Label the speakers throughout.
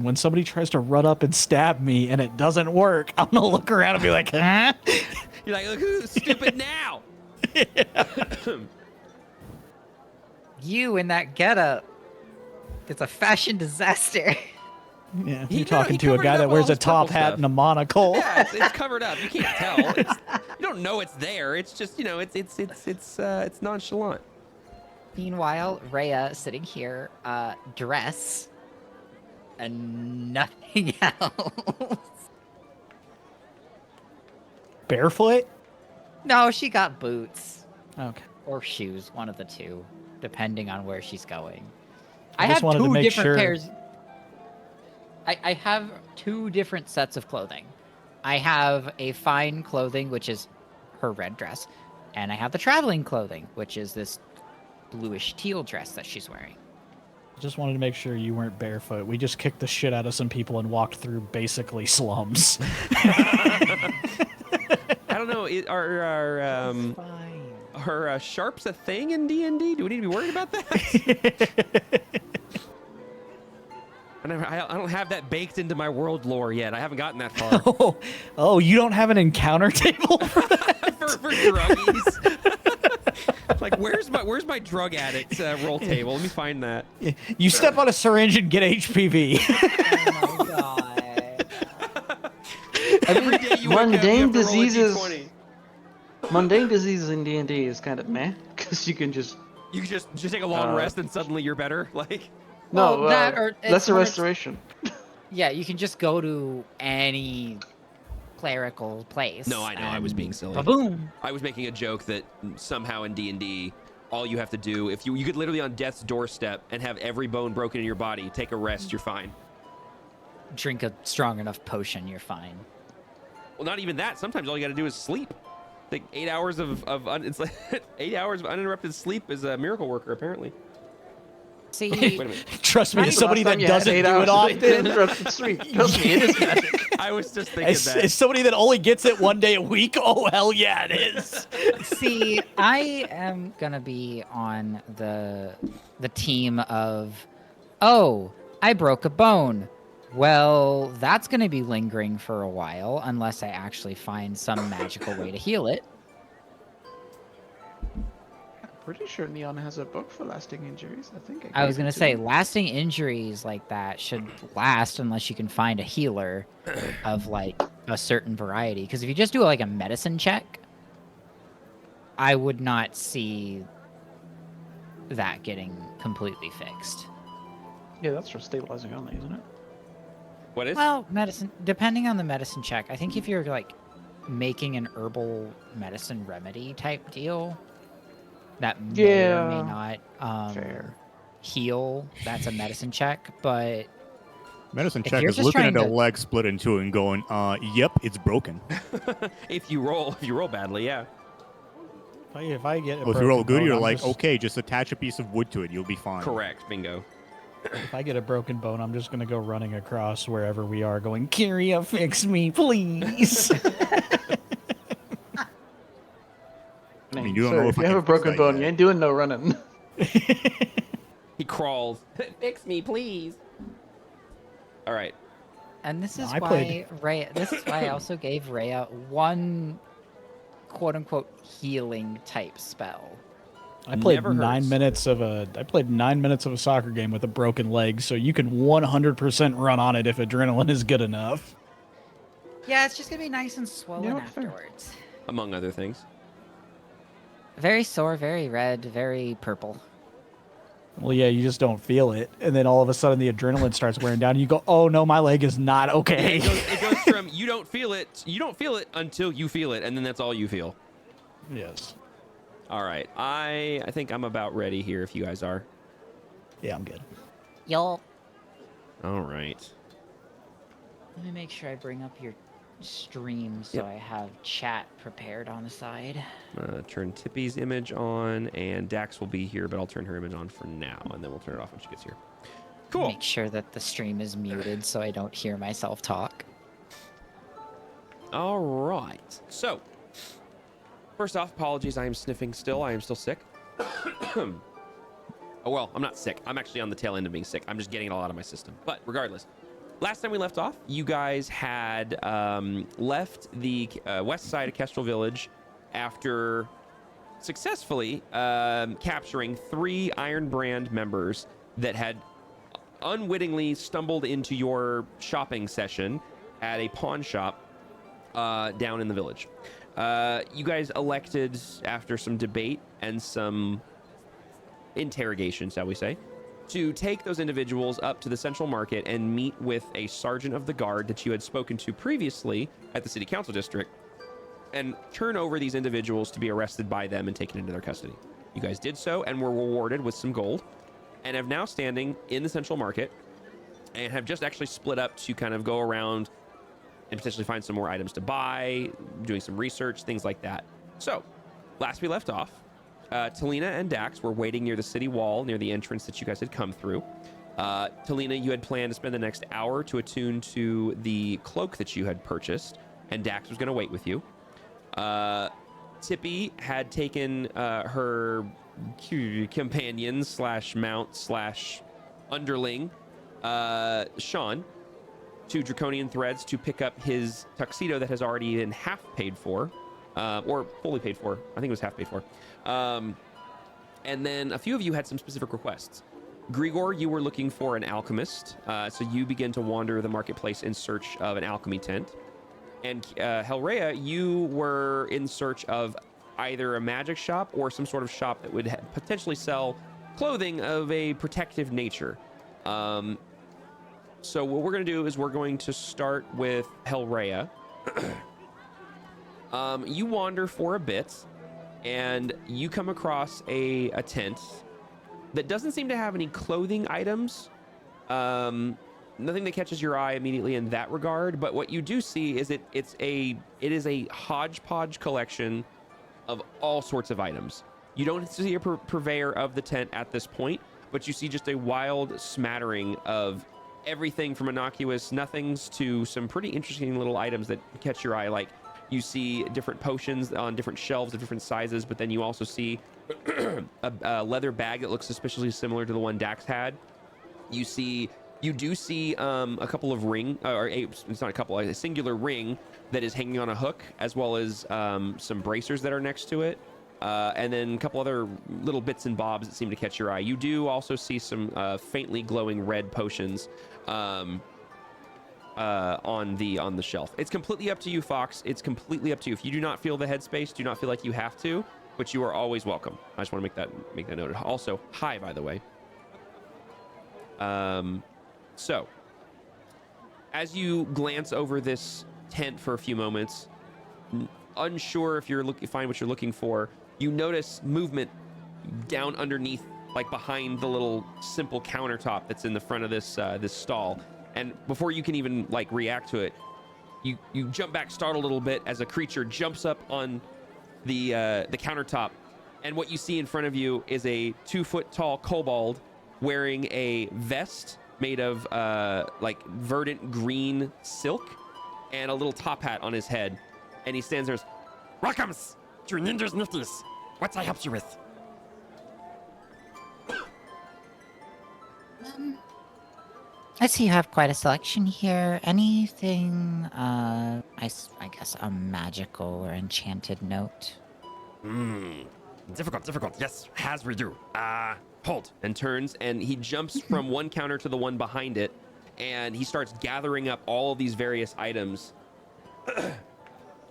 Speaker 1: When somebody tries to run up and stab me and it doesn't work, I'm gonna look around and be like, huh?
Speaker 2: You're like, look who's stupid now.
Speaker 3: You in that getup. It's a fashion disaster.
Speaker 1: Yeah,
Speaker 2: He
Speaker 1: you're talking to a
Speaker 2: covered it
Speaker 1: guy
Speaker 2: up
Speaker 1: that
Speaker 2: with
Speaker 1: wears
Speaker 2: all
Speaker 1: a
Speaker 2: his
Speaker 1: top
Speaker 2: purple
Speaker 1: hat
Speaker 2: stuff.
Speaker 1: and a monocle.
Speaker 2: Yeah, it's covered up. You can't tell. You don't know it's there. It's just, you know, it's nonchalant.
Speaker 3: Meanwhile, Rhea sitting here, dress, and nothing else.
Speaker 1: Barefoot?
Speaker 3: No, she got boots.
Speaker 1: Okay.
Speaker 3: Or shoes, one of the two, depending on where she's going.
Speaker 1: I
Speaker 3: I
Speaker 1: just
Speaker 3: have
Speaker 1: wanted to
Speaker 3: two
Speaker 1: make
Speaker 3: different
Speaker 1: sure.
Speaker 3: pairs. I have two different sets of clothing. I have a fine clothing, which is her red dress, and I have the traveling clothing, which is this bluish teal dress that she's wearing.
Speaker 1: Just wanted to make sure you weren't barefoot. We just kicked the shit out of some people and walked through basically slums.
Speaker 2: I don't know. Are sharps a thing in D&D? Do we need to be worried about that? I don't have that baked into my world lore yet. I haven't gotten that far.
Speaker 1: Oh, you don't have an encounter table for that?
Speaker 2: for druggies. Like, where's my drug addict roll table? Let me find that.
Speaker 1: You step on a syringe and get HPV.
Speaker 3: Oh my god.
Speaker 2: Every day you wake up, you
Speaker 4: Mundane
Speaker 2: have to roll a
Speaker 4: diseases.
Speaker 2: D20.
Speaker 4: Mundane diseases in D&D is kind of meh, because you can just
Speaker 2: You can just take a long rest and suddenly you're better. Like,
Speaker 3: Well,
Speaker 4: no
Speaker 3: that or it's
Speaker 4: lesser
Speaker 3: when it's-
Speaker 4: restoration.
Speaker 3: Yeah, you can just go to any clerical place.
Speaker 2: no, I know. I was being silly.
Speaker 3: Boom.
Speaker 2: I was making a joke that somehow in D&D, all you have to do, if you could literally on death's doorstep and have every bone broken in your body, take a rest, you're fine.
Speaker 3: Drink a strong enough potion, you're fine.
Speaker 2: Well, not even that. Sometimes all you got to do is sleep. Like 8 hours it's like 8 hours of uninterrupted sleep is a miracle worker apparently.
Speaker 3: See,
Speaker 2: Wait a minute.
Speaker 1: Trust me, as somebody
Speaker 4: Last
Speaker 1: that
Speaker 4: time you had
Speaker 1: doesn't
Speaker 4: 8
Speaker 1: do
Speaker 4: hours
Speaker 1: it
Speaker 4: of
Speaker 1: often,
Speaker 4: uninterrupted sleep. Trust me, it is magic.
Speaker 2: I was just thinking that.
Speaker 1: as somebody that only gets it one day a week, oh hell yeah, it is.
Speaker 3: see, I am gonna be on the team of, oh, I broke a bone. Well, that's gonna be lingering for a while unless I actually find some magical way to heal it.
Speaker 4: Pretty sure Neon has a book for lasting injuries. I think.
Speaker 3: I was
Speaker 4: gave
Speaker 3: gonna
Speaker 4: it to
Speaker 3: say,
Speaker 4: him.
Speaker 3: lasting injuries like that should last unless you can find a healer of like a certain variety. Because if you just do like a medicine check, I would not see that getting completely fixed.
Speaker 4: Yeah, that's for stabilizing only, isn't it?
Speaker 2: What is?
Speaker 3: Well, medicine, depending on the medicine check, I think if you're like making an herbal medicine remedy type deal, that may or may not
Speaker 4: Fair.
Speaker 3: heal. That's a medicine check, but
Speaker 5: Medicine
Speaker 3: If
Speaker 5: check
Speaker 3: you're
Speaker 5: is
Speaker 3: just
Speaker 5: looking at
Speaker 3: trying
Speaker 5: a
Speaker 3: to-
Speaker 5: leg split in two and going, yep, it's broken.
Speaker 2: if you roll badly, yeah.
Speaker 1: If I get a
Speaker 5: Well, if you roll
Speaker 1: broken
Speaker 5: good,
Speaker 1: bone,
Speaker 5: you're
Speaker 1: I'm
Speaker 5: like,
Speaker 1: just-
Speaker 5: okay, just attach a piece of wood to it, you'll be fine.
Speaker 2: Correct. Bingo.
Speaker 1: If I get a broken bone, I'm just gonna go running across wherever we are, going, Kyria, fix me, please.
Speaker 4: I
Speaker 5: mean, you don't know if
Speaker 4: you
Speaker 5: I
Speaker 4: have
Speaker 5: can
Speaker 4: a broken
Speaker 5: fix that
Speaker 4: bone,
Speaker 5: yet.
Speaker 4: you ain't doing no running.
Speaker 2: He crawls. Fix me, please. All right.
Speaker 3: and this is
Speaker 1: I
Speaker 3: why
Speaker 1: played-
Speaker 3: Rhea. This is why I also gave Rhea one quote unquote healing type spell.
Speaker 1: I played
Speaker 2: Never
Speaker 1: 9
Speaker 2: hurts.
Speaker 1: minutes of a soccer game with a broken leg, so you can 100% run on it if adrenaline is good enough.
Speaker 3: Yeah, it's just gonna be nice and swollen
Speaker 4: Yeah, fair.
Speaker 3: afterwards.
Speaker 2: Among other things.
Speaker 3: Very sore, very red, very purple.
Speaker 1: Well, yeah, you just don't feel it, and then all of a sudden the adrenaline starts wearing down, and you go, "Oh no, my leg is not okay."
Speaker 2: It goes from you don't feel it until you feel it, and then that's all you feel.
Speaker 1: Yes.
Speaker 2: All right. I think I'm about ready here if you guys are.
Speaker 1: Yeah, I'm good.
Speaker 3: Y'all,
Speaker 2: All right.
Speaker 3: let me make sure I bring up your stream so
Speaker 2: Yep.
Speaker 3: I have chat prepared on the side.
Speaker 2: Turn Tippy's image on, and Dax will be here, but I'll turn her image on for now, and then we'll turn it off when she gets here. Cool.
Speaker 3: Make sure that the stream is muted so I don't hear myself talk.
Speaker 2: All right. So, first off, apologies. I am sniffing still. I am still sick. Oh, well, I'm not sick. I'm actually on the tail end of being sick. I'm just getting it all out of my system. But regardless, last time we left off, you guys had left the west side of Kestrel Village after successfully capturing 3 Iron Brand members that had unwittingly stumbled into your shopping session at a pawn shop down in the village. You guys elected, after some debate and some interrogation, shall we say, to take those individuals up to the central market and meet with a sergeant of the guard that you had spoken to previously at the city council district and turn over these individuals to be arrested by them and taken into their custody. You guys did so and were rewarded with some gold and have now standing in the central market and have just actually split up to kind of go around and potentially find some more items to buy, doing some research, things like that. So, last we left off, Talina and Dax were waiting near the city wall, near the entrance that you guys had come through. Talina, you had planned to spend the next hour to attune to the cloak that you had purchased, and Dax was going to wait with you. Tippy had taken her companion slash mount slash underling, Sean, to Draconian Threads to pick up his tuxedo that has already been half paid for, or fully paid for. I think it was half paid for. And then a few of you had some specific requests. Grigor, you were looking for an alchemist, so you begin to wander the marketplace in search of an alchemy tent. And Helrea, you were in search of either a magic shop or some sort of shop that would potentially sell clothing of a protective nature. So what we're going to do is we're going to start with Helrea. You wander for a bit, and you come across a tent that doesn't seem to have any clothing items. Nothing that catches your eye immediately in that regard, but what you do see is it is a hodgepodge collection of all sorts of items. You don't see a purveyor of the tent at this point, but you see just a wild smattering of everything from innocuous nothings to some pretty interesting little items that catch your eye. Like, you see different potions on different shelves of different sizes, but then you also see a leather bag that looks suspiciously similar to the one Dax had. You do see a couple of it's not a couple, a singular ring that is hanging on a hook, as well as some bracers that are next to it. And then a couple other little bits and bobs that seem to catch your eye. You do also see some faintly glowing red potions on the shelf. It's completely up to you, Fox. It's completely up to you. If you do not feel the headspace, do not feel like you have to, but you are always welcome. I just want to make that noted. Also, hi, by the way. So, as you glance over this tent for a few moments, unsure if you find what you're looking for, you notice movement down underneath, like behind the little simple countertop that's in the front of this stall. And before you can even like react to it, you jump back, startled a little bit, as a creature jumps up on the countertop, and what you see in front of you is a 2-foot-tall kobold wearing a vest made of like verdant green silk and a little top hat on his head, and he stands there.
Speaker 6: Welcomes to Ninja's Nifties. What I help you with?
Speaker 3: I see you have quite a selection here. Anything, I guess, a magical or enchanted note?
Speaker 6: Difficult. Yes, as we do. Hold.
Speaker 2: And turns, and he jumps from one counter to the one behind it, and he starts gathering up all of these various items.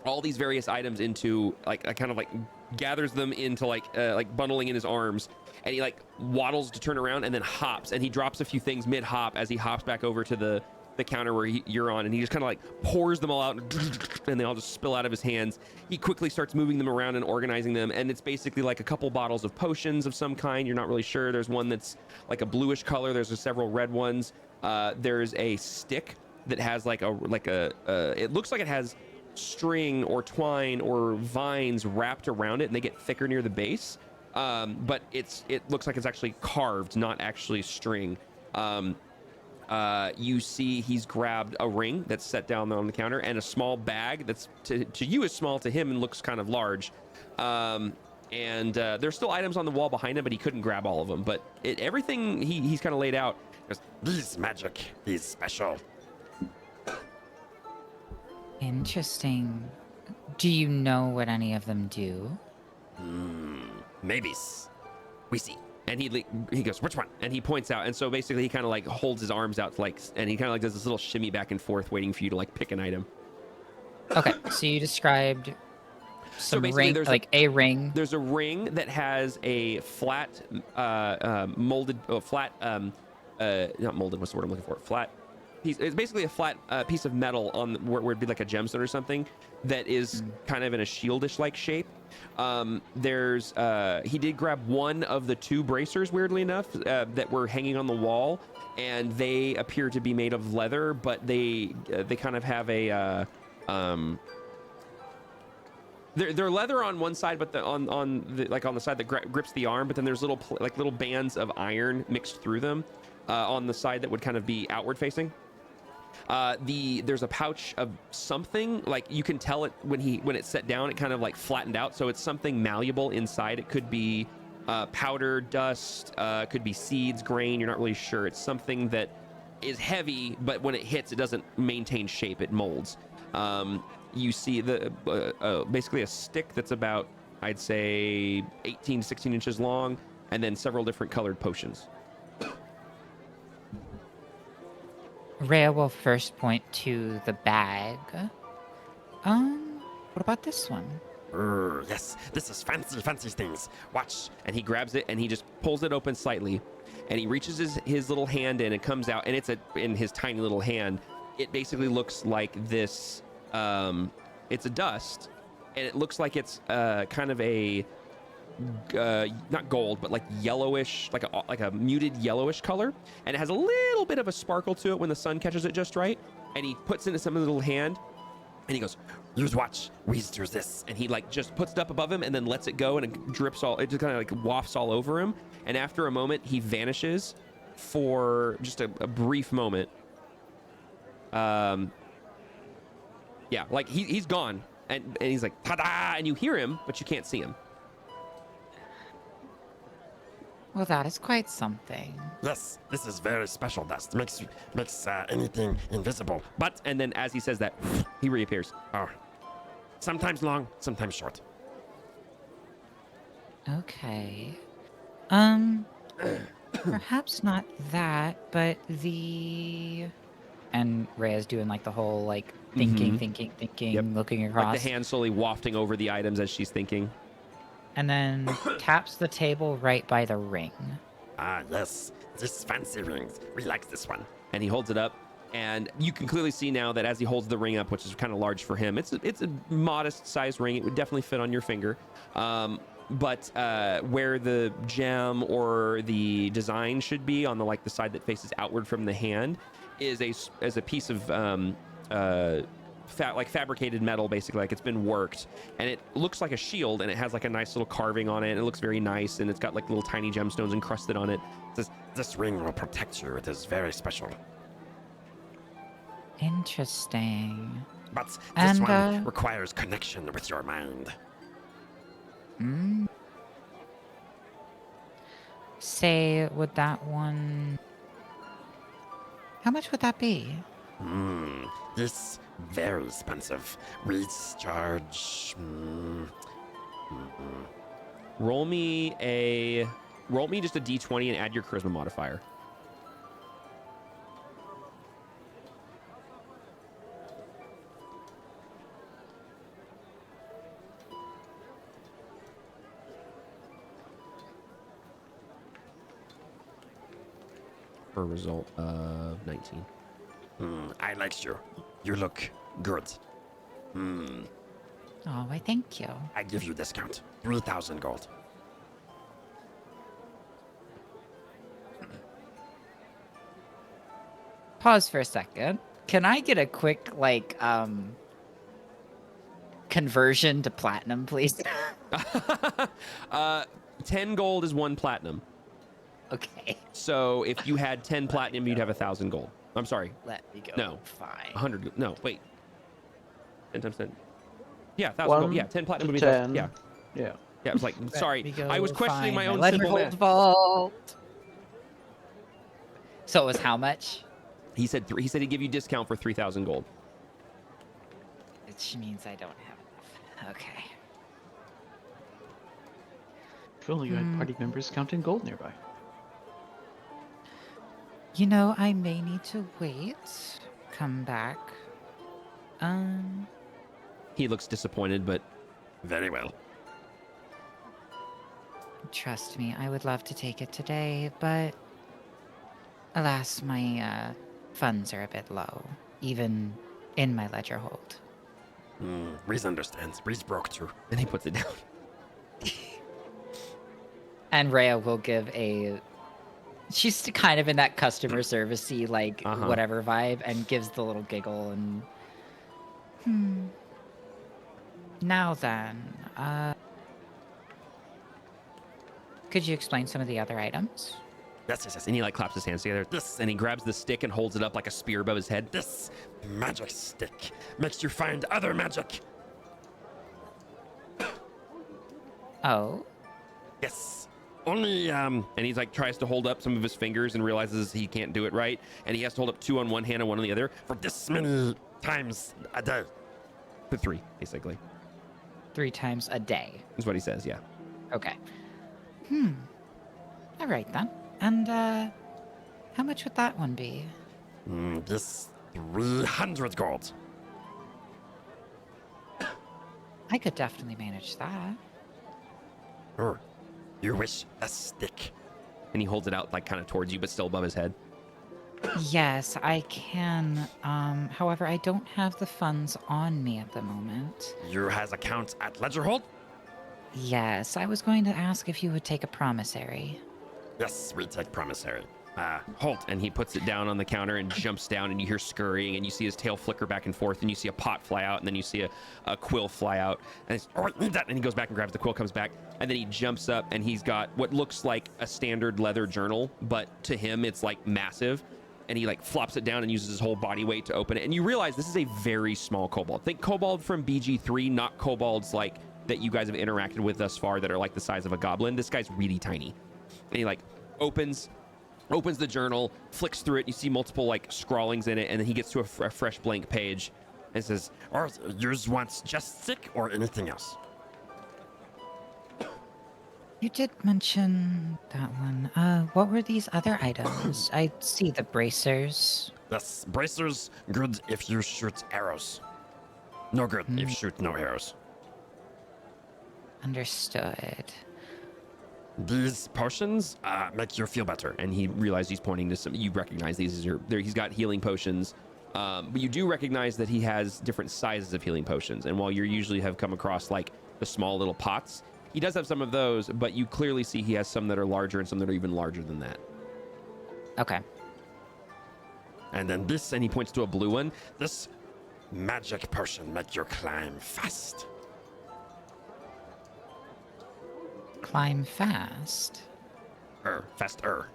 Speaker 2: All these various items into like a kind of like gathers them into like bundling in his arms, and he like waddles to turn around and then hops, and he drops a few things mid hop as he hops back over to the counter where you're on, and he just kind of like pours them all out, and they all just spill out of his hands. He quickly starts moving them around and organizing them, and it's basically like a couple bottles of potions of some kind. You're not really sure. There's one that's like a bluish color. There's several red ones. There's a stick that has like it looks like it has string or twine or vines wrapped around it, and they get thicker near the base, but it looks like it's actually carved, not actually string. You see he's grabbed a ring that's set down on the counter and a small bag that's to you is small, to him and looks kind of large. And there's still items on the wall behind him, but he couldn't grab all of them. But everything he's kind of laid out.
Speaker 6: He's magic. He's special.
Speaker 3: Interesting. Do you know what any of them do?
Speaker 6: Maybe. We see.
Speaker 2: And he goes, which one? And he points out. And so basically he kind of like holds his arms out like, and he kind of like does this little shimmy back and forth waiting for you to like pick an item.
Speaker 3: Okay, so you described some
Speaker 2: basically
Speaker 3: ring,
Speaker 2: there's
Speaker 3: like a ring.
Speaker 2: There's a ring that has a flat, molded, not molded, what's the word I'm looking for? Flat piece. It's basically a flat piece of metal on where it'd be like a gemstone or something that is kind of in a shieldish like shape. He did grab one of the 2 bracers, weirdly enough, that were hanging on the wall, and they appear to be made of leather, but they kind of have a they're leather on one side, but on the side that grips the arm, but then there's little bands of iron mixed through them on the side that would kind of be outward facing. There's a pouch of something, like you can tell it when it's set down, it kind of like flattened out, so it's something malleable inside. It could be powder, dust, could be seeds, grain, you're not really sure. It's something that is heavy, but when it hits, it doesn't maintain shape, it molds. You see basically a stick that's about, I'd say, 18 to 16 inches long, and then several different colored potions.
Speaker 3: Rhea will first point to the bag. What about this one?
Speaker 6: Yes, this is fancy things. Watch.
Speaker 2: And he grabs it and he just pulls it open slightly, and he reaches his little hand in and comes out, and it's in his tiny little hand. It basically looks like this. It's a dust, and it looks like it's kind of a not gold, but like yellowish, like a muted yellowish color, and it has a little bit of a sparkle to it when the sun catches it just right. And he puts it into some little hand, and he goes,
Speaker 6: use watch. We use this.
Speaker 2: and he like just puts it up above him and then lets it go, and it drips all. It just kind of like wafts all over him. And after a moment, he vanishes for just a brief moment. Yeah, like he's gone, and he's like ta-da, and you hear him, but you can't see him.
Speaker 3: Well, that is quite something.
Speaker 6: Yes, this is very special dust. Makes anything invisible.
Speaker 2: But and then as he says that, he reappears.
Speaker 6: Oh, sometimes long, sometimes short.
Speaker 3: Okay. Perhaps not that, but the... And Rhea's doing like the whole like thinking,
Speaker 2: Yep.
Speaker 3: looking across.
Speaker 2: Like the hand slowly wafting over the items as she's thinking.
Speaker 3: And then taps the table right by the ring.
Speaker 6: Ah, yes, this fancy rings. We like this one.
Speaker 2: And he holds it up, and you can clearly see now that as he holds the ring up, which is kind of large for him, it's a modest sized ring. It would definitely fit on your finger. But where the gem or the design should be on the side that faces outward from the hand is a piece of fabricated metal, basically, like it's been worked, and it looks like a shield, and it has like a nice little carving on it, and it looks very nice, and it's got like little tiny gemstones encrusted on it.
Speaker 6: This ring will protect you. It is very special.
Speaker 3: Interesting.
Speaker 6: But this
Speaker 3: And,
Speaker 6: one requires connection with your mind.
Speaker 3: Say, would that one... How much would that be?
Speaker 6: This very expensive. We charge.
Speaker 2: Roll me just a d20 and add your charisma modifier. For a result of 19.
Speaker 6: I like you. You look good.
Speaker 3: Oh, I thank you.
Speaker 6: I give you discount. 3,000 gold.
Speaker 3: Pause for a second. Can I get a quick, conversion to platinum, please?
Speaker 2: 10 gold is 1 platinum.
Speaker 3: Okay.
Speaker 2: So if you had 10 platinum, you'd have 1,000 gold. I'm sorry.
Speaker 3: Let me go.
Speaker 2: No.
Speaker 3: Fine.
Speaker 2: 100. No, wait. 10 times 10. Yeah, 1,000
Speaker 4: 1
Speaker 2: gold. Yeah, 10 platinum
Speaker 4: to
Speaker 2: would be 1,000.
Speaker 4: 10.
Speaker 2: Yeah.
Speaker 4: Yeah.
Speaker 2: Yeah, I was like, sorry.
Speaker 3: Let me go.
Speaker 2: I was questioning
Speaker 3: Fine.
Speaker 2: my own
Speaker 3: ledger
Speaker 2: simple
Speaker 3: holds
Speaker 2: math.
Speaker 3: vault. So it was how much?
Speaker 2: He said he'd give you discount for 3,000 gold.
Speaker 3: Which means I don't have enough. Okay.
Speaker 4: If only you had party members counting gold nearby.
Speaker 3: You know, I may need to wait. Come back.
Speaker 2: He looks disappointed, but
Speaker 6: Very well.
Speaker 3: Trust me, I would love to take it today, but alas, my funds are a bit low, even in my ledger hold.
Speaker 6: Reese understands. Reese broke too.
Speaker 2: and he puts it down.
Speaker 3: And Rhea will give a. She's kind of in that customer servicey, like whatever vibe, and gives the little giggle and. Now then, could you explain some of the other items?
Speaker 6: Yes.
Speaker 2: And he like claps his hands together.
Speaker 6: This,
Speaker 2: And he grabs the stick and holds it up like a spear above his head.
Speaker 6: this magic stick makes you find other magic.
Speaker 3: Oh,
Speaker 6: Yes. Only,
Speaker 2: And he's like tries to hold up some of his fingers and realizes he can't do it right. And he has to hold up 2 on one hand and 1 on the other.
Speaker 6: for this many times a day.
Speaker 2: For 3, basically.
Speaker 3: 3 times a day.
Speaker 2: Is what he says, yeah.
Speaker 3: Okay. All right then. And how much would that one be?
Speaker 6: This 300 gold.
Speaker 3: I could definitely manage that.
Speaker 6: Or you wish a stick.
Speaker 2: And he holds it out like kind of towards you, but still above his head.
Speaker 3: Yes, I can. However, I don't have the funds on me at the moment.
Speaker 6: You has account at Ledgerhold?
Speaker 3: Yes, I was going to ask if you would take a promissory.
Speaker 6: Yes, we take promissory.
Speaker 2: Halt. And he puts it down on the counter and jumps down, and you hear scurrying, and you see his tail flicker back and forth, and you see a pot fly out, and then you see a quill fly out. And he's, oh, I need that. And he goes back and grabs the quill, comes back, and then he jumps up, and he's got what looks like a standard leather journal, but to him, it's like massive. And he like flops it down and uses his whole body weight to open it. And you realize this is a very small kobold. Think kobold from BG3, not kobolds like that you guys have interacted with thus far that are like the size of a goblin. This guy's really tiny. And he like opens the journal, flicks through it. You see multiple like scrawlings in it, and then he gets to a fresh blank page and says,
Speaker 6: Or yours wants just stick or anything else?
Speaker 3: You did mention that one. What were these other items? I see the bracers.
Speaker 6: Yes, bracers, good if you shoot arrows. No good if you shoot no arrows.
Speaker 3: Understood.
Speaker 6: These potions make you feel better.
Speaker 2: and he realizes he's pointing to some. You recognize these as your. He's got healing potions, but you do recognize that he has different sizes of healing potions. And while you usually have come across like the small little pots, he does have some of those. But you clearly see he has some that are larger and some that are even larger than that.
Speaker 3: Okay.
Speaker 6: And then this, and he points to a blue one. This magic potion make you climb fast.
Speaker 3: Climb fast.
Speaker 6: Faster.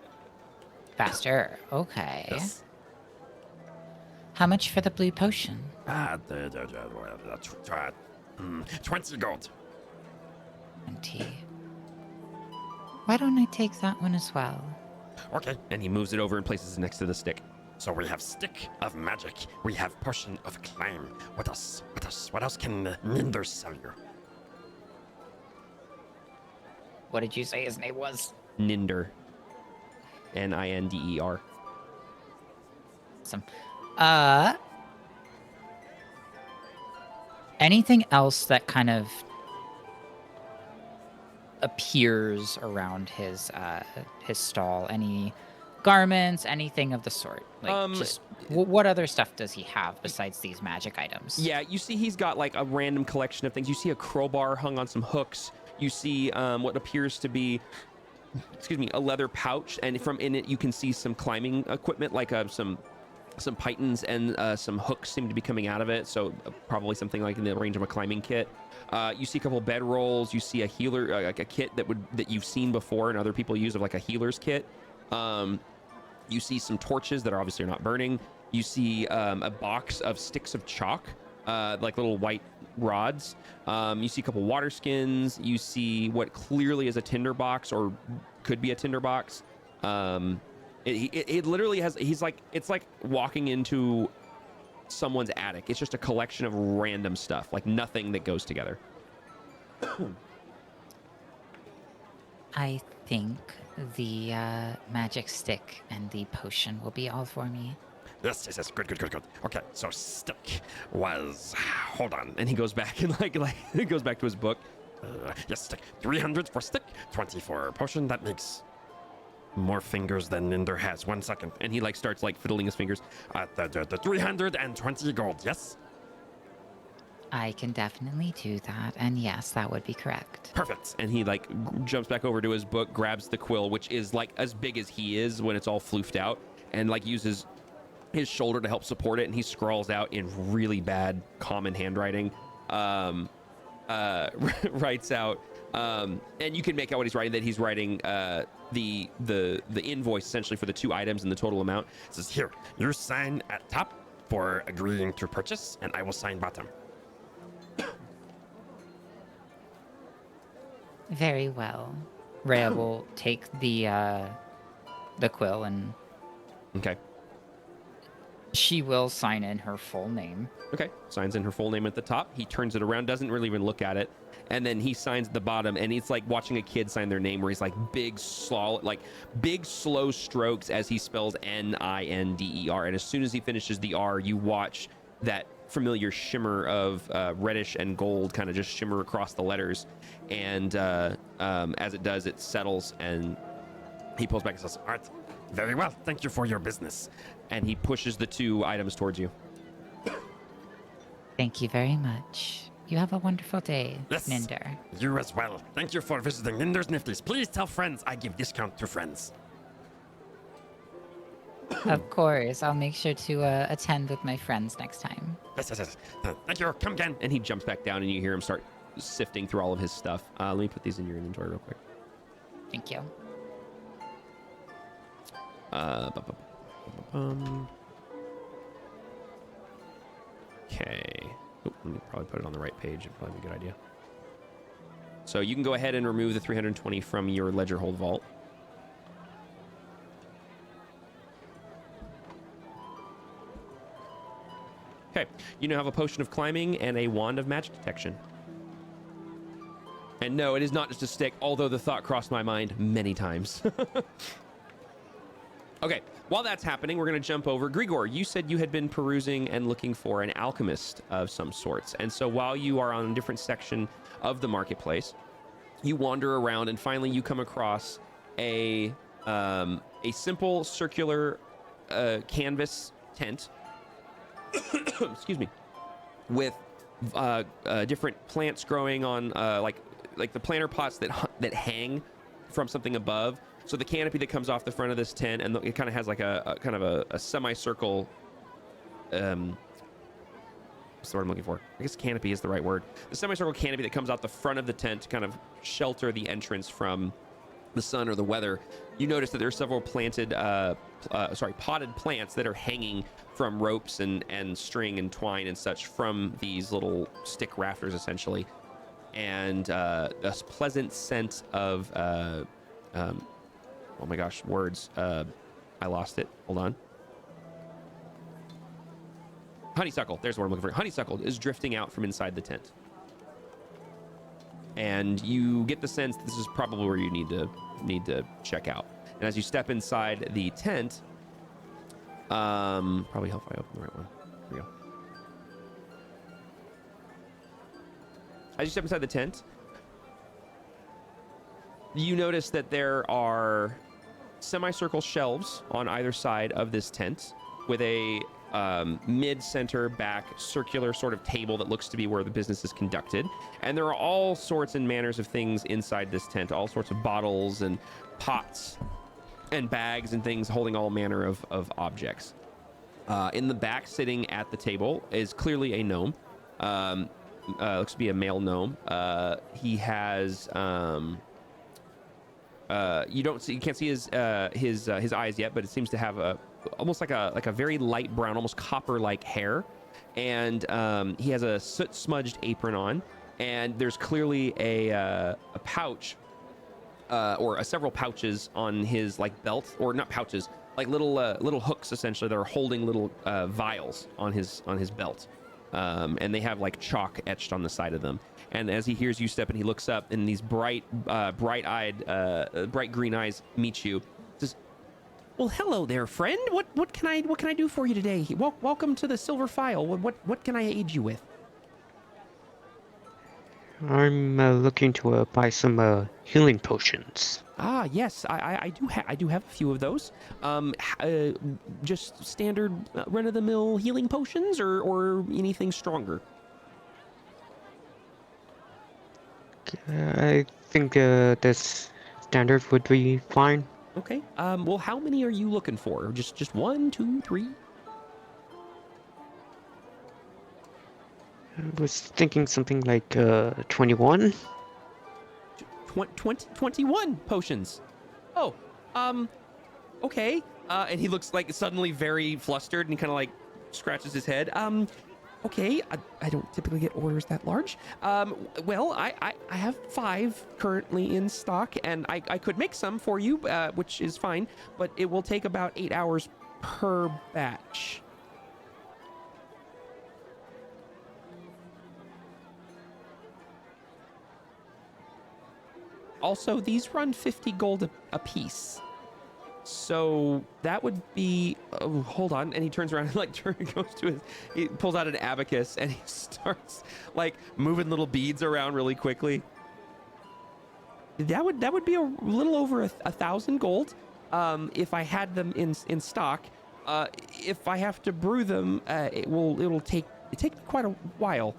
Speaker 3: Faster. Okay.
Speaker 6: Yes.
Speaker 3: How much for the blue potion?
Speaker 6: 20 gold.
Speaker 3: 20. Why don't I take that one as well?
Speaker 6: Okay.
Speaker 2: And he moves it over and places it next to the stick.
Speaker 6: So we have stick of magic. We have potion of climb. What else? What else can Ninder sell you?
Speaker 3: What did you say his name was?
Speaker 2: Ninder. Ninder.
Speaker 3: Awesome. Anything else that kind of appears around his stall? Any garments, anything of the sort? Like, just what other stuff does he have besides these magic items?
Speaker 2: Yeah, you see he's got like a random collection of things. You see a crowbar hung on some hooks. You see what appears to be, a leather pouch, and from in it you can see some climbing equipment, like some pythons and some hooks seem to be coming out of it. So probably something like in the range of a climbing kit. You see a couple bed rolls. You see a healer, like a kit that you've seen before and other people use of like a healer's kit. You see some torches that are obviously not burning. You see a box of sticks of chalk, like little white rods. You see a couple water skins. You see what clearly is a tinder box or could be a tinder box. It literally has. It's like walking into someone's attic. It's just a collection of random stuff, like nothing that goes together.
Speaker 3: I think the magic stick and the potion will be all for me.
Speaker 6: Yes, yes, yes. Good, good, good, good. Okay, so stick was. Hold on.
Speaker 2: And he goes back and like he goes back to his book.
Speaker 6: Yes, stick. 300 for stick, 20 for potion. That makes more fingers than Ninder has. 1 second.
Speaker 2: And he like starts like fiddling his fingers.
Speaker 6: The 320 gold, yes?
Speaker 3: I can definitely do that, and yes, that would be correct.
Speaker 6: Perfect.
Speaker 2: And he like jumps back over to his book, grabs the quill, which is like as big as he is when it's all floofed out, and like uses his shoulder to help support it, and he scrawls out in really bad common handwriting. Writes out, and you can make out what he's writing. That he's writing the invoice essentially for the 2 items and the total amount.
Speaker 6: It says here, you sign at top for agreeing to purchase, and I will sign bottom.
Speaker 3: Very well. Rhea will take the quill, and
Speaker 2: Okay.
Speaker 3: she will sign in her full name.
Speaker 2: Okay. Signs in her full name at the top. He turns it around, doesn't really even look at it, and then he signs at the bottom. And it's like watching a kid sign their name, where he's like big slow strokes as he spells Ninder. And as soon as he finishes the R, you watch that familiar shimmer of reddish and gold kind of just shimmer across the letters. And as it does, it settles, and he pulls back and says,
Speaker 6: All right. Very well. Thank you for your business.
Speaker 2: and he pushes the 2 items towards you.
Speaker 3: Thank you very much. You have a wonderful day,
Speaker 6: Yes.
Speaker 3: Ninder.
Speaker 6: You as well. Thank you for visiting Ninder's Nifties. Please tell friends I give discount to friends.
Speaker 3: Of course, I'll make sure to attend with my friends next time.
Speaker 6: Yes, yes, yes. Thank you. Come again.
Speaker 2: And he jumps back down, and you hear him start sifting through all of his stuff. Let me put these in your inventory real quick.
Speaker 3: Thank you.
Speaker 2: Okay. Let me probably put it on the right page. It'd probably be a good idea. So you can go ahead and remove the 320 from your ledger hold vault. Okay. You now have a potion of climbing and a wand of magic detection. And no, it is not just a stick, although the thought crossed my mind many times. Okay, while that's happening, we're going to jump over. Grigor, you said you had been perusing and looking for an alchemist of some sorts. And so while you are on a different section of the marketplace, you wander around, and finally you come across a simple circular canvas tent. Excuse me. With different plants growing on like the planter pots that hang from something above. So the canopy that comes off the front of this tent, and it kind of has like a kind of a semicircle. What's the word I'm looking for? I guess canopy is the right word. The semicircle canopy that comes out the front of the tent to kind of shelter the entrance from the sun or the weather. You notice that there are several potted plants that are hanging from ropes and string and twine and such from these little stick rafters, essentially. And a pleasant scent of oh my gosh, words. I lost it. Hold on. Honeysuckle. There's what I'm looking for. Honeysuckle is drifting out from inside the tent. And you get the sense that this is probably where you need to check out. And as you step inside the tent, probably help if I open the right one. Here we go. As you step inside the tent, you notice that there are semicircle shelves on either side of this tent with a mid-center back circular sort of table that looks to be where the business is conducted. And there are all sorts and manners of things inside this tent, all sorts of bottles and pots and bags and things holding all manner of objects. In the back, sitting at the table, is clearly a gnome. Looks to be a male gnome. He has... you can't see his eyes yet, but it seems to have almost like a very light brown, almost copper-like hair, and he has a soot-smudged apron on, and there's clearly a pouch or several pouches on his belt, or not pouches, like little hooks essentially that are holding little vials on his belt, and they have like chalk etched on the side of them. And as he hears you step in, he looks up, and these bright green eyes meet you. Says, "Well, hello there, friend. What can I do for you today? Welcome to the Silver File. What can I aid you with?"
Speaker 7: I'm looking to buy some healing potions.
Speaker 2: Ah, yes, I do have a few of those. Just standard run-of-the-mill healing potions, or anything stronger.
Speaker 7: I think this standard would be fine.
Speaker 2: Okay. Well, how many are you looking for? Just one, two, three?
Speaker 7: I was thinking something like 21.
Speaker 2: 21 potions. Oh, okay. And he looks like suddenly very flustered, and he kind of like scratches his head. Okay, I don't typically get orders that large. Well, I have 5 currently in stock, and I could make some for you, which is fine, but it will take about 8 hours per batch. Also, these run 50 gold a piece. So that would be, oh, hold on. And he turns around and like goes to his, he pulls out an abacus and he starts like moving little beads around really quickly. That would be a little over 1,000 gold if I had them in stock. If I have to brew them, it'll take quite a while.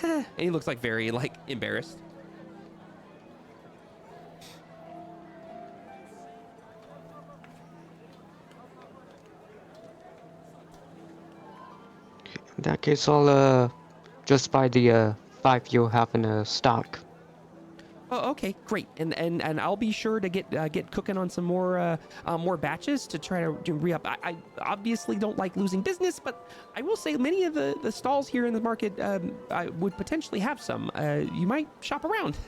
Speaker 2: And he looks like very like embarrassed.
Speaker 7: In that case, I'll just buy the 5 you have in stock.
Speaker 2: Oh, okay, great. And I'll be sure to get cooking on some more batches to try to re-up. I obviously don't like losing business, but I will say many of the stalls here in the market I would potentially have some. You might shop around.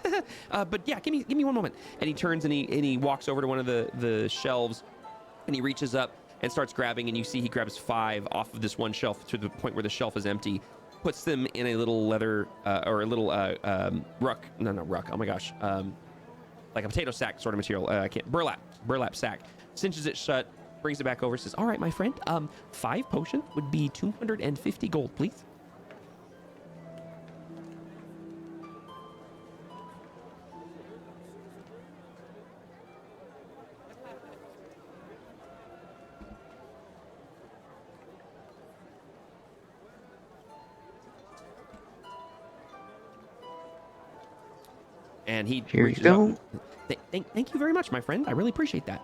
Speaker 2: But yeah, give me one moment. And he turns and he walks over to one of the shelves, and he reaches up and starts grabbing, and you see he grabs 5 off of this one shelf to the point where the shelf is empty, puts them in a little leather or a little ruck. No, not ruck. Oh my gosh. Like a potato sack sort of material. Burlap sack. Cinches it shut, brings it back over, says, "All right, my friend, 5 potions would be 250 gold, please." And he
Speaker 7: Here you
Speaker 2: reaches
Speaker 7: go.
Speaker 2: up. Thank you very much, my friend. I really appreciate that.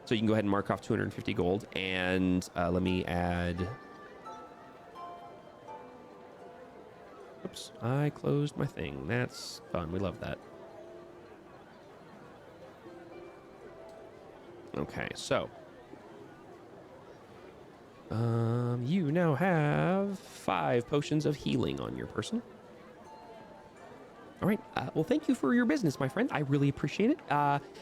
Speaker 2: So you can go ahead and mark off 250 gold. And let me add... Oops, I closed my thing. That's fun. We love that. Okay, so... you now have 5 potions of healing on your person. All right. Well, thank you for your business, my friend. I really appreciate it.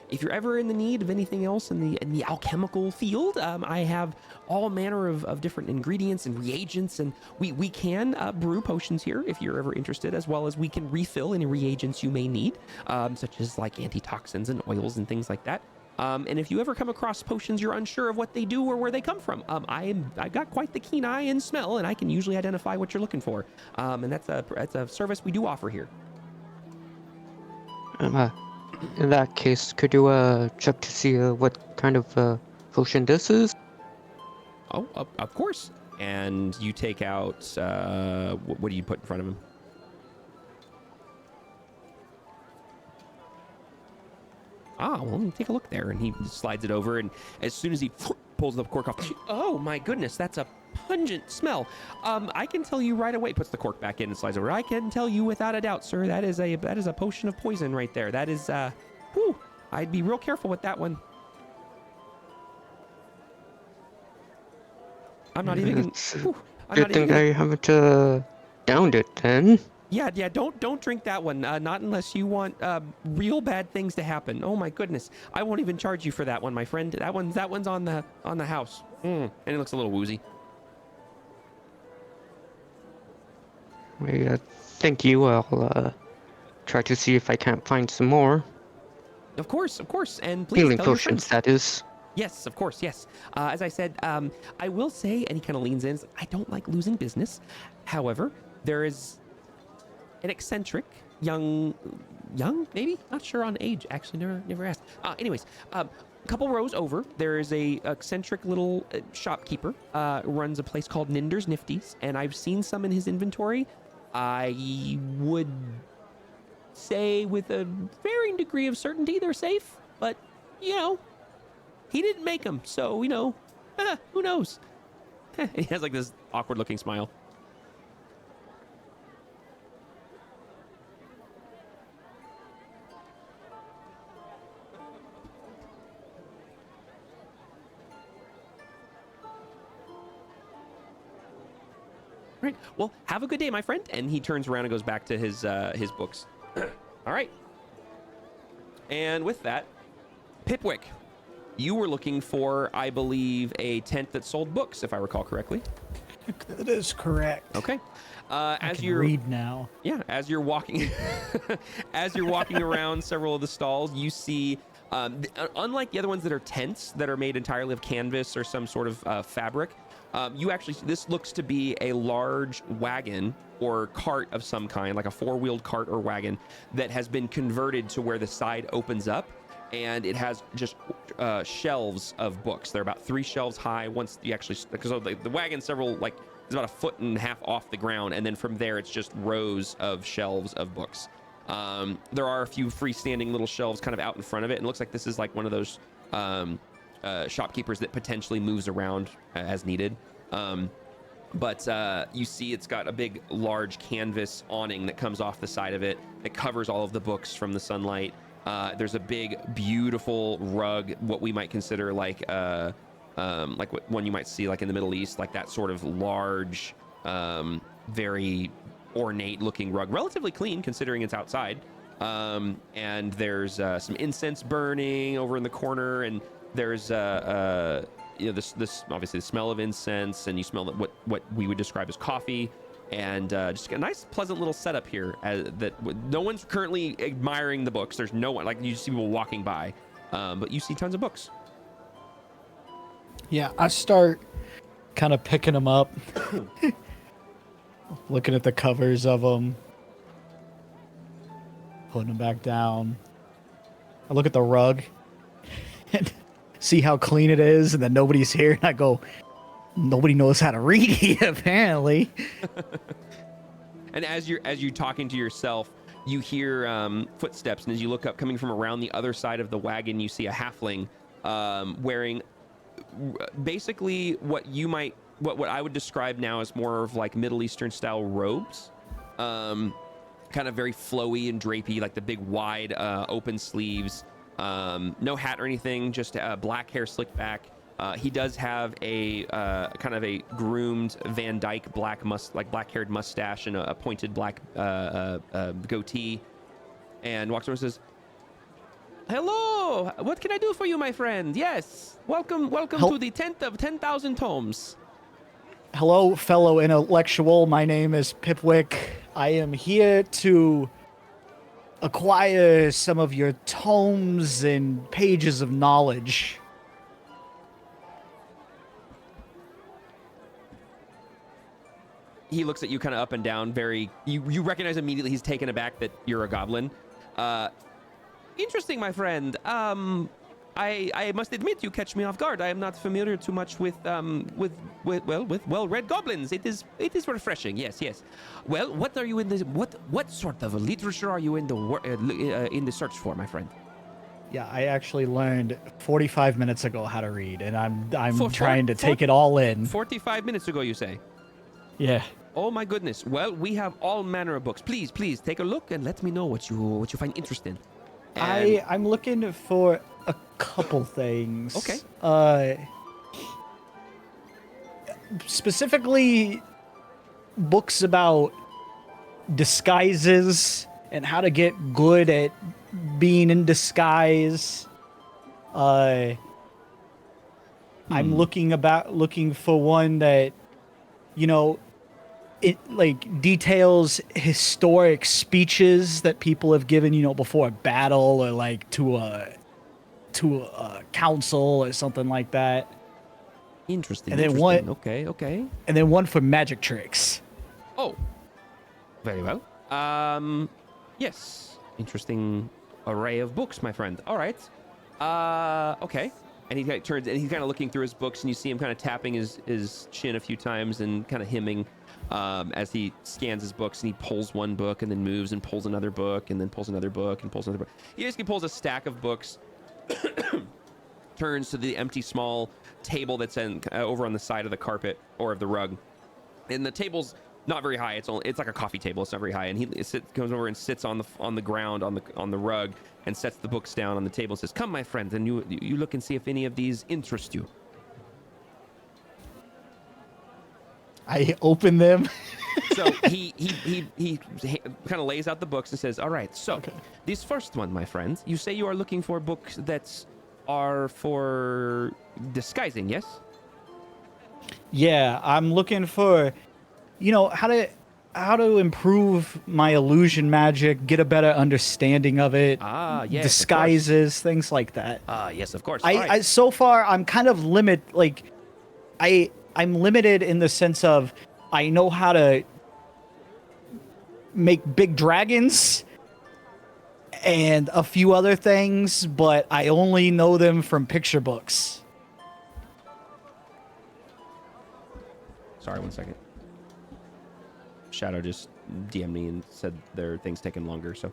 Speaker 2: If you're ever in the need of anything else in the alchemical field, I have all manner of different ingredients and reagents, and we can brew potions here if you're ever interested, as well as we can refill any reagents you may need, such as like antitoxins and oils and things like that. And if you ever come across potions you're unsure of what they do or where they come from, I've got quite the keen eye and smell, and I can usually identify what you're looking for. And that's a service we do offer here.
Speaker 7: In that case, could you check to see what kind of potion this is?
Speaker 2: Oh, of course. And you take out, what do you put in front of him? Ah, well, let me take a look there. And he slides it over, and as soon as he pulls the cork off, oh my goodness, that's a pungent smell. I can tell you right away. Puts the cork back in and slides over. I can tell you without a doubt, sir, that is a potion of poison right there. That is, whew, I'd be real careful with that one. I'm not even.
Speaker 7: Good thing I haven't downed it then.
Speaker 2: Yeah. Don't drink that one. Not unless you want real bad things to happen. Oh my goodness. I won't even charge you for that one, my friend. That one's on the house. And it looks a little woozy.
Speaker 7: Thank you. I'll try to see if I can't find some more.
Speaker 2: Of course. And please
Speaker 7: Healing
Speaker 2: tell your
Speaker 7: potions,
Speaker 2: friends.
Speaker 7: that is.
Speaker 2: Yes, of course, yes. As I said, I will say, and he kind of leans in, I don't like losing business. However, there is an eccentric young, maybe? Not sure on age, actually, never asked. Anyways, a couple rows over, there is a eccentric little shopkeeper, runs a place called Ninder's Nifties, and I've seen some in his inventory. I would say with a varying degree of certainty they're safe, but, you know, he didn't make them, so, you know, who knows? He has like this awkward looking smile. Right. Well, have a good day, my friend. And he turns around and goes back to his books. All right. And with that, Pipwick, you were looking for, I believe, a tent that sold books, if I recall correctly.
Speaker 1: That is correct.
Speaker 2: Okay.
Speaker 1: I
Speaker 2: As
Speaker 1: can
Speaker 2: you're
Speaker 1: read now.
Speaker 2: Yeah, as you're walking, as you're walking around several of the stalls, you see, unlike the other ones that are tents that are made entirely of canvas or some sort of fabric, this looks to be a large wagon or cart of some kind, like a four-wheeled cart or wagon that has been converted to where the side opens up, and it has just shelves of books. They're about 3 shelves high. Once you actually, because the wagon's it's about 1.5 feet off the ground, and then from there it's just rows of shelves of books. There are a few freestanding little shelves kind of out in front of it, and it looks like this is like one of those shopkeepers that potentially moves around as needed. But you see it's got a big, large canvas awning that comes off the side of it that covers all of the books from the sunlight. There's a big, beautiful rug, what we might consider like what one you might see like in the Middle East, like that sort of large, very ornate-looking rug, relatively clean considering it's outside. And there's some incense burning over in the corner, and there's this obviously the smell of incense, and you smell what we would describe as coffee, and just a nice, pleasant little setup here. That no one's currently admiring the books. There's no one, like you see people walking by, but you see tons of books.
Speaker 1: Yeah, I start kind of picking them up, looking at the covers of them, putting them back down. I look at the rug and see how clean it is, and then nobody's here, and I go, nobody knows how to read here, apparently.
Speaker 2: And as you're talking to yourself, you hear footsteps, and as you look up, coming from around the other side of the wagon, you see a halfling wearing basically what I would describe now as more of like Middle Eastern style robes, kind of very flowy and drapey, like the big wide open sleeves. No hat or anything, just black hair slicked back. He does have a kind of a groomed Van Dyke black-haired mustache and a pointed black goatee, and walks over and says, "Hello, what can I do for you, my friend? Yes, welcome to the tent of 10,000 tomes."
Speaker 1: Hello, fellow intellectual. My name is Pipwick. I am here to acquire some of your tomes and pages of knowledge.
Speaker 2: He looks at you kind of up and down, you recognize immediately he's taken aback that you're a goblin. Interesting, my friend. I must admit you catch me off guard. I am not familiar too much with well-read goblins. It is refreshing. Yes. Well, what are you in this? What sort of literature are you in the search for, my friend?
Speaker 1: Yeah, I actually learned 45 minutes ago how to read, and I'm trying to take it all in.
Speaker 2: 45 minutes ago, you say?
Speaker 1: Yeah.
Speaker 2: Oh my goodness. Well, we have all manner of books. Please take a look and let me know what you find interesting.
Speaker 1: I'm looking for a couple things.
Speaker 2: Okay.
Speaker 1: Specifically books about disguises and how to get good at being in disguise. I'm looking for one that, you know, it like details historic speeches that people have given, you know, before a battle or like to a council or something like that.
Speaker 2: Interesting.
Speaker 1: And then
Speaker 2: interesting.
Speaker 1: one-
Speaker 2: Okay.
Speaker 1: And then one for magic tricks.
Speaker 2: Oh, very well. Yes. Interesting array of books, my friend. All right. Okay. And he turns and he's kind of looking through his books, and you see him kind of tapping his chin a few times and kind of hemming as he scans his books, and he pulls one book and then moves and pulls another book and then pulls another book and pulls another book. He basically pulls a stack of books, turns to the empty small table that's over on the side of the carpet or of the rug, and the table's not very high. It's like a coffee table. It's not very high, and he comes over and sits on the ground on the rug and sets the books down on the table and says, "Come, my friend, and you look and see if any of these interest you."
Speaker 1: I open them.
Speaker 2: So he kind of lays out the books and says, "All right, so this first one, my friend, you say you are looking for books that are for disguising, yes?"
Speaker 1: Yeah, I'm looking for, you know, how to improve my illusion magic, get a better understanding of it.
Speaker 2: Ah, yes.
Speaker 1: Disguises, things like that.
Speaker 2: Ah, yes, of course.
Speaker 1: I so far I'm kind of I'm limited in the sense of I know how to make big dragons and a few other things, but I only know them from picture books.
Speaker 2: Sorry, 1 second. Shadow just DM'd me and said their thing's taking longer, so.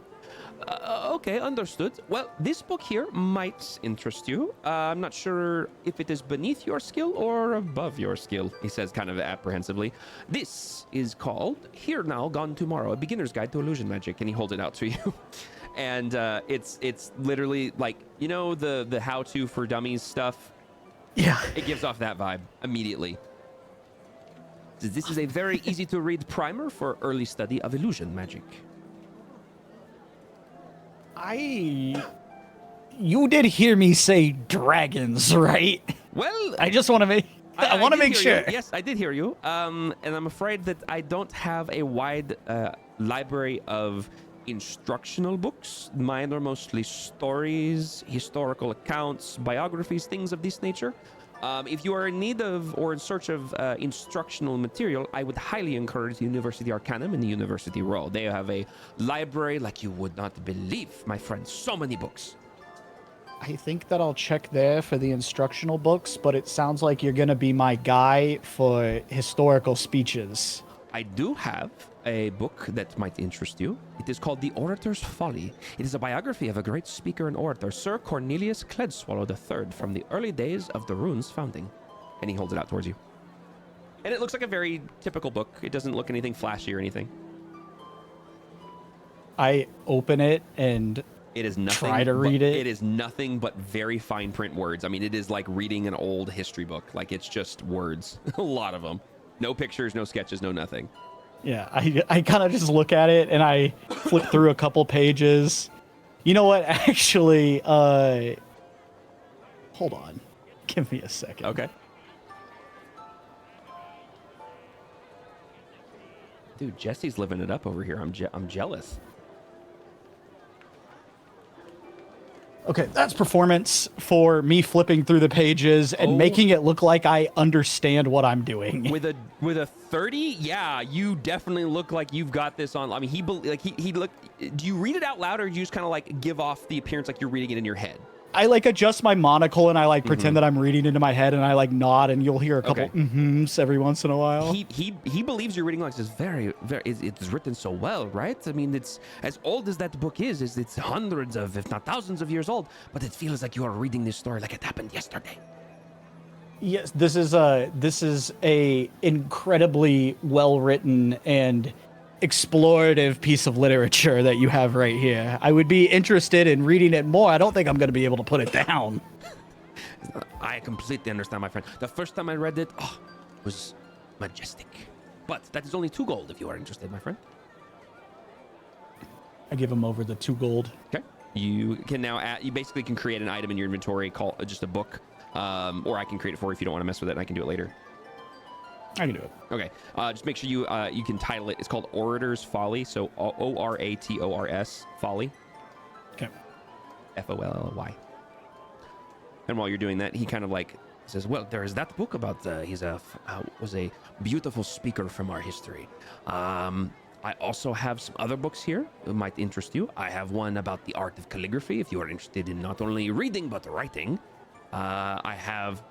Speaker 2: Okay, understood. Well, this book here might interest you. I'm not sure if it is beneath your skill or above your skill, he says kind of apprehensively. This is called Here Now, Gone Tomorrow, A Beginner's Guide to Illusion Magic, and he holds it out to you. And it's literally like, you know, the how-to for dummies stuff?
Speaker 1: Yeah.
Speaker 2: It gives off that vibe immediately. This is a very easy to read primer for early study of illusion magic.
Speaker 1: You did hear me say dragons, right?
Speaker 2: Well,
Speaker 1: I just want to make I want to
Speaker 2: did
Speaker 1: make
Speaker 2: hear
Speaker 1: sure.
Speaker 2: you. Yes, I did hear you. And I'm afraid that I don't have a wide library of instructional books. Mine are mostly stories, historical accounts, biographies, things of this nature. If you are in need of or in search of instructional material, I would highly encourage the University Arcanum and the University Row. They have a library like you would not believe, my friend. So many books.
Speaker 1: I think that I'll check there for the instructional books, but it sounds like you're going to be my guy for historical speeches.
Speaker 2: I do have a book that might interest you. It is called The Orator's Folly. It is a biography of a great speaker and orator, Sir Cornelius Cledswallow III, from the early days of the Rune's founding. And he holds it out towards you. And it looks like a very typical book. It doesn't look anything flashy or anything.
Speaker 1: I open it and
Speaker 2: It is nothing.
Speaker 1: try to read it.
Speaker 2: It is nothing but very fine print words. I mean, it is like reading an old history book. Like, it's just words. A lot of them. No pictures, no sketches, no nothing.
Speaker 1: Yeah, I kind of just look at it and I flip through a couple pages. You know what? Actually, hold on. Give me a second.
Speaker 2: Okay. Dude, Jesse's living it up over here. I'm jealous.
Speaker 1: Okay, that's performance for me flipping through the pages and
Speaker 2: Oh.
Speaker 1: making it look like I understand what I'm doing.
Speaker 2: With a 30, yeah, you definitely look like you've got this on. I mean, he look. Do you read it out loud, or do you just kind of like give off the appearance like you're reading it in your head?
Speaker 1: I like adjust my monocle and I like pretend that I'm reading into my head and I like nod and you'll hear a couple
Speaker 2: Okay.
Speaker 1: mm-hms every once in a while.
Speaker 2: He believes you're reading like this. Very it's written so well, right? I mean, it's as old as that book is. It's hundreds of, if not thousands of years old. But it feels like you are reading this story like it happened yesterday.
Speaker 1: Yes, this is a incredibly well written and explorative piece of literature that you have right here. I would be interested in reading it more. I don't think I'm going to be able to put it down.
Speaker 2: I completely understand, my friend. The first time I read it, was majestic. But that is only 2 gold if you are interested, my friend.
Speaker 1: I give him over the 2 gold.
Speaker 2: Okay. You can now add, you basically can create an item in your inventory called just a book, or I can create it for you if you don't want to mess with it, and I can do it later.
Speaker 1: I can do it.
Speaker 2: Okay. Just make sure you can title it. It's called Orator's Folly. So Orators Folly.
Speaker 1: Okay.
Speaker 2: Folly. And while you're doing that, he kind of like says, "Well, there is that book about was a beautiful speaker from our history. I also have some other books here that might interest you. I have one about the art of calligraphy if you are interested in not only reading but writing. I have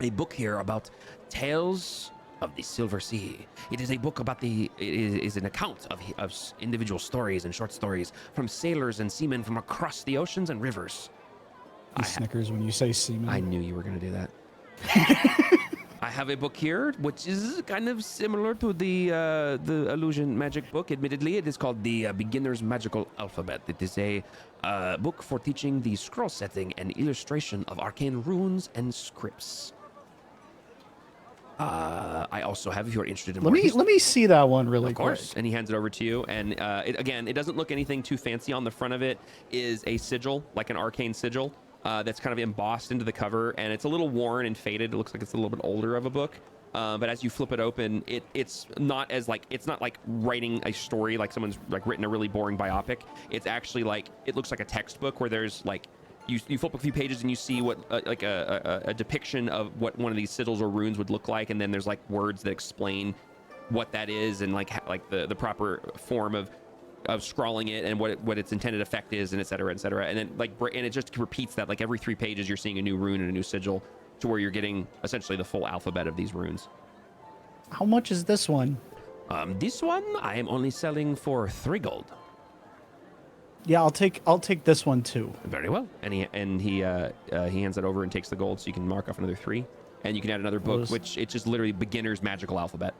Speaker 2: a book here about Tales of the Silver Sea. It is a book about it is an account of individual stories and short stories from sailors and seamen from across the oceans and rivers."
Speaker 1: He snickers when you say semen.
Speaker 2: I knew you were going to do that. I have a book here, which is kind of similar to the illusion magic book. Admittedly, it is called the Beginner's Magical Alphabet. It is a book for teaching the scroll setting and illustration of arcane runes and scripts. I also have, if you're interested in
Speaker 1: let me see that one really quick.
Speaker 2: Of course. And he hands it over to you. And it doesn't look anything too fancy. On the front of it is a sigil, like an arcane sigil. That's kind of embossed into the cover, and it's a little worn and faded. It looks like it's a little bit older of a book. But as you flip it open, it's not like writing a story like someone's like written a really boring biopic. It's actually like, it looks like a textbook where there's like, you flip a few pages and you see what like a depiction of what one of these sigils or runes would look like, and then there's like words that explain what that is and like the proper form of scrawling it and what its intended effect is, and et cetera, and then and it just repeats that like every 3 pages you're seeing a new rune and a new sigil, to where you're getting essentially the full alphabet of these runes.
Speaker 1: How much is this one?
Speaker 2: This one I am only selling for 3 gold.
Speaker 1: Yeah, I'll take this one too.
Speaker 2: Very well. And he hands it over and takes the gold, so you can mark off another 3, and you can add another book, which it's just literally Beginner's Magical Alphabet.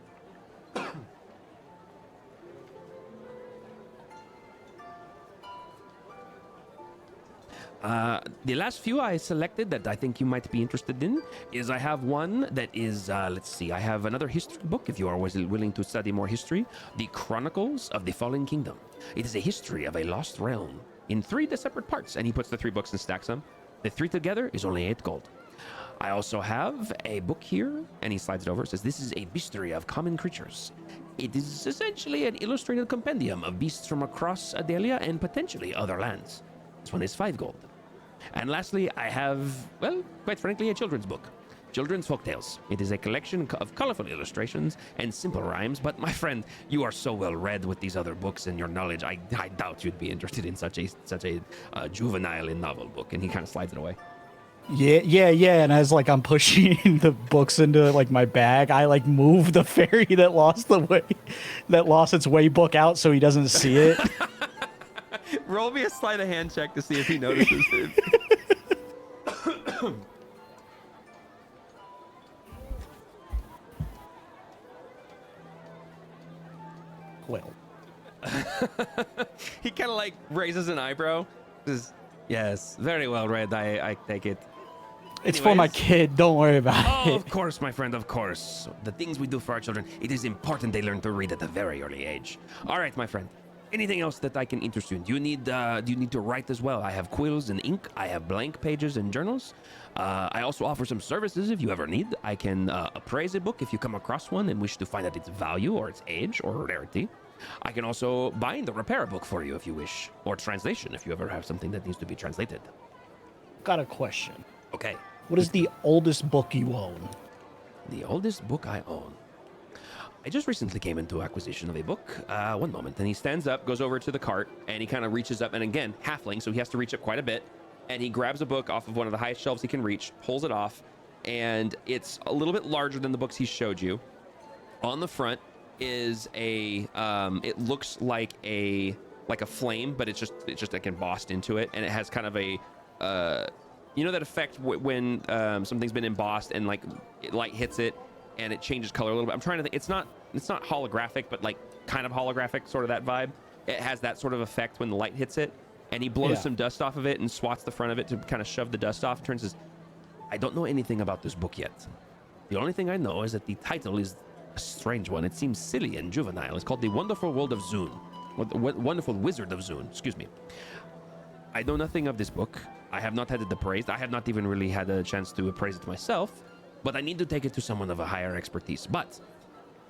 Speaker 2: The last few I selected that I think you might be interested in is, I have one that is, let's see, I have another history book if you are willing to study more history, The Chronicles of the Fallen Kingdom. It is a history of a lost realm in 3 separate parts, and he puts the 3 books and stacks them. The 3 together is only 8 gold. I also have a book here, and he slides it over. It says, "This is a bestiary of common creatures." It is essentially an illustrated compendium of beasts from across Adelia and potentially other lands. This one is 5 gold. And lastly, I have, well, quite frankly, a children's book. Children's Folktales. It is a collection of colorful illustrations and simple rhymes, but my friend, you are so well read with these other books and your knowledge, I doubt you'd be interested in such a juvenile and novel book. And he kind of slides it away.
Speaker 1: Yeah. And as like I'm pushing the books into like my bag, I like move the fairy that lost its way book out so he doesn't see it.
Speaker 2: Roll me a sleight of hand check to see if he notices it.
Speaker 1: Well,
Speaker 2: he kind of like raises an eyebrow. Says, "Yes, very well read. I take it."
Speaker 1: it's for my
Speaker 2: Anyways.
Speaker 1: kid. Don't worry about
Speaker 6: Oh,
Speaker 1: it.
Speaker 6: of course, my friend, of course. The things we do for our children, it is important they learn to read at a very early age.
Speaker 2: All right, my friend. Anything else that I can interest you in? Do you need to write as well? I have quills and ink. I have blank pages and journals. I also offer some services if you ever need. I can appraise a book if you come across one and wish to find out its value or its age or rarity. I can also bind or repair a book for you if you wish, or translation if you ever have something that needs to be translated.
Speaker 1: Got a question.
Speaker 2: Okay.
Speaker 1: What is the oldest book you own?
Speaker 2: The oldest book I own. I just recently came into acquisition of a book. One moment. And he stands up, goes over to the cart, and he kind of reaches up. And again, halfling, so he has to reach up quite a bit. And he grabs a book off of one of the highest shelves he can reach, pulls it off, and it's a little bit larger than the books he showed you. On the front is it looks like a flame, but it's just like embossed into it, and it has kind of a you know that effect when something's been embossed and like light hits it and it changes color a little bit. I'm trying to think. It's not holographic, but like kind of holographic, sort of that vibe. It has that sort of effect when the light hits it, and he blows some dust off of it and swats the front of it to kind of shove the dust off. Turns says, "I don't know anything about this book yet. The only thing I know is that the title is a strange one. It seems silly and juvenile. It's called The Wonderful World of Zune. what wonderful wizard of Zune. Excuse me. I know nothing of this book. I have not had it appraised. I have not even really had a chance to appraise it myself. But I need to take it to someone of a higher expertise. But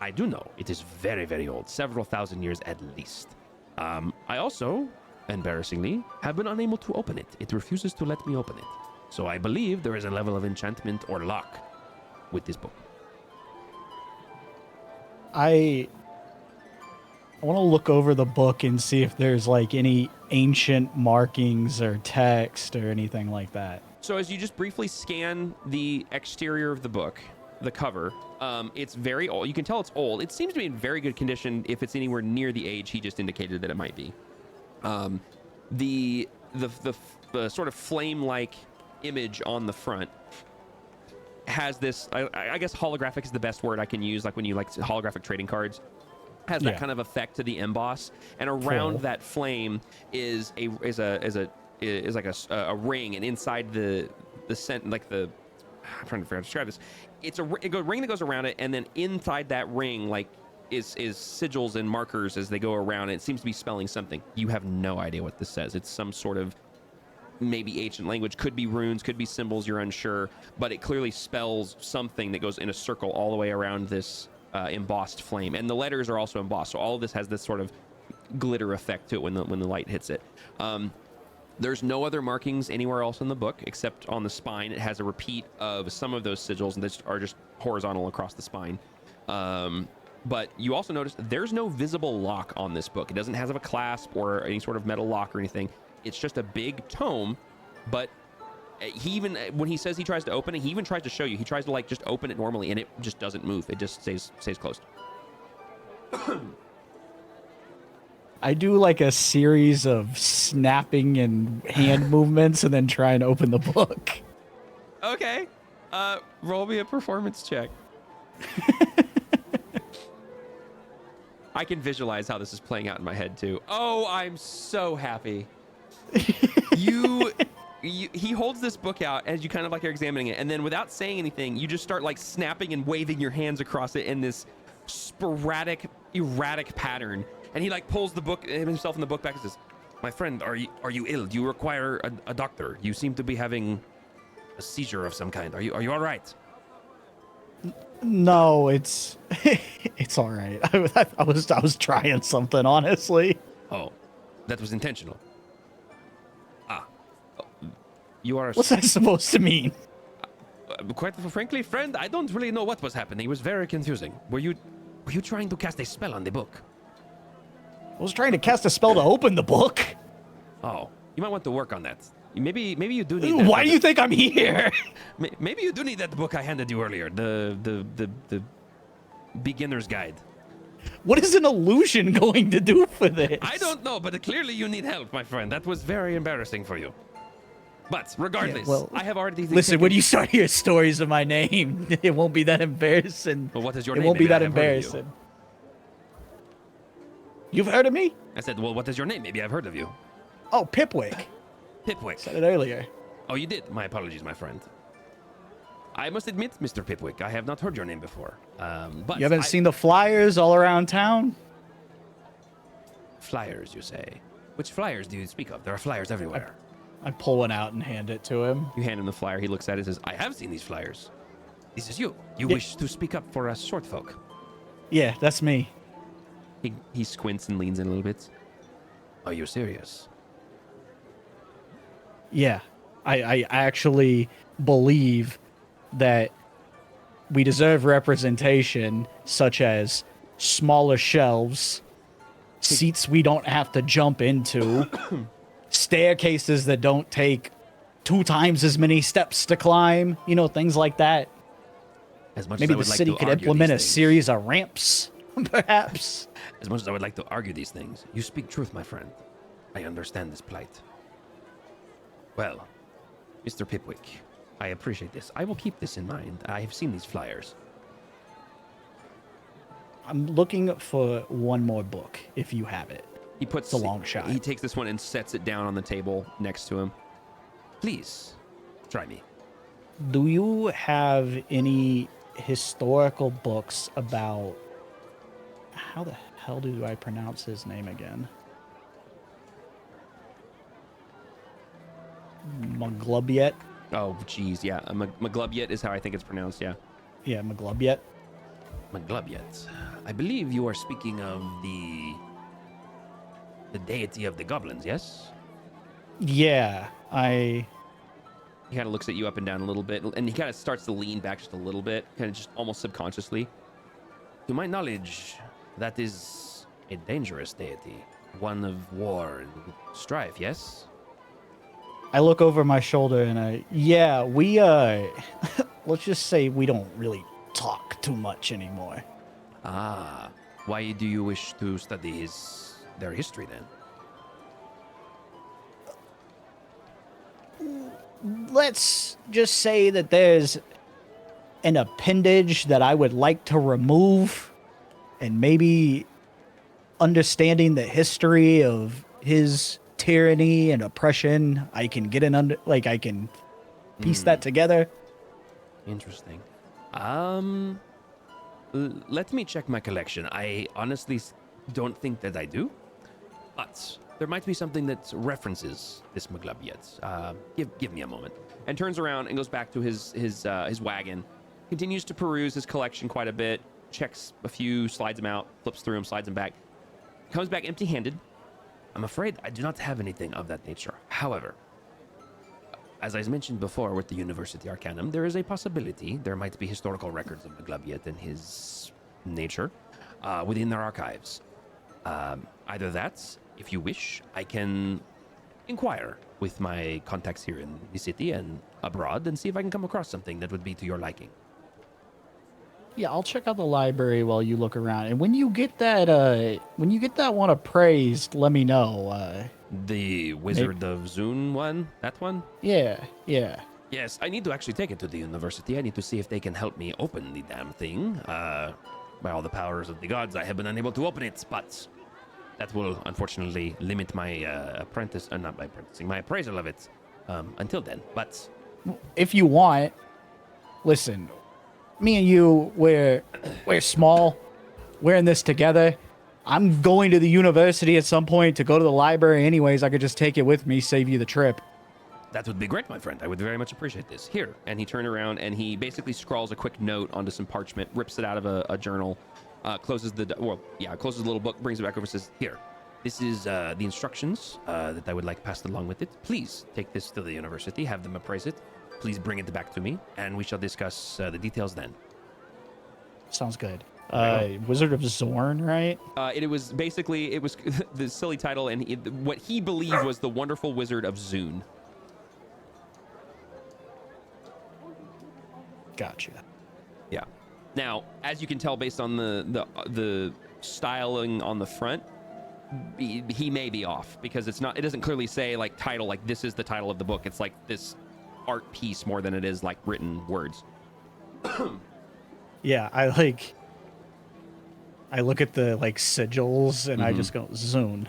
Speaker 2: I do know it is very, very old, several thousand years at least. I also, embarrassingly, have been unable to open it. It refuses to let me open it. So I believe there is a level of enchantment or luck with this book.
Speaker 1: I want to look over the book and see if there's like any ancient markings or text or anything like that.
Speaker 2: So as you just briefly scan the exterior of the book, the cover, it's very old. You can tell it's old. It seems to be in very good condition if it's anywhere near the age he just indicated that it might be. The sort of flame-like image on the front has this, I guess holographic is the best word I can use, like when you like holographic trading cards. Has that kind of effect to the emboss, and around that flame is like a ring, and inside the scent, like the, I'm trying to figure out how to describe this. It's a ring that goes around it, and then inside that ring, like, is sigils and markers as they go around. It seems to be spelling something. You have no idea what this says. It's some sort of maybe ancient language, could be runes, could be symbols. You're unsure, but it clearly spells something that goes in a circle all the way around this embossed flame, and the letters are also embossed. So all of this has this sort of glitter effect to it when the light hits it. There's no other markings anywhere else in the book except on the spine. It has a repeat of some of those sigils, and they are just horizontal across the spine. But you also notice there's no visible lock on this book. It doesn't have a clasp or any sort of metal lock or anything. It's just a big tome, but he even, when he says he tries to open it, he even tries to show you. He tries to like just open it normally, and it just doesn't move. It just stays closed.
Speaker 1: I do like a series of snapping and hand movements and then try and open the book.
Speaker 2: Okay. Roll me a performance check. I can visualize how this is playing out in my head too. Oh, I'm so happy. He holds this book out as you kind of like are examining it, and then without saying anything, you just start like snapping and waving your hands across it in this sporadic, erratic pattern. And he like pulls the book himself in the book back and says, "My friend, are you ill? Do you require a doctor? You seem to be having a seizure of some kind. Are you all right?"
Speaker 1: No, it's it's all right. I was trying something, honestly.
Speaker 2: Oh, that was intentional. You are.
Speaker 1: What's that supposed to mean?
Speaker 2: Quite frankly, friend, I don't really know what was happening. It was very confusing. Were you trying to cast a spell on the book?
Speaker 1: I was trying to cast a spell to open the book.
Speaker 2: Oh, you might want to work on that. Maybe you do need.
Speaker 1: Why do you think I'm here?
Speaker 2: Maybe you do need that book I handed you earlier, the beginner's guide.
Speaker 1: What is an illusion going to do for this?
Speaker 2: I don't know, but clearly you need help, my friend. That was very embarrassing for you. But regardless, I have already.
Speaker 1: Listen, when you start hearing stories of my name, it won't be that embarrassing.
Speaker 2: Well, what is your
Speaker 1: name?
Speaker 2: name?
Speaker 1: It won't be that embarrassing. You've heard of me?
Speaker 2: I said, well, what is your name? Maybe I've heard of you.
Speaker 1: Oh, Pipwick.
Speaker 2: Pipwick.
Speaker 1: Said it earlier.
Speaker 2: Oh, you did? My apologies, my friend. I must admit, Mr. Pipwick, I have not heard your name before. But
Speaker 1: you haven't seen the flyers all around town?
Speaker 2: Flyers, you say? Which flyers do you speak of? There are flyers everywhere.
Speaker 1: I pull one out and hand it to him.
Speaker 2: You hand him the flyer. He looks at it and says, I have seen these flyers. This is you. You wish to speak up for us short folk.
Speaker 1: Yeah, that's me.
Speaker 2: He squints and leans in a little bit. Are you serious?
Speaker 1: Yeah. I actually believe that we deserve representation, such as smaller shelves, seats we don't have to jump into, staircases that don't take 2 times as many steps to climb, you know, things like that. Maybe the city could implement a series of ramps, perhaps.
Speaker 2: As much as I would like to argue these things, you speak truth, my friend. I understand this plight. Well, Mr. Pipwick, I appreciate this. I will keep this in mind. I have seen these flyers.
Speaker 1: I'm looking for one more book, if you have it.
Speaker 2: He puts
Speaker 1: it's a long shot.
Speaker 2: He takes this one and sets it down on the table next to him. Please, try me.
Speaker 1: Do you have any historical books about how the hell do I pronounce his name again? Maglubiet?
Speaker 2: Oh, geez, yeah. Maglubiet is how I think it's pronounced, yeah.
Speaker 1: Yeah, Maglubiet.
Speaker 6: Maglubiet. I believe you are speaking of the deity of the goblins, yes?
Speaker 1: Yeah,
Speaker 2: He kind of looks at you up and down a little bit, and he kind of starts to lean back just a little bit, kind of just almost subconsciously.
Speaker 6: To my knowledge, that is a dangerous deity. One of war and strife, yes?
Speaker 1: I look over my shoulder and we let's just say we don't really talk too much anymore.
Speaker 6: Ah, why do you wish to study their history then?
Speaker 1: Let's just say that there's an appendage that I would like to remove, and maybe understanding the history of his tyranny and oppression, I can get I can piece that together.
Speaker 6: Interesting. Let me check my collection. I honestly don't think that I do, but there might be something that references this Maglubiet. Give me a moment.
Speaker 2: And turns around and goes back to his wagon. Continues to peruse his collection quite a bit. Checks a few, slides them out, flips through them, slides them back. Comes back empty-handed.
Speaker 6: I'm afraid I do not have anything of that nature. However, as I mentioned before with the University Arcanum, there is a possibility there might be historical records of Maglubiet and his nature within their archives. Either that, if you wish, I can inquire with my contacts here in the city and abroad and see if I can come across something that would be to your liking.
Speaker 1: Yeah, I'll check out the library while you look around. And when you get that one appraised, let me know.
Speaker 6: The Wizard of Zune one? That one?
Speaker 1: Yeah.
Speaker 6: Yes, I need to actually take it to the university. I need to see if they can help me open the damn thing. By all the powers of the gods, I have been unable to open it, but that will unfortunately limit my my appraisal of it until then. But
Speaker 1: If you want, listen, me and you, we're small. We're in this together. I'm going to the university at some point to go to the library anyways. I could just take it with me, save you the trip.
Speaker 6: that would be great, my friend. I would very much appreciate this. Here.
Speaker 2: And he turned around and he basically scrawls a quick note onto some parchment, rips it out of a journal, closes the little book, brings it back over, says, "Here, this is the instructions that I would like passed along with it. Please take this to the university, have them appraise it. Please bring it back to me, and we shall discuss the details then."
Speaker 1: Sounds good. Wizard of Zorn, right?
Speaker 2: It was the silly title, and what he believed was the Wonderful Wizard of Zune.
Speaker 1: Gotcha.
Speaker 2: Yeah. Now, as you can tell, based on the styling on the front, he may be off because it doesn't clearly say like title, like this is the title of the book. It's like this art piece more than it is like written words.
Speaker 1: Yeah, I look at the like sigils and I just go Zune.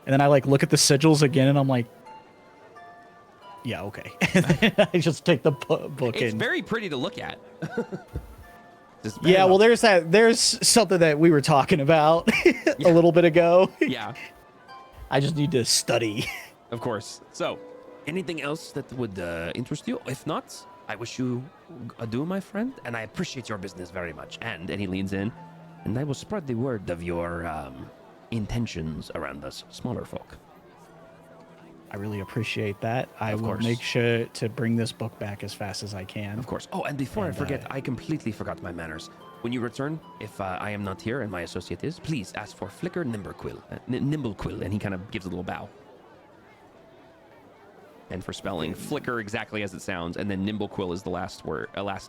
Speaker 1: And then I like look at the sigils again and I'm like, yeah, okay. I just take the book
Speaker 2: It's
Speaker 1: in.
Speaker 2: very pretty to look at.
Speaker 1: Yeah, well, there's something that we were talking about a little bit ago.
Speaker 2: Yeah,
Speaker 1: I just need to study.
Speaker 2: of course. So,
Speaker 6: Anything else that would interest you? If not, I wish you adieu, my friend, and I appreciate your business very much. And
Speaker 2: he leans in.
Speaker 6: and I will spread the word of your intentions around us smaller folk.
Speaker 1: I really appreciate that. I will
Speaker 6: course.
Speaker 1: make sure to bring this book back as fast as I can.
Speaker 6: Of course. Oh, and before I
Speaker 1: And,
Speaker 6: forget, I completely forgot my manners. When you return, if I am not here and my associate is, please ask for Flicker Nimblequill,
Speaker 2: And he kind of gives a little bow. And for spelling, Flicker exactly as it sounds, and then Nimblequill is the last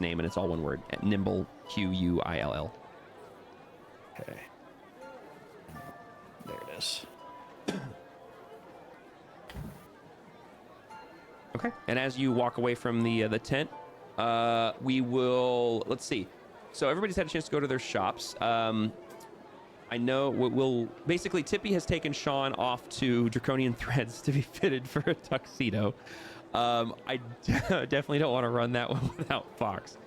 Speaker 2: name, and it's all one word. Nimble, Quill.
Speaker 1: Okay. There it is.
Speaker 2: Okay. And as you walk away from the tent, let's see. So everybody's had a chance to go to their shops. I know basically Tippy has taken Sean off to Draconian Threads to be fitted for a tuxedo. I definitely don't want to run that one without Fox.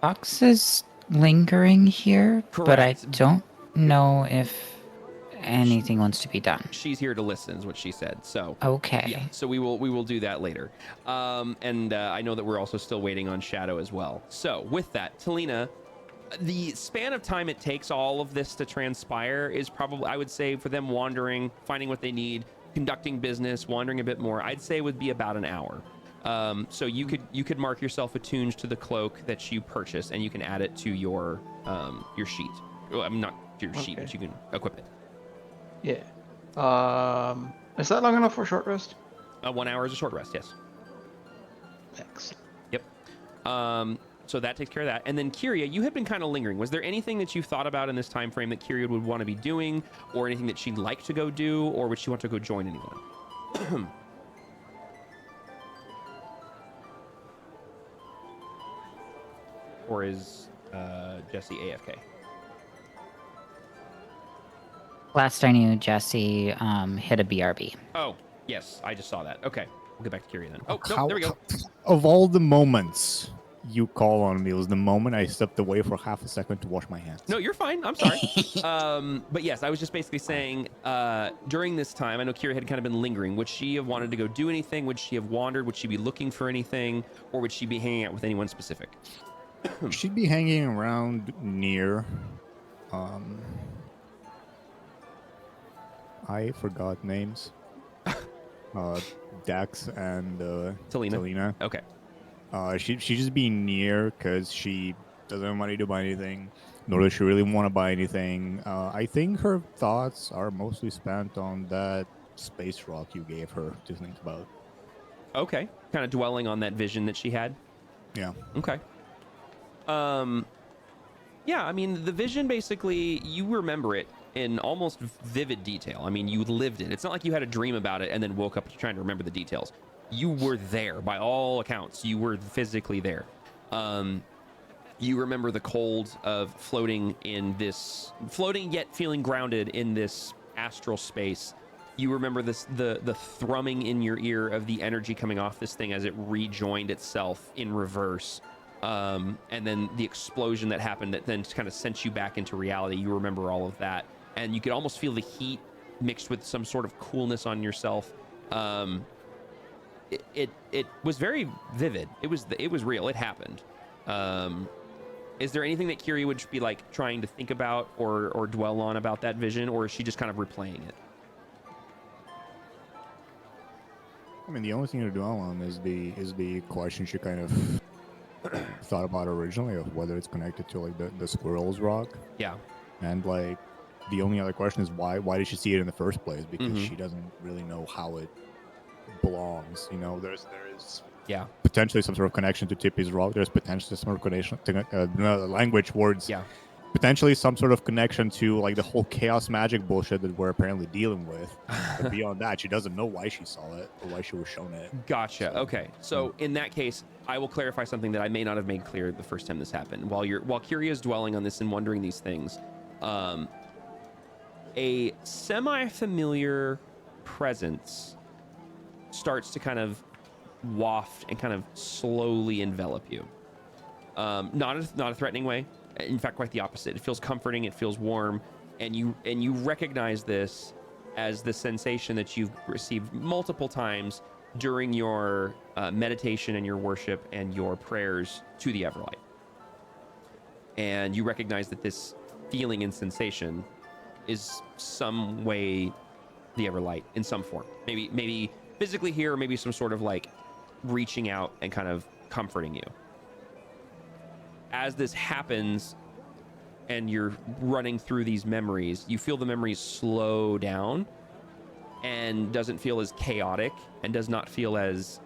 Speaker 3: Fox is lingering here, but I
Speaker 2: Correct.
Speaker 3: don't know if anything wants to be done.
Speaker 2: She's here to listen, is what she said. So
Speaker 3: Okay.
Speaker 2: yeah, so we will do that later. And I know that we're also still waiting on Shadow as well. So with that, Talina, the span of time it takes all of this to transpire is probably, I would say, for them wandering, finding what they need, conducting business, wandering a bit more, I'd say would be about an hour. So you could mark yourself attuned to the cloak that you purchase, and you can add it to your sheet. Well, I'm not to your sheet,
Speaker 4: Okay.
Speaker 2: but you can equip it.
Speaker 4: Yeah. Is that long enough for a short rest?
Speaker 2: 1 hour is a short rest, yes.
Speaker 4: Excellent.
Speaker 2: Yep. So that takes care of that. And then Kyria, you had been kind of lingering. Was there anything that you thought about in this time frame that Kyria would want to be doing, or anything that she'd like to go do, or would she want to go join anyone? Or is Jesse AFK?
Speaker 3: Last I knew, Jesse hit a BRB.
Speaker 2: Oh, yes, I just saw that. Okay, we'll get back to Kyria then. Oh, no,
Speaker 5: How-
Speaker 2: there we go.
Speaker 5: Of all the moments you call on me, it was the moment I stepped away for half a second to wash my hands.
Speaker 2: No, you're fine. I'm sorry. But yes, I was just basically saying during this time, I know Kyria had kind of been lingering. Would she have wanted to go do anything? Would she have wandered? Would she be looking for anything? Or would she be hanging out with anyone specific?
Speaker 5: She'd be hanging around near. I forgot names. Dax and
Speaker 2: Talina? Okay.
Speaker 5: She'd just be near because she doesn't have money to buy anything, nor does she really want to buy anything. I think her thoughts are mostly spent on that space rock you gave her to think about.
Speaker 2: Okay. Kind of dwelling on that vision that she had.
Speaker 5: Yeah.
Speaker 2: Okay. Yeah, I mean, the vision, basically, you remember it in almost vivid detail. I mean, you lived it. It's not like you had a dream about it and then woke up trying to remember the details. You were there, by all accounts. You were physically there. You remember the cold of floating yet feeling grounded in this astral space. You remember the thrumming in your ear of the energy coming off this thing as it rejoined itself in reverse. And then the explosion that happened that then kind of sent you back into reality. You remember all of that. And you could almost feel the heat mixed with some sort of coolness on yourself. It was very vivid. It was real. It happened. Is there anything that Kyria would be like trying to think about or dwell on about that vision, or is she just kind of replaying it?
Speaker 5: I mean, the only thing to dwell on is the question she kind of thought about originally of whether it's connected to like the squirrel's rock.
Speaker 2: Yeah.
Speaker 5: And like the only other question is why did she see it in the first place? Because
Speaker 2: Mhm.
Speaker 5: she doesn't really know how it belongs. You know, there's
Speaker 2: Yeah.
Speaker 5: potentially some sort of connection to Tippy's rock. There's potentially some sort of connection to language words.
Speaker 2: Yeah.
Speaker 5: Potentially some sort of connection to like the whole chaos magic bullshit that we're apparently dealing with. But beyond that, she doesn't know why she saw it or why she was shown it.
Speaker 2: Gotcha. Okay. So in that case, I will clarify something that I may not have made clear the first time this happened. While Kyria is dwelling on this and wondering these things, a semi-familiar presence starts to kind of waft and kind of slowly envelop you. Not a threatening way. In fact, quite the opposite. It feels comforting. It feels warm, and you recognize this as the sensation that you've received multiple times during your meditation and your worship and your prayers to the Everlight. And you recognize that this feeling and sensation is some way the Everlight in some form. Maybe physically here, or maybe some sort of like reaching out and kind of comforting you. As this happens and you're running through these memories, you feel the memories slow down and doesn't feel as chaotic and does not feel as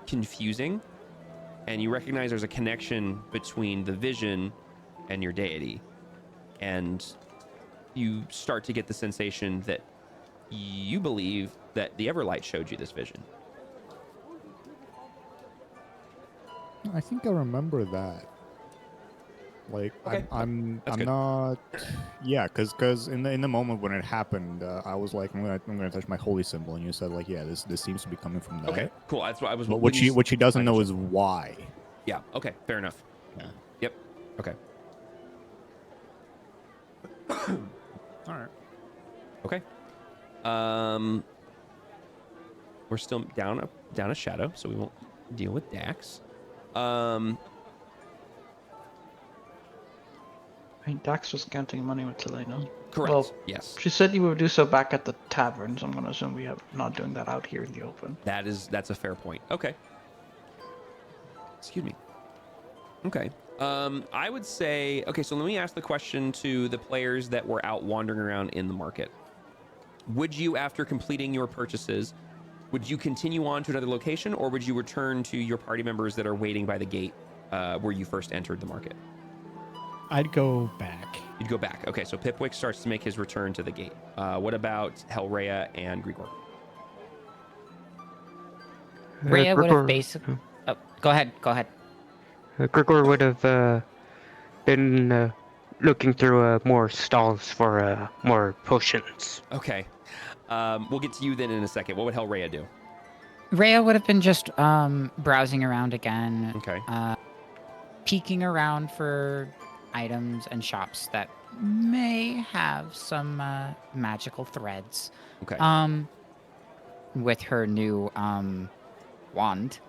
Speaker 2: confusing. And you recognize there's a connection between the vision and your deity. And you start to get the sensation that you believe that the Everlight showed you this vision.
Speaker 5: I think I remember that. Like
Speaker 2: Okay.
Speaker 5: I'm
Speaker 2: That's good.
Speaker 5: not. Yeah, because in the moment when it happened, I was like, I'm gonna touch my holy symbol, and you said like, yeah, this seems to be coming from that.
Speaker 2: Okay, cool. That's what I was.
Speaker 5: But
Speaker 2: when
Speaker 5: what she doesn't
Speaker 2: I
Speaker 5: know
Speaker 2: gotcha.
Speaker 5: is why.
Speaker 2: Yeah. Okay. Fair enough.
Speaker 5: Yeah.
Speaker 2: Yep. Okay.
Speaker 5: All right.
Speaker 2: Okay. We're still down a shadow, so we won't deal with Dax.
Speaker 4: I mean, Dax was counting money with Selena.
Speaker 2: Correct.
Speaker 4: Well,
Speaker 2: yes.
Speaker 4: she said you would do so back at the tavern, so I'm gonna assume we have not doing that out here in the open.
Speaker 2: That's a fair point. Okay. Excuse me. Okay. I would say, okay, so let me ask the question to the players that were out wandering around in the market. Would you, after completing your purchases, would you continue on to another location, or would you return to your party members that are waiting by the gate where you first entered the market?
Speaker 1: I'd go back.
Speaker 2: You'd go back. Okay, so Pipwick starts to make his return to the gate. What about Hellrhea and Grigor?
Speaker 3: Rhea would have
Speaker 7: Grigor-
Speaker 3: basically. Oh, go ahead. Go ahead.
Speaker 7: Grigor would have been looking through more stalls for more potions.
Speaker 2: Okay. We'll get to you then in a second. What would Hellrhea do?
Speaker 3: Rhea would have been just browsing around again,
Speaker 2: Okay.
Speaker 3: peeking around for items and shops that may have some magical threads.
Speaker 2: Okay.
Speaker 3: With her new wand,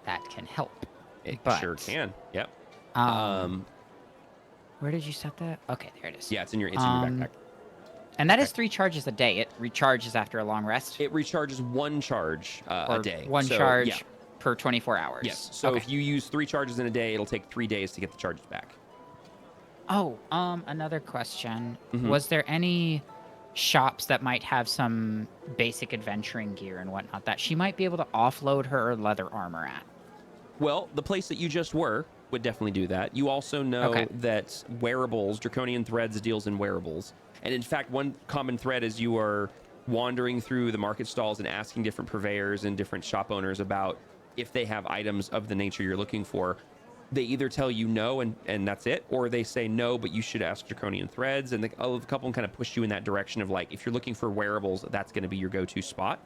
Speaker 3: that can help.
Speaker 2: It
Speaker 3: but,
Speaker 2: sure can. Yep.
Speaker 3: Where did you set that? Okay, there it is.
Speaker 2: Yeah, it's in your backpack.
Speaker 3: And that is 3 charges a day. It recharges after a long rest.
Speaker 2: It recharges 1 charge a
Speaker 3: or
Speaker 2: day.
Speaker 3: One
Speaker 2: So,
Speaker 3: charge
Speaker 2: yeah.
Speaker 3: per 24 hours.
Speaker 2: Yes. So
Speaker 3: Okay.
Speaker 2: if you use 3 charges in a day, it'll take 3 days to get the charges back.
Speaker 3: Oh, another question.
Speaker 2: Mhm.
Speaker 3: Was there any shops that might have some basic adventuring gear and whatnot that she might be able to offload her leather armor at?
Speaker 2: Well, the place that you just were would definitely do that. You also know
Speaker 3: Okay.
Speaker 2: that wearables, Draconian Threads deals in wearables. And in fact, one common thread is you are wandering through the market stalls and asking different purveyors and different shop owners about if they have items of the nature you're looking for. They either tell you no and that's it, or they say no, but you should ask Draconian Threads. And a couple of them kind of push you in that direction of like, if you're looking for wearables, that's going to be your go-to spot.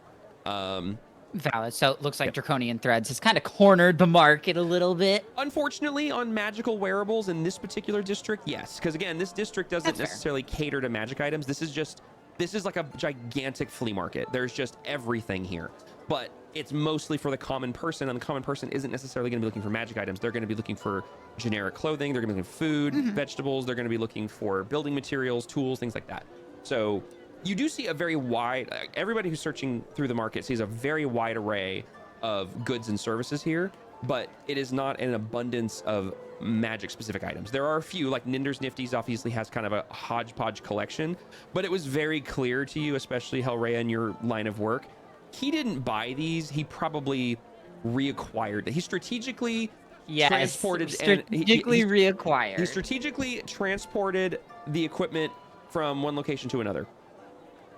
Speaker 3: Valid. So it looks like Draconian Threads has kind of cornered the market a little bit.
Speaker 2: Unfortunately, on magical wearables in this particular district, yes. Because again, this district doesn't
Speaker 3: That's fair.
Speaker 2: necessarily cater to magic items. This is like a gigantic flea market. There's just everything here. But it's mostly for the common person, and the common person isn't necessarily going to be looking for magic items. They're going to be looking for generic clothing. They're going to be looking for food, vegetables. They're going to be looking for building materials, tools, things like that. So you do see a very wide, everybody who's searching through the market sees a very wide array of goods and services here, but it is not an abundance of magic specific items. There are a few, like Ninder's Nifties obviously has kind of a hodgepodge collection, but it was very clear to you, especially Hellrhea in your line of work, he didn't buy these. He probably reacquired. He strategically transported
Speaker 3: strategically reacquired.
Speaker 2: He strategically transported the equipment from one location to another.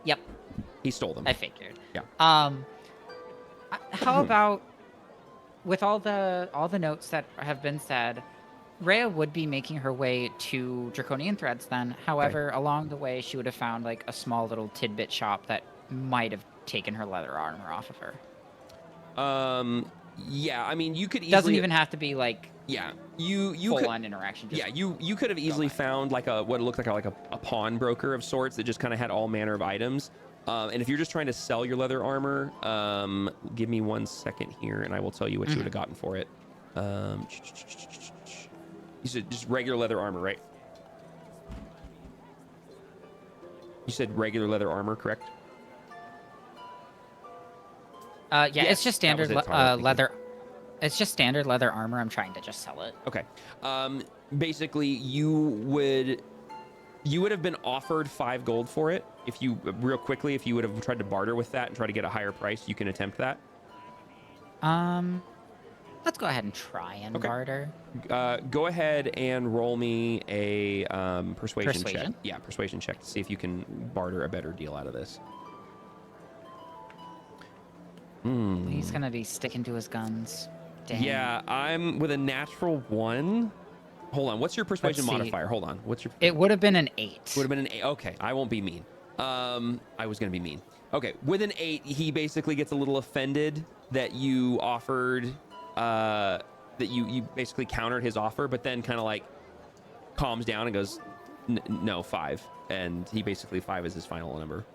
Speaker 3: Yep,
Speaker 2: He stole them.
Speaker 3: I figured.
Speaker 2: Yeah.
Speaker 3: How about with all the notes that have been said, Rhea would be making her way to Draconian Threads then. However, along the way, she would have found like a small little tidbit shop that might have taken her leather armor off of her.
Speaker 2: Yeah, I mean, you could easily...
Speaker 3: Doesn't even have to be like
Speaker 2: you
Speaker 3: full
Speaker 2: could,
Speaker 3: on interaction.
Speaker 2: Yeah, you could have easily found like what looked like a pawnbroker of sorts that just kind of had all manner of items. And if you're just trying to sell your leather armor, give me 1 second here, and I will tell you what you would have gotten for it. You said just regular leather armor, right? You said regular leather armor, correct?
Speaker 3: Yeah,
Speaker 2: Yes,
Speaker 3: it's just
Speaker 2: that was
Speaker 3: standard
Speaker 2: it, Tyler, thank you.
Speaker 3: leather. It's just standard leather armor. I'm trying to just sell it.
Speaker 2: Okay. Basically, you would have been offered 5 gold for it. If you would have tried to barter with that and try to get a higher price, you can attempt that.
Speaker 3: Let's go ahead and try and barter.
Speaker 2: Go ahead and roll me a persuasion check.
Speaker 3: Persuasion?
Speaker 2: Yeah, persuasion check to see if you can barter a better deal out of this.
Speaker 3: He's gonna be sticking to his guns. Dang.
Speaker 2: Yeah, I'm with a natural 1. Hold on, what's your persuasion
Speaker 3: see.
Speaker 2: modifier? Hold on, what's your?
Speaker 3: It would have been an 8.
Speaker 2: Would have been an 8. Okay, I won't be mean. I was gonna be mean. Okay, with an 8, he basically gets a little offended that you offered, that you basically countered his offer, but then kind of like calms down and goes, No, 5. And he basically 5 is his final number.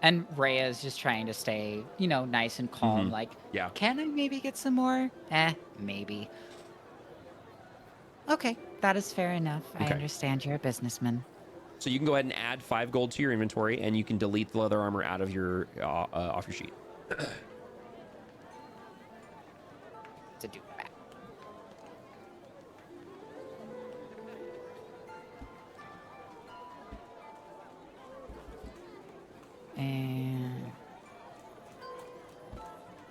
Speaker 3: And Rhea is just trying to stay, nice and calm. Like,
Speaker 2: Yeah.
Speaker 3: can I maybe get some more? Maybe. Okay, that is fair enough. I
Speaker 2: Okay.
Speaker 3: understand you're a businessman.
Speaker 2: So you can go ahead and add 5 gold to your inventory, and you can delete the leather armor out of your off your sheet.
Speaker 3: To do that. And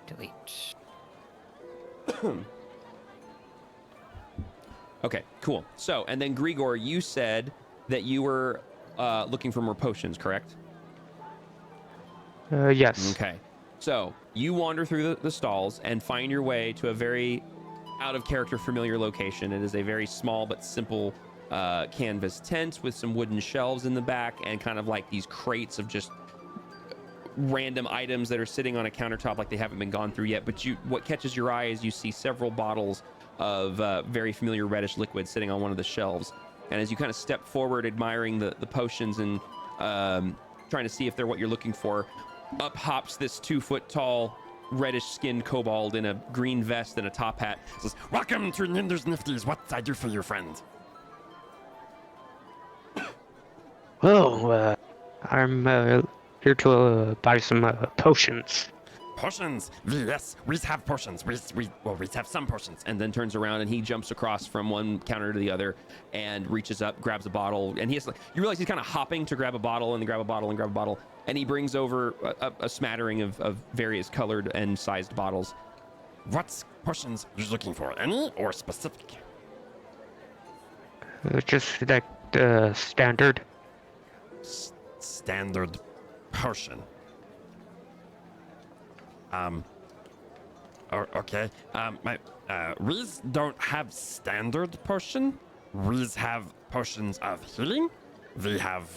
Speaker 3: delete.
Speaker 2: Okay, cool. So, and then Grigor, you said that you were looking for more potions, correct?
Speaker 7: Yes.
Speaker 2: Okay. So you wander through the stalls and find your way to a very out of character familiar location. It is a very small but simple canvas tent with some wooden shelves in the back and kind of like these crates of just random items that are sitting on a countertop like they haven't been gone through yet. But what catches your eye is you see several bottles of very familiar reddish liquid sitting on one of the shelves. And as you kind of step forward, admiring the potions and trying to see if they're what you're looking for, up hops this 2-foot-tall, reddish-skinned kobold in a green vest and a top hat.
Speaker 6: Says, welcome to Ninder's Nifties. What I do for your friend?
Speaker 7: Well, I'm here to buy some potions.
Speaker 6: Potions. Yes, we have potions. We have some potions.
Speaker 2: And then turns around and he jumps across from one counter to the other and reaches up, grabs a bottle, and you realize he's kind of hopping to grab a bottle and grab a bottle and grab a bottle, and he brings over a smattering of various colored and sized bottles.
Speaker 6: What potions are you looking for? Any or specific?
Speaker 7: Just like standard.
Speaker 6: Standard potion. Okay. We don't have standard potion. We have potions of healing. We have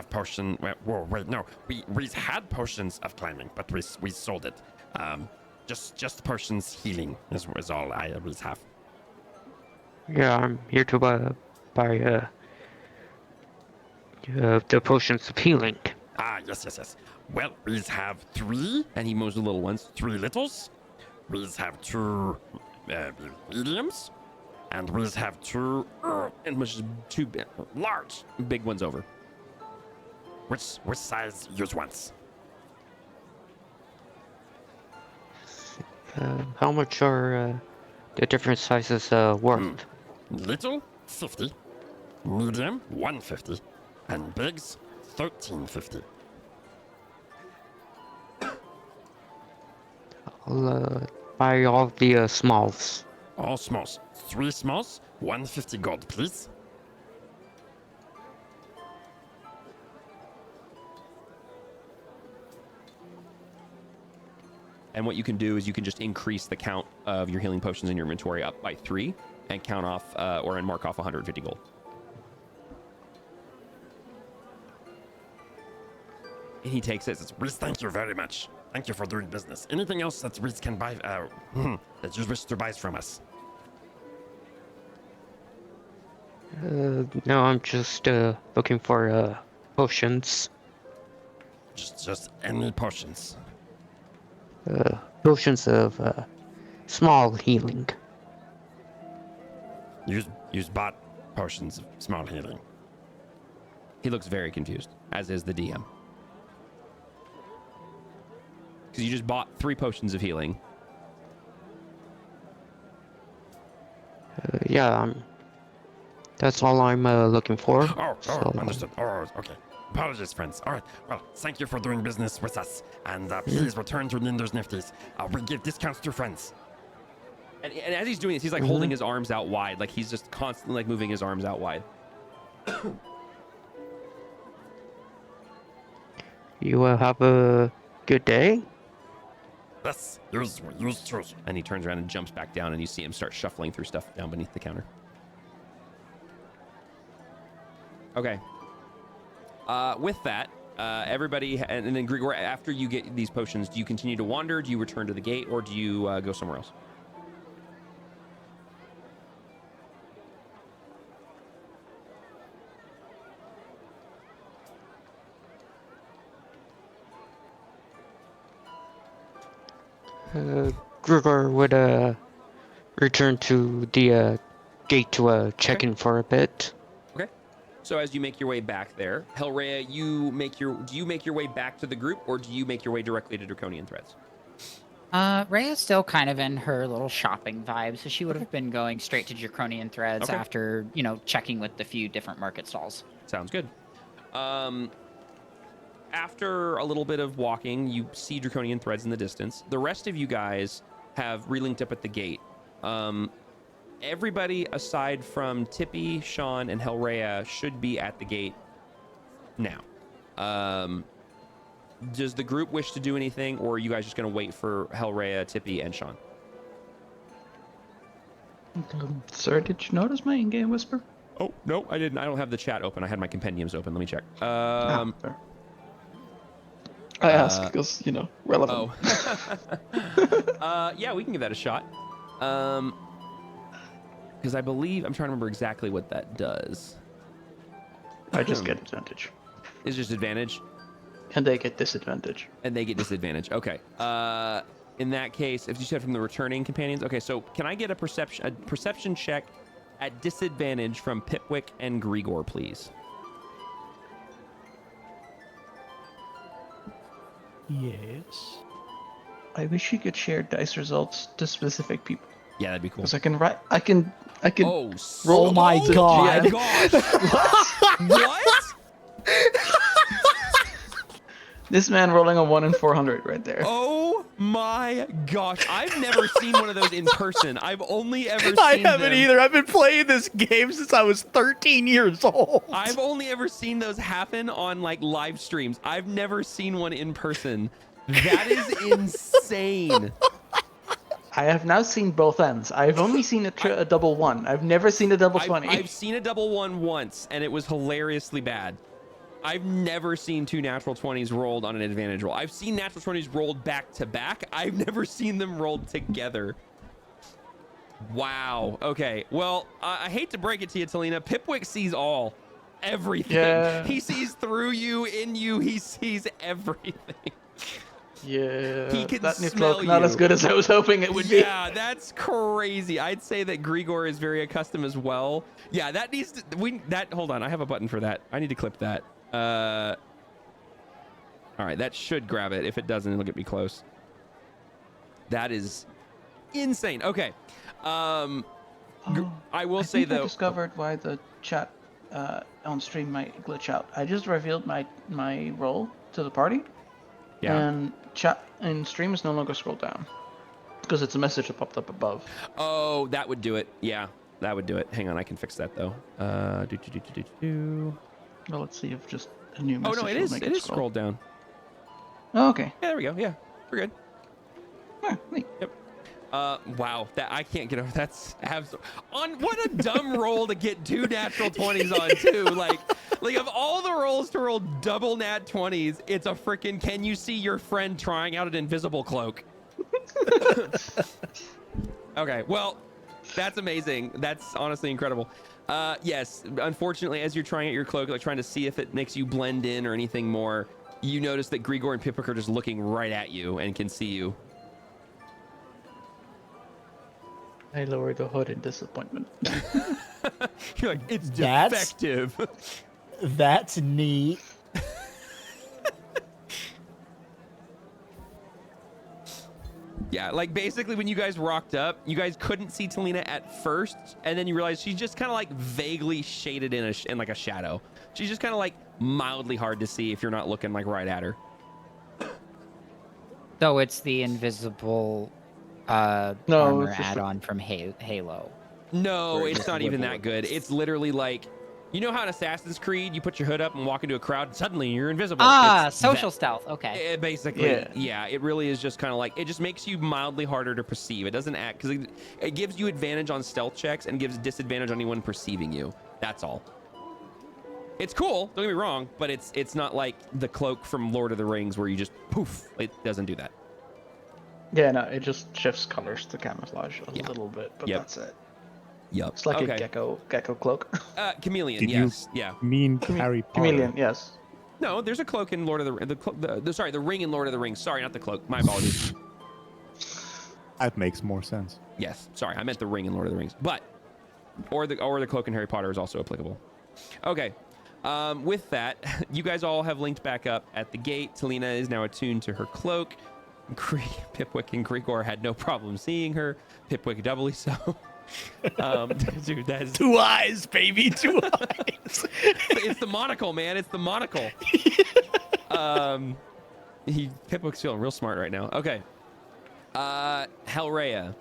Speaker 6: potion. Whoa, wait, no. We had potions of climbing, but we sold it. Just potions healing is all I always have.
Speaker 7: Yeah, I'm here to buy the potions of healing.
Speaker 6: Yes. Well, we have 3,
Speaker 2: And he moves the little ones.
Speaker 6: 3 littles. We have 2 mediums, and we have 2
Speaker 2: And pushes 2 large, big ones over.
Speaker 6: which size you want?
Speaker 7: How much are the different sizes worth?
Speaker 6: Little 50, medium 150, and bigs 1350.
Speaker 7: I'll buy all the smalls.
Speaker 6: All smalls. 3 smalls, 150 gold, please.
Speaker 2: And what you can do is you can just increase the count of your healing potions in your inventory up by 3 and count off and mark off 150 gold. And he takes it. Says,
Speaker 6: Reese, thank you very much. Thank you for doing business. Anything else that Reese can buy, that you wish to buy from us?
Speaker 7: No, I'm just looking for potions.
Speaker 6: Just any potions.
Speaker 7: Potions of small healing.
Speaker 6: You bought potions of small healing.
Speaker 2: he looks very confused, as is the DM. Because you just bought 3 potions of healing.
Speaker 7: Yeah, that's all I'm looking for.
Speaker 6: Understood. Oh, okay. Apologies, friends. All right. Well, thank you for doing business with us. And please return to Ninder's Nifties. We give discounts to friends.
Speaker 2: And as he's doing this, he's like holding his arms out wide. Like he's just constantly like moving his arms out wide.
Speaker 7: You have a good day?
Speaker 6: Yes, yours too.
Speaker 2: And he turns around and jumps back down, and you see him start shuffling through stuff down beneath the counter. Okay. With that, everybody, and then Grigor, after you get these potions, do you continue to wander? Do you return to the gate, or do you go somewhere else?
Speaker 7: Grigor would return to the gate to check in for a bit.
Speaker 2: Okay. So as you make your way back there, Hellraya, do you make your way back to the group, or do you make your way directly to Draconian Threads?
Speaker 3: Rhea's still kind of in her little shopping vibe, so she would have been going straight to Draconian Threads
Speaker 2: Okay.
Speaker 3: after, checking with the few different market stalls.
Speaker 2: Sounds good. After a little bit of walking, you see Draconian Threads in the distance. The rest of you guys have relinked up at the gate. Everybody aside from Tippy, Sean, and Hellraya should be at the gate now. Does the group wish to do anything, or are you guys just going to wait for Hellraya, Tippy, and Sean?
Speaker 4: Sir, did you notice my in-game whisper?
Speaker 2: Oh, no, I didn't. I don't have the chat open. I had my compendiums open. Let me check.
Speaker 4: Fair. I ask because, relevant.
Speaker 2: Oh. Yeah, we can give that a shot. Because I believe, I'm trying to remember exactly what that does.
Speaker 4: I just get advantage.
Speaker 2: It's just advantage?
Speaker 4: And they get disadvantage.
Speaker 2: And they get disadvantage. Okay. In that case, if you said from the returning companions, okay, so can I get a perception check at disadvantage from Pipwick and Grigor, please?
Speaker 1: Yes.
Speaker 4: I wish you could share dice results to specific people.
Speaker 2: Yeah, that'd be cool.
Speaker 4: Because I can write. I can.
Speaker 2: Oh,
Speaker 1: Oh my
Speaker 2: oh,
Speaker 1: God.
Speaker 2: gosh. What?
Speaker 4: This man rolling a 1 in 400 right there.
Speaker 2: Oh my gosh. I've never seen one of those in person. I've only ever seen
Speaker 1: I haven't
Speaker 2: them.
Speaker 1: either. I've been playing this game since I was 13 years old.
Speaker 2: I've only ever seen those happen on like live streams. I've never seen one in person. That is insane.
Speaker 4: I have now seen both ends. I've only seen a double 1. I've never seen a double 20.
Speaker 2: I've seen a double 1 once, and it was hilariously bad. I've never seen 2 natural 20s rolled on an advantage roll. I've seen natural 20s rolled back to back. I've never seen them rolled together. Wow. Okay. Well, I hate to break it to you, Talina. Pipwick sees all. Everything.
Speaker 4: Yeah.
Speaker 2: He sees through you, in you. He sees everything.
Speaker 4: Yeah.
Speaker 2: He can
Speaker 4: that new
Speaker 2: smell
Speaker 4: cloak not
Speaker 2: you.
Speaker 4: as good as I was hoping it would be.
Speaker 2: Yeah, that's crazy. I'd say that Grigor is very accustomed as well. Yeah, that needs to hold on, I have a button for that. I need to clip that. All right, that should grab it. If it doesn't, it'll get me close. That is insane. Okay. I will say though,
Speaker 4: I discovered why the chat on stream might glitch out. I just revealed my role to the party.
Speaker 2: yeah.
Speaker 4: And chat in stream is no longer scrolled down because it's a message that popped up above.
Speaker 2: Oh, that would do it. Yeah, that would do it. Hang on, I can fix that though.
Speaker 4: Well, let's see if just a new
Speaker 2: Oh
Speaker 4: message
Speaker 2: no, it
Speaker 4: will
Speaker 2: is.
Speaker 4: make
Speaker 2: It is
Speaker 4: scroll.
Speaker 2: scrolled down.
Speaker 4: Oh, okay.
Speaker 2: Yeah, there we go. Yeah, we're good.
Speaker 4: Yeah, neat.
Speaker 2: Yep. Wow, that I can't get over. That's on what a dumb roll to get 2 natural 20s on too. Like of all the rolls to roll double nat 20s, it's a freaking can you see your friend trying out an invisible cloak? Okay, well, that's amazing. That's honestly incredible. Yes, unfortunately, as you're trying out your cloak, like trying to see if it makes you blend in or anything more, you notice that Grigor and Pipwick are just looking right at you and can see you.
Speaker 4: I lowered the hood in disappointment.
Speaker 2: You're like, it's
Speaker 1: That's-
Speaker 2: defective.
Speaker 1: That's neat.
Speaker 2: Yeah, like basically when you guys rocked up, you guys couldn't see Talina at first, and then you realize she's just kind of like vaguely shaded in like a shadow. She's just kind of like mildly hard to see if you're not looking like right at her.
Speaker 3: Though it's the invisible
Speaker 4: No,
Speaker 3: armor
Speaker 4: it's just
Speaker 3: add-on from Halo.
Speaker 2: No,
Speaker 4: Or
Speaker 2: it's
Speaker 4: just
Speaker 2: not even
Speaker 4: level
Speaker 2: that good. It's literally like, you know how in Assassin's Creed you put your hood up and walk into a crowd and suddenly you're invisible.
Speaker 3: Ah,
Speaker 2: It's
Speaker 3: social
Speaker 2: that-
Speaker 3: stealth. Okay.
Speaker 2: Basically, yeah, it really is just kind of like, it just makes you mildly harder to perceive. It doesn't act, because it gives you advantage on stealth checks and gives disadvantage on anyone perceiving you. That's all. It's cool, don't get me wrong, but it's not like the cloak from Lord of the Rings where you just poof. It doesn't do that.
Speaker 4: Yeah, no, it just shifts colors to camouflage a
Speaker 2: Yeah.
Speaker 4: little bit, but
Speaker 2: Yep.
Speaker 4: that's it.
Speaker 2: Yup.
Speaker 4: It's like
Speaker 2: okay.
Speaker 4: a gecko cloak.
Speaker 2: Chameleon,
Speaker 5: Did you-
Speaker 2: yes. Yeah.
Speaker 5: Mean Harry Potter.
Speaker 4: Chameleon, yes.
Speaker 2: No, there's a cloak in Lord of the sorry, the ring in Lord of the Rings. Sorry, not the cloak. My apologies.
Speaker 5: That makes more sense.
Speaker 2: Yes, sorry, I meant the ring in Lord of the Rings, but or the cloak in Harry Potter is also applicable. Okay, with that, you guys all have linked back up at the gate. Talina is now attuned to her cloak. Pipwick and Grigor had no problem seeing her. Pipwick doubly so. Dude, that is
Speaker 1: 2 eyes, baby, 2 eyes.
Speaker 2: it's the monocle, man. It's the monocle. Pipwick's feeling real smart right now. Okay. Helraya,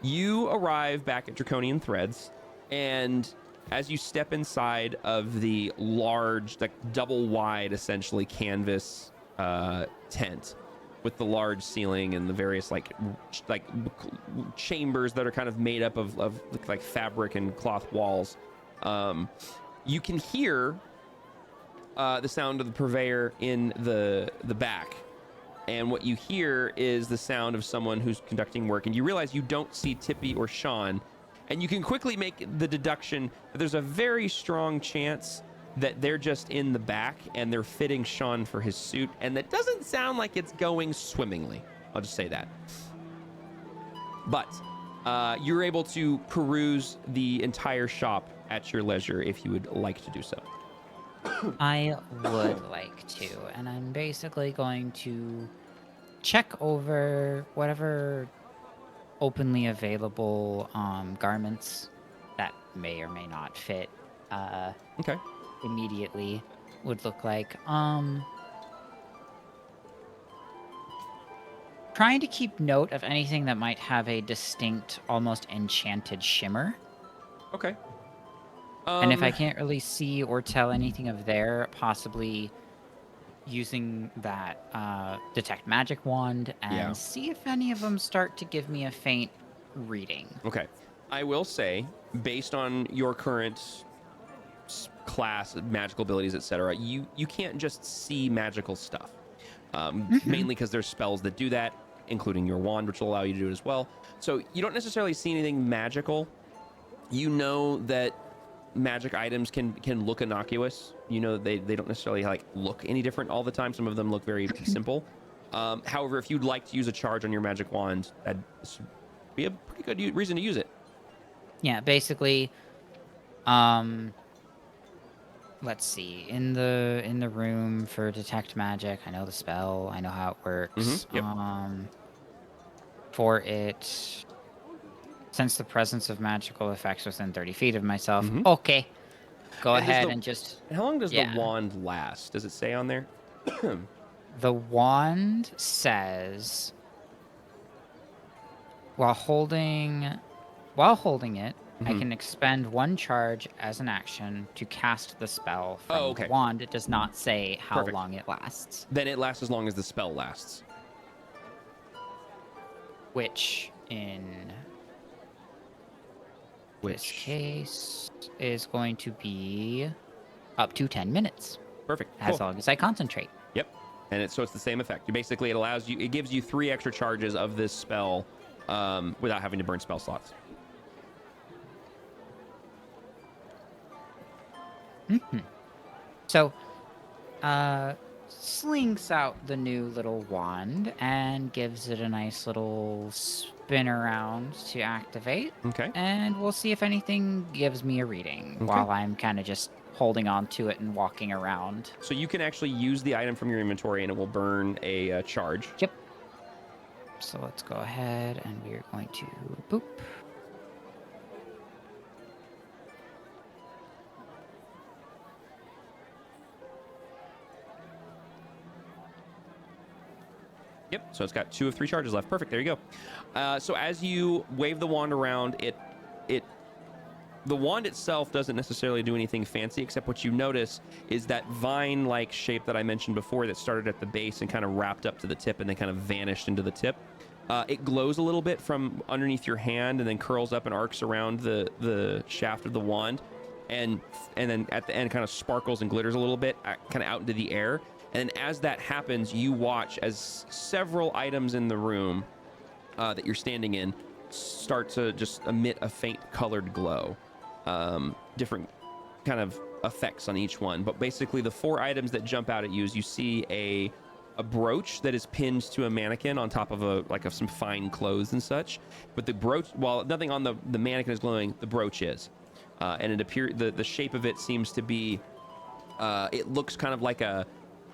Speaker 2: you arrive back at Draconian Threads, and as you step inside of the large, like double wide, essentially canvas tent with the large ceiling and the various like chambers that are kind of made up of like fabric and cloth walls, you can hear the sound of the purveyor in the back. And what you hear is the sound of someone who's conducting work, and you realize you don't see Tippy or Sean, and you can quickly make the deduction that there's a very strong chance that they're just in the back and they're fitting Sean for his suit, and that doesn't sound like it's going swimmingly. I'll just say that. But you're able to peruse the entire shop at your leisure if you would like to do so.
Speaker 3: I would like to, and I'm basically going to check over whatever openly available garments that may or may not fit
Speaker 2: Okay.
Speaker 3: immediately would look like. Trying to keep note of anything that might have a distinct, almost enchanted shimmer.
Speaker 2: Okay.
Speaker 3: And if I can't really see or tell anything of there, possibly using that detect magic wand and see if any of them start to give me a faint reading.
Speaker 2: Okay. I will say, based on your current class, magical abilities, etc., you can't just see magical stuff. Mainly because there's spells that do that, including your wand, which will allow you to do it as well. So you don't necessarily see anything magical. You know that magic items can look innocuous. You know they don't necessarily like look any different all the time. Some of them look very simple. However, if you'd like to use a charge on your magic wand, that'd be a pretty good reason to use it.
Speaker 3: Yeah, basically, let's see. In the room for detect magic, I know the spell. I know how it works.
Speaker 2: Yep.
Speaker 3: For it, since the presence of magical effects within 30 feet of myself, okay. Go
Speaker 2: And
Speaker 3: ahead and just...
Speaker 2: How long does the wand last? Does it say on there?
Speaker 3: The wand says, while holding it, I can expend 1 charge as an action to cast the spell from the wand. It does not say how long it lasts.
Speaker 2: Then it lasts as long as the spell lasts.
Speaker 3: Which, in this case, is going to be up to 10 minutes.
Speaker 2: Perfect.
Speaker 3: As long as I concentrate.
Speaker 2: Yep. And so it's the same effect. Basically, it gives you 3 extra charges of this spell without having to burn spell slots.
Speaker 3: So, slinks out the new little wand and gives it a nice little spin around to activate.
Speaker 2: Okay.
Speaker 3: And we'll see if anything gives me a reading while I'm kind of just holding on to it and walking around.
Speaker 2: So you can actually use the item from your inventory and it will burn a charge.
Speaker 3: Yep. So let's go ahead and we're going to boop.
Speaker 2: Yep, so it's got 2 of 3 charges left. Perfect, there you go. So as you wave the wand around, the wand itself doesn't necessarily do anything fancy, except what you notice is that vine-like shape that I mentioned before that started at the base and kind of wrapped up to the tip and then kind of vanished into the tip. It glows a little bit from underneath your hand and then curls up and arcs around the shaft of the wand, and then at the end kind of sparkles and glitters a little bit, kind of out into the air. And as that happens, you watch as several items in the room that you're standing in start to just emit a faint colored glow. Different kind of effects on each one. But basically, the 4 items that jump out at you is you see a a brooch that is pinned to a mannequin on top of some fine clothes and such. But the brooch, while nothing on the mannequin is glowing, the brooch is, and it appears the shape of it seems to be, it looks kind of like a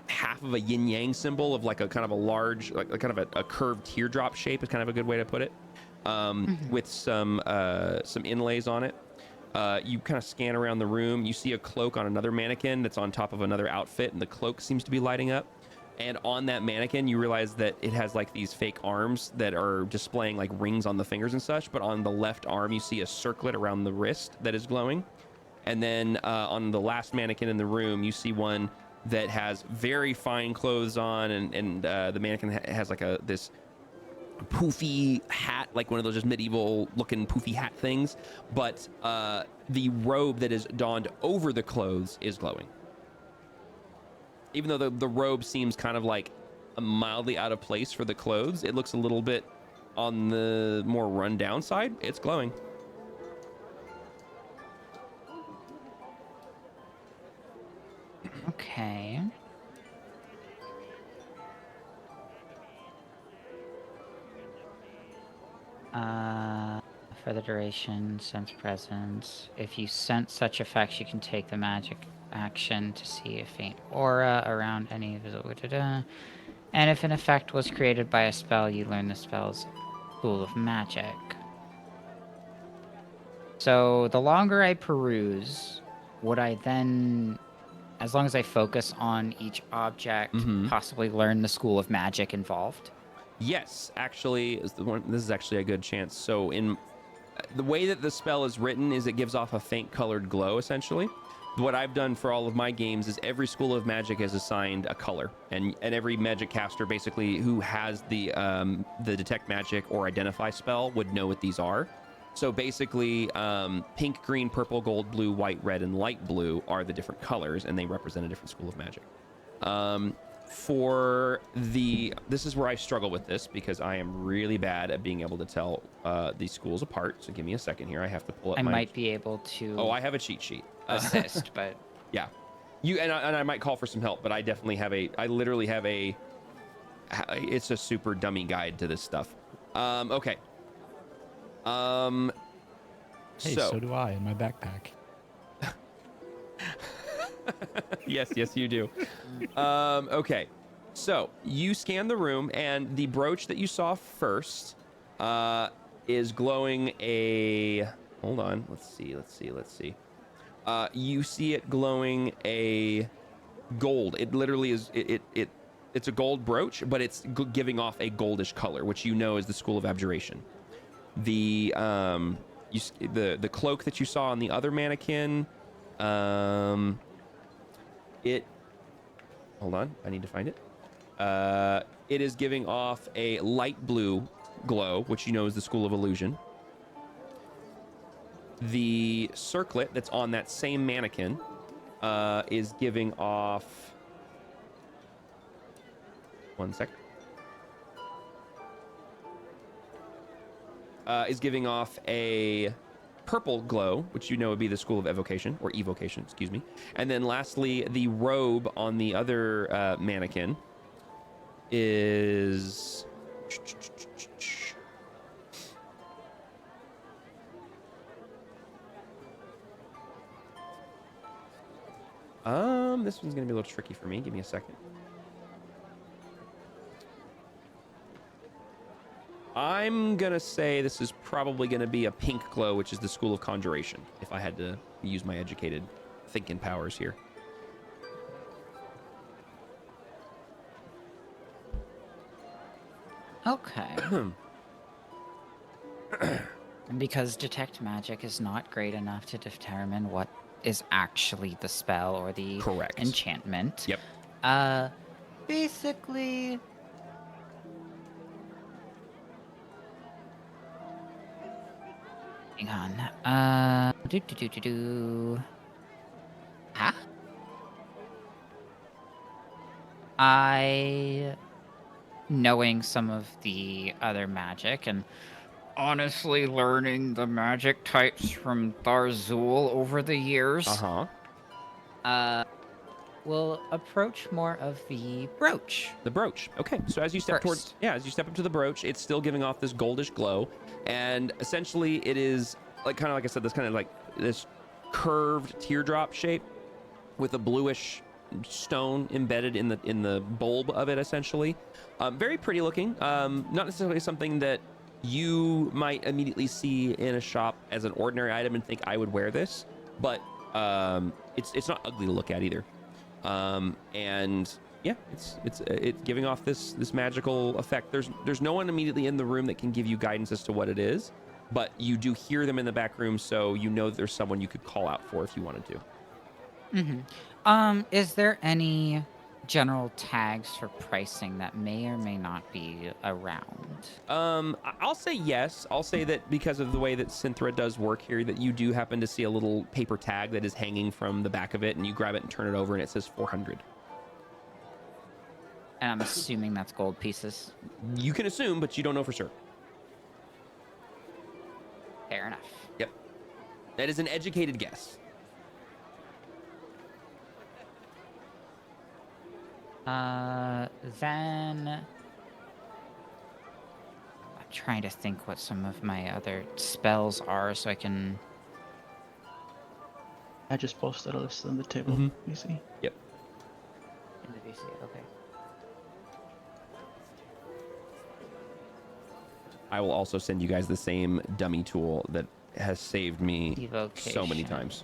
Speaker 2: half of a yin yang symbol of like a kind of a large, like kind of a curved teardrop shape is kind of a good way to put it, with some inlays on it. You kind of scan around the room. You see a cloak on another mannequin that's on top of another outfit, and the cloak seems to be lighting up. And on that mannequin, you realize that it has like these fake arms that are displaying like rings on the fingers and such. But on the left arm, you see a circlet around the wrist that is glowing. And then on the last mannequin in the room, you see one that has very fine clothes on, and the mannequin has like this poofy hat, like one of those just medieval looking poofy hat things. But the robe that is donned over the clothes is glowing. Even though the robe seems kind of like mildly out of place for the clothes, it looks a little bit on the more run-down side. It's glowing.
Speaker 3: Okay. For the duration, sense presence. If you sense such effects, you can take the magic action to see a faint aura around any visible. And if an effect was created by a spell, you learn the spell's school of magic. So the longer I peruse, would I then, as long as I focus on each object, possibly learn the school of magic involved?
Speaker 2: Yes, actually, this is actually a good chance. So in the way that the spell is written is it gives off a faint colored glow, essentially. What I've done for all of my games is every school of magic is assigned a color, and every magic caster basically who has the detect magic or identify spell would know what these are. So basically, pink, green, purple, gold, blue, white, red, and light blue are the different colors, and they represent a different school of magic. This is where I struggle with this because I am really bad at being able to tell these schools apart. So give me a second here. I have to pull up
Speaker 3: I might be able to.
Speaker 2: Oh, I have a cheat sheet.
Speaker 3: Assist, but
Speaker 2: yeah, and I might call for some help, but I definitely have I literally have it's a super dummy guide to this stuff. Okay.
Speaker 8: Hey, so do I in my backpack.
Speaker 2: yes, you do. Okay, so you scan the room, and the brooch that you saw first is glowing a. Hold on, let's see. You see it glowing a gold. It literally is. It's a gold brooch, but it's giving off a goldish color, which you know is the school of abjuration. The cloak that you saw on the other mannequin. Hold on, I need to find it. It is giving off a light blue glow, which you know is the school of illusion. The circlet that's on that same mannequin is giving off. One sec. Is giving off a purple glow, which you know would be the school of evocation or evocation, excuse me. And then lastly, the robe on the other mannequin is. This one's gonna be a little tricky for me. Give me a second. I'm gonna say this is probably gonna be a pink glow, which is the school of conjuration, if I had to use my educated thinking powers here.
Speaker 3: Okay. And because detect magic is not great enough to determine what is actually the spell or the
Speaker 2: Correct.
Speaker 3: enchantment.
Speaker 2: Yep.
Speaker 3: Basically, hang on. Huh? Knowing some of the other magic and honestly learning the magic types from Darzul over the years. will approach more of the brooch.
Speaker 2: The brooch. Okay, so as you step towards,
Speaker 3: First.
Speaker 2: as you step up to the brooch, it's still giving off this goldish glow, and essentially it is like kind of like I said, this kind of like this curved teardrop shape with a bluish stone embedded in the bulb of it, essentially. Very pretty looking. Not necessarily something that you might immediately see in a shop as an ordinary item and think I would wear this, but it's not ugly to look at either. And yeah, it's giving off this magical effect. There's no one immediately in the room that can give you guidance as to what it is, but you do hear them in the back room, so you know that there's someone you could call out for if you wanted to.
Speaker 3: Is there any general tags for pricing that may or may not be around?
Speaker 2: I'll say yes. I'll say that because of the way that Synthra does work here, that you do happen to see a little paper tag that is hanging from the back of it, and you grab it and turn it over, and it says 400.
Speaker 3: And I'm assuming that's gold pieces.
Speaker 2: You can assume, but you don't know for sure.
Speaker 3: Fair enough.
Speaker 2: Yep. That is an educated guess.
Speaker 3: Then I'm trying to think what some of my other spells are so I can...
Speaker 4: I just posted a list on the table. You see?
Speaker 2: Yep.
Speaker 3: In the DC, okay.
Speaker 2: I will also send you guys the same dummy tool that has saved me so many
Speaker 3: Evocation.
Speaker 2: times.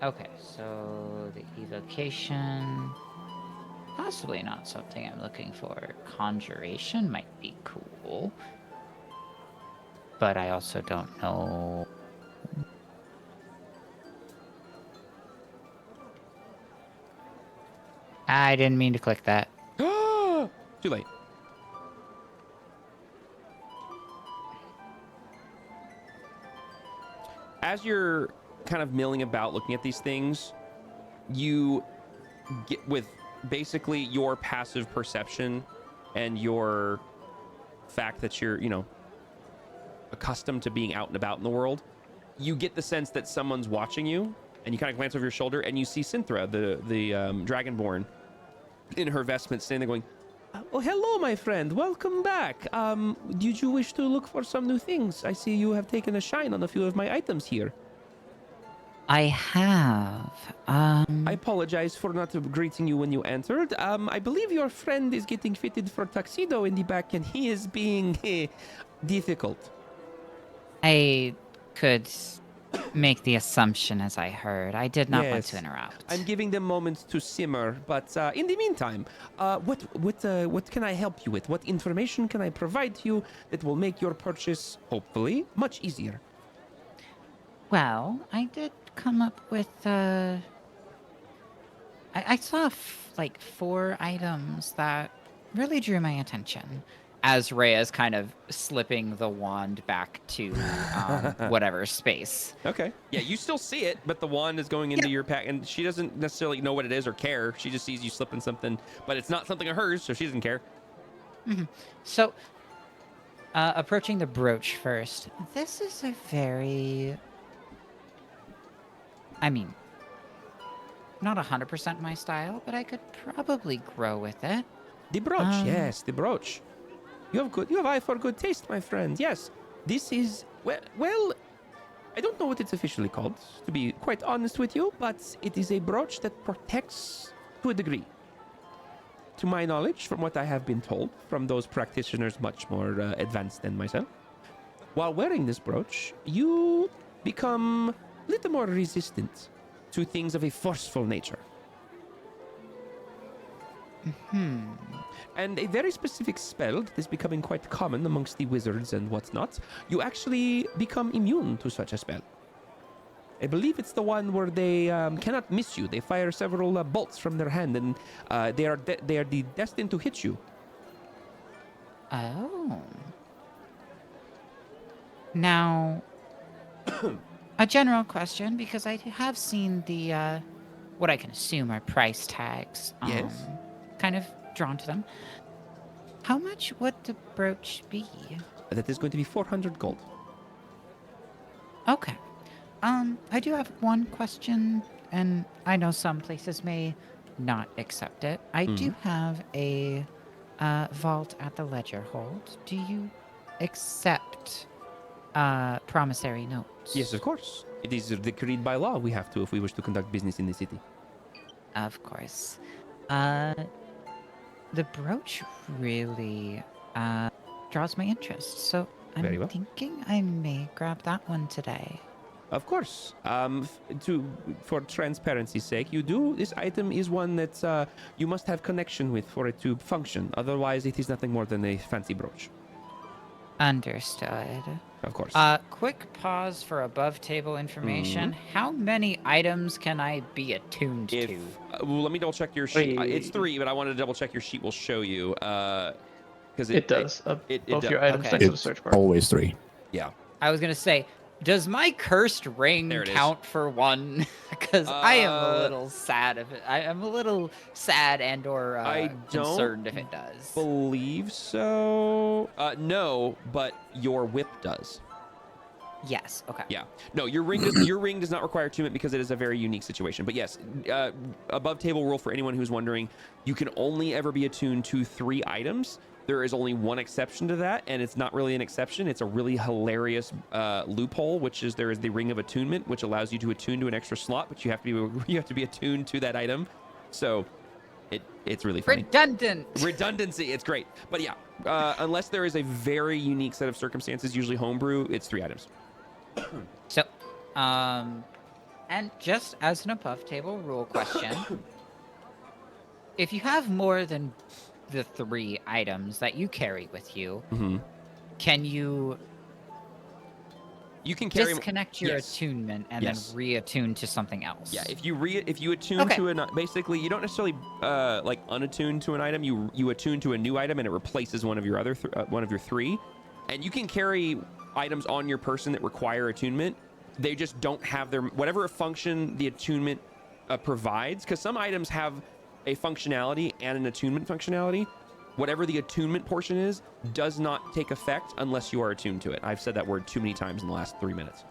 Speaker 3: Okay, so the evocation, possibly not something I'm looking for. Conjuration might be cool, but I also don't know. I didn't mean to click that.
Speaker 2: Too late. As you're kind of milling about looking at these things, you get with basically your passive perception and your fact that you're, accustomed to being out and about in the world, you get the sense that someone's watching you, and you kind of glance over your shoulder and you see Synthra, the Dragonborn, in her vestments, standing there going, "Oh, hello, my friend. Welcome back. Did you wish to look for some new things? I see you have taken a shine on a few of my items here."
Speaker 3: I have.
Speaker 2: I apologize for not greeting you when you entered. I believe your friend is getting fitted for tuxedo in the back, and he is being difficult.
Speaker 3: I could make the assumption as I heard. I did not want
Speaker 2: Yes.
Speaker 3: to interrupt.
Speaker 2: I'm giving them moments to simmer, but in the meantime, what can I help you with? What information can I provide to you that will make your purchase, hopefully, much easier?
Speaker 3: Well, I did come up with, I saw like 4 items that really drew my attention. As Rhea's kind of slipping the wand back to whatever space.
Speaker 2: Okay. Yeah, you still see it, but the wand is going into your pack, and she doesn't necessarily know what it is or care. She just sees you slipping something, but it's not something of hers, so she doesn't care.
Speaker 3: So, approaching the brooch first. This is a very... I mean, not 100% my style, but I could probably grow with it.
Speaker 2: The brooch, yes, the brooch. You have eye for good taste, my friend. Yes, this is well, I don't know what it's officially called, to be quite honest with you, but it is a brooch that protects to a degree. To my knowledge, from what I have been told from those practitioners much more advanced than myself, while wearing this brooch, you become a little more resistant to things of a forceful nature. And a very specific spell that is becoming quite common amongst the wizards and whatnot, you actually become immune to such a spell. I believe it's the one where they cannot miss you. They fire several bolts from their hand, and they are destined to hit you.
Speaker 3: Oh. Now, a general question, because I have seen the, what I can assume are price tags.
Speaker 2: Yes.
Speaker 3: Kind of drawn to them. How much would the brooch be?
Speaker 2: That is going to be 400 gold.
Speaker 3: Okay. I do have one question, and I know some places may not accept it. I do have a vault at the Ledger Hold. Do you accept promissory notes?
Speaker 2: Yes, of course. It is decreed by law. We have to if we wish to conduct business in the city.
Speaker 3: Of course. The brooch really draws my interest, so
Speaker 2: Very
Speaker 3: I'm
Speaker 2: well.
Speaker 3: thinking I may grab that one today.
Speaker 2: Of course. For transparency's sake, this item is one that you must have connection with for it to function. Otherwise, it is nothing more than a fancy brooch.
Speaker 3: Understood.
Speaker 2: Of course.
Speaker 3: Quick pause for above table information. How many items can I be attuned to?
Speaker 2: Well, let me double check your sheet. It's
Speaker 4: 3.
Speaker 2: 3, but I wanted to double check your sheet will show you. Because
Speaker 4: It does. Both
Speaker 2: does.
Speaker 4: your items
Speaker 3: Okay.
Speaker 4: next to the
Speaker 5: It's
Speaker 4: search bar.
Speaker 5: always 3.
Speaker 2: Yeah.
Speaker 3: I was gonna say, does my cursed ring
Speaker 2: There it is.
Speaker 3: count for 1? Because I am a little sad if it. I'm a little sad and/or
Speaker 2: I
Speaker 3: concerned if it does.
Speaker 2: believe so. No, but your whip does.
Speaker 3: Yes. Okay.
Speaker 2: Yeah. No, your ring does not require attunement because it is a very unique situation. But yes, above table rule for anyone who's wondering, you can only ever be attuned to 3 items. There is only one exception to that, and it's not really an exception. It's a really hilarious loophole, which is there is the ring of attunement, which allows you to attune to an extra slot, but you have to be attuned to that item. So it's really funny. Redundancy. It's great. But yeah, unless there is a very unique set of circumstances, usually homebrew, it's 3 items.
Speaker 3: So, and just as an above table rule question, if you have more than the 3 items that you carry with you, can you
Speaker 2: can carry
Speaker 3: disconnect your
Speaker 2: yes.
Speaker 3: attunement and
Speaker 2: Yes.
Speaker 3: then reattune to something else?
Speaker 2: Yeah, if you attune to basically you don't necessarily like unattune to an item. You attune to a new item and it replaces one of your other one of your 3, and you can carry items on your person that require attunement. They just don't have their whatever function the attunement provides, because some items have a functionality and an attunement functionality. Whatever the attunement portion is does not take effect unless you are attuned to it. I've said that word too many times in the last 3 minutes.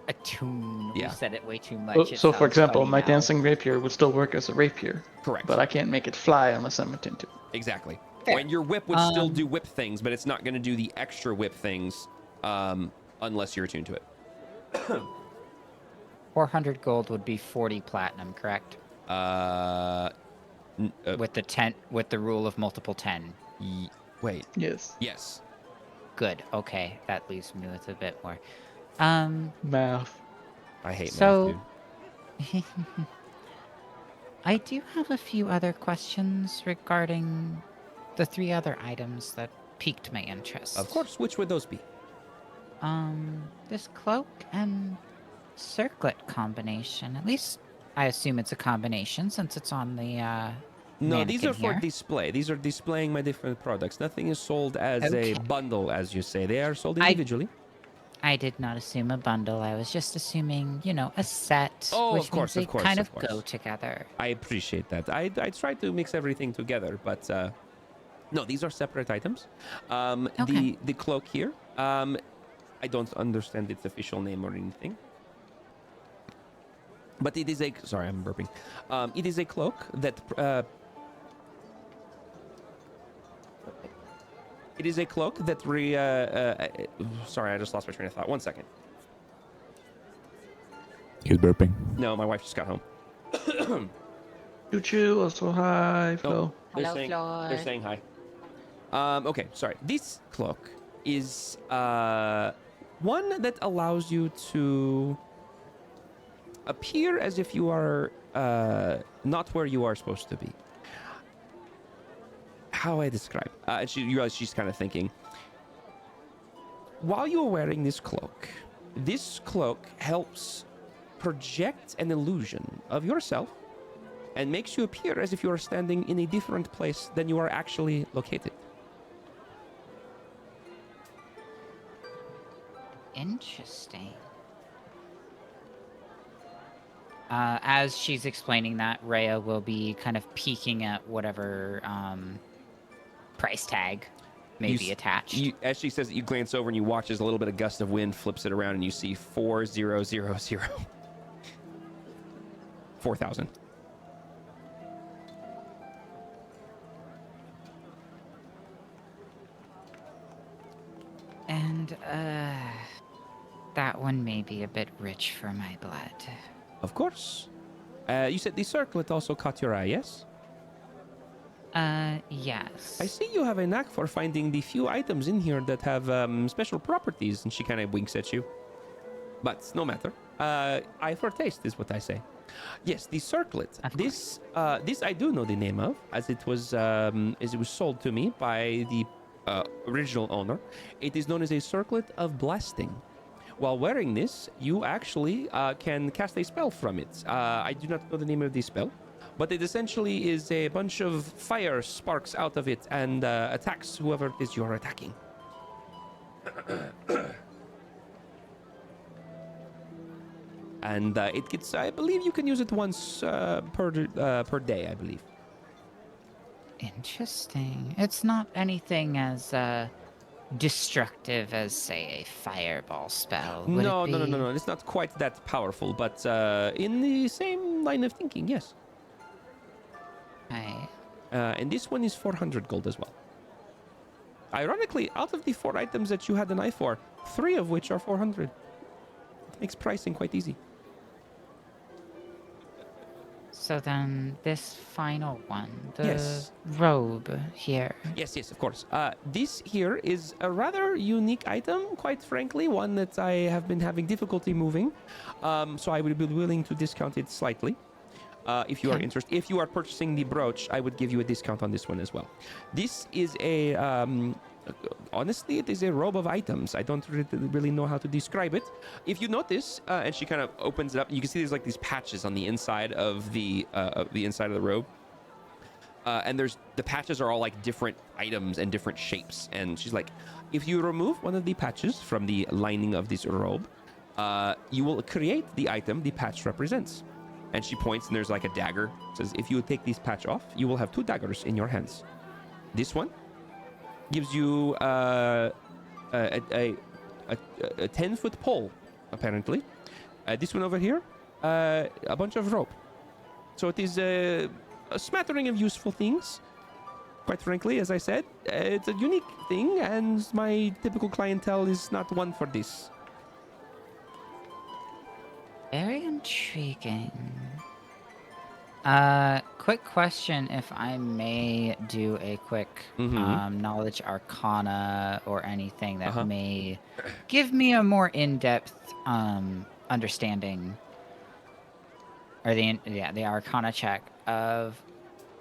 Speaker 3: Attune.
Speaker 2: Yeah.
Speaker 3: You said it way too much.
Speaker 4: So for example, my
Speaker 3: now.
Speaker 4: dancing rapier would still work as a rapier.
Speaker 2: Correct.
Speaker 4: But I can't make it fly unless I'm attuned to it.
Speaker 2: Exactly.
Speaker 3: Fair.
Speaker 2: And your whip would still do whip things, but it's not going to do the extra whip things unless you're attuned to it.
Speaker 3: 400 gold would be 40 platinum, correct? With the rule of multiple 10.
Speaker 2: Wait.
Speaker 4: Yes.
Speaker 2: Yes.
Speaker 3: Good. Okay, that leaves me with a bit more.
Speaker 4: Math.
Speaker 2: I hate
Speaker 3: So-
Speaker 2: math, dude.
Speaker 3: I do have a few other questions regarding the 3 other items that piqued my interest.
Speaker 2: Of course. Which would those be?
Speaker 3: This cloak and circlet combination. At least I assume it's a combination since it's on the
Speaker 2: No, these are
Speaker 3: mannequin
Speaker 2: for
Speaker 3: here.
Speaker 2: display. These are displaying my different products. Nothing is sold as
Speaker 3: Okay.
Speaker 2: a bundle, as you say. They are sold individually.
Speaker 3: I did not assume a bundle. I was just assuming, a set.
Speaker 2: Oh,
Speaker 3: which
Speaker 2: of course,
Speaker 3: means
Speaker 2: of
Speaker 3: they
Speaker 2: course,
Speaker 3: kind
Speaker 2: of
Speaker 3: of
Speaker 2: course.
Speaker 3: go together.
Speaker 2: I appreciate that. I try to mix everything together, but no, these are separate items.
Speaker 3: Okay.
Speaker 2: The cloak here, I don't understand its official name or anything. But it is a... Sorry, I'm burping. It is a cloak that... it is a cloak that... sorry, I just lost my train of thought. 1 second.
Speaker 5: He's burping.
Speaker 2: No, my wife just got home.
Speaker 4: Choo choo, also hi, Flo.
Speaker 3: Hello, Floor.
Speaker 2: They're saying hi. Okay, sorry. This cloak is one that allows you to appear as if you are not where you are supposed to be. How I describe? You realize she's kind of thinking. While you are wearing this cloak helps project an illusion of yourself and makes you appear as if you are standing in a different place than you are actually located.
Speaker 3: Interesting. As she's explaining that, Rhea will be kind of peeking at whatever price tag maybe attached.
Speaker 2: As she says it, you glance over and you watch as a little bit of gust of wind flips it around, and you see 4000. 4,000.
Speaker 3: And that one may be a bit rich for my blood.
Speaker 2: Of course. You said the circlet also caught your eye, yes?
Speaker 3: Yes.
Speaker 2: I see you have a knack for finding the few items in here that have special properties, and she kind of winks at you. But no matter. Eye for taste is what I say. Yes, the circlet. This I do know the name of, as it was sold to me by the original owner. It is known as a circlet of blasting. While wearing this, you actually can cast a spell from it. I do not know the name of the spell, but it essentially is a bunch of fire sparks out of it and attacks whoever it is you're attacking. And it gets, I believe you can use it once per day, I believe.
Speaker 3: Interesting. It's not anything as destructive as, say, a fireball spell. Would
Speaker 2: No.
Speaker 3: it be?
Speaker 2: It's not quite that powerful, but in the same line of thinking, yes.
Speaker 3: Right.
Speaker 2: And this one is 400 gold as well. Ironically, out of the 4 items that you had an eye for, 3 of which are 400. It makes pricing quite easy.
Speaker 3: So then, this final one, the
Speaker 2: Yes.
Speaker 3: robe here.
Speaker 2: Yes, of course. This here is a rather unique item, quite frankly, one that I have been having difficulty moving. So I would be willing to discount it slightly. If you are interested. If you are purchasing the brooch, I would give you a discount on this one as well. This is a... honestly, it is a robe of items. I don't really know how to describe it. If you notice, and she kind of opens it up, you can see there's like these patches on the inside of the inside of the robe. And the patches are all like different items and different shapes. And she's like, if you remove one of the patches from the lining of this robe, you will create the item the patch represents. And she points, and there's like a dagger. It says, if you take this patch off, you will have 2 daggers in your hands. This one gives you a 10-foot pole, apparently. This one over here, a bunch of rope. So it is a smattering of useful things. Quite frankly, as I said, it's a unique thing, and my typical clientele is not one for this.
Speaker 3: Very intriguing. Quick question, if I may do a quick knowledge arcana or anything that may give me a more in-depth understanding, or the arcana check of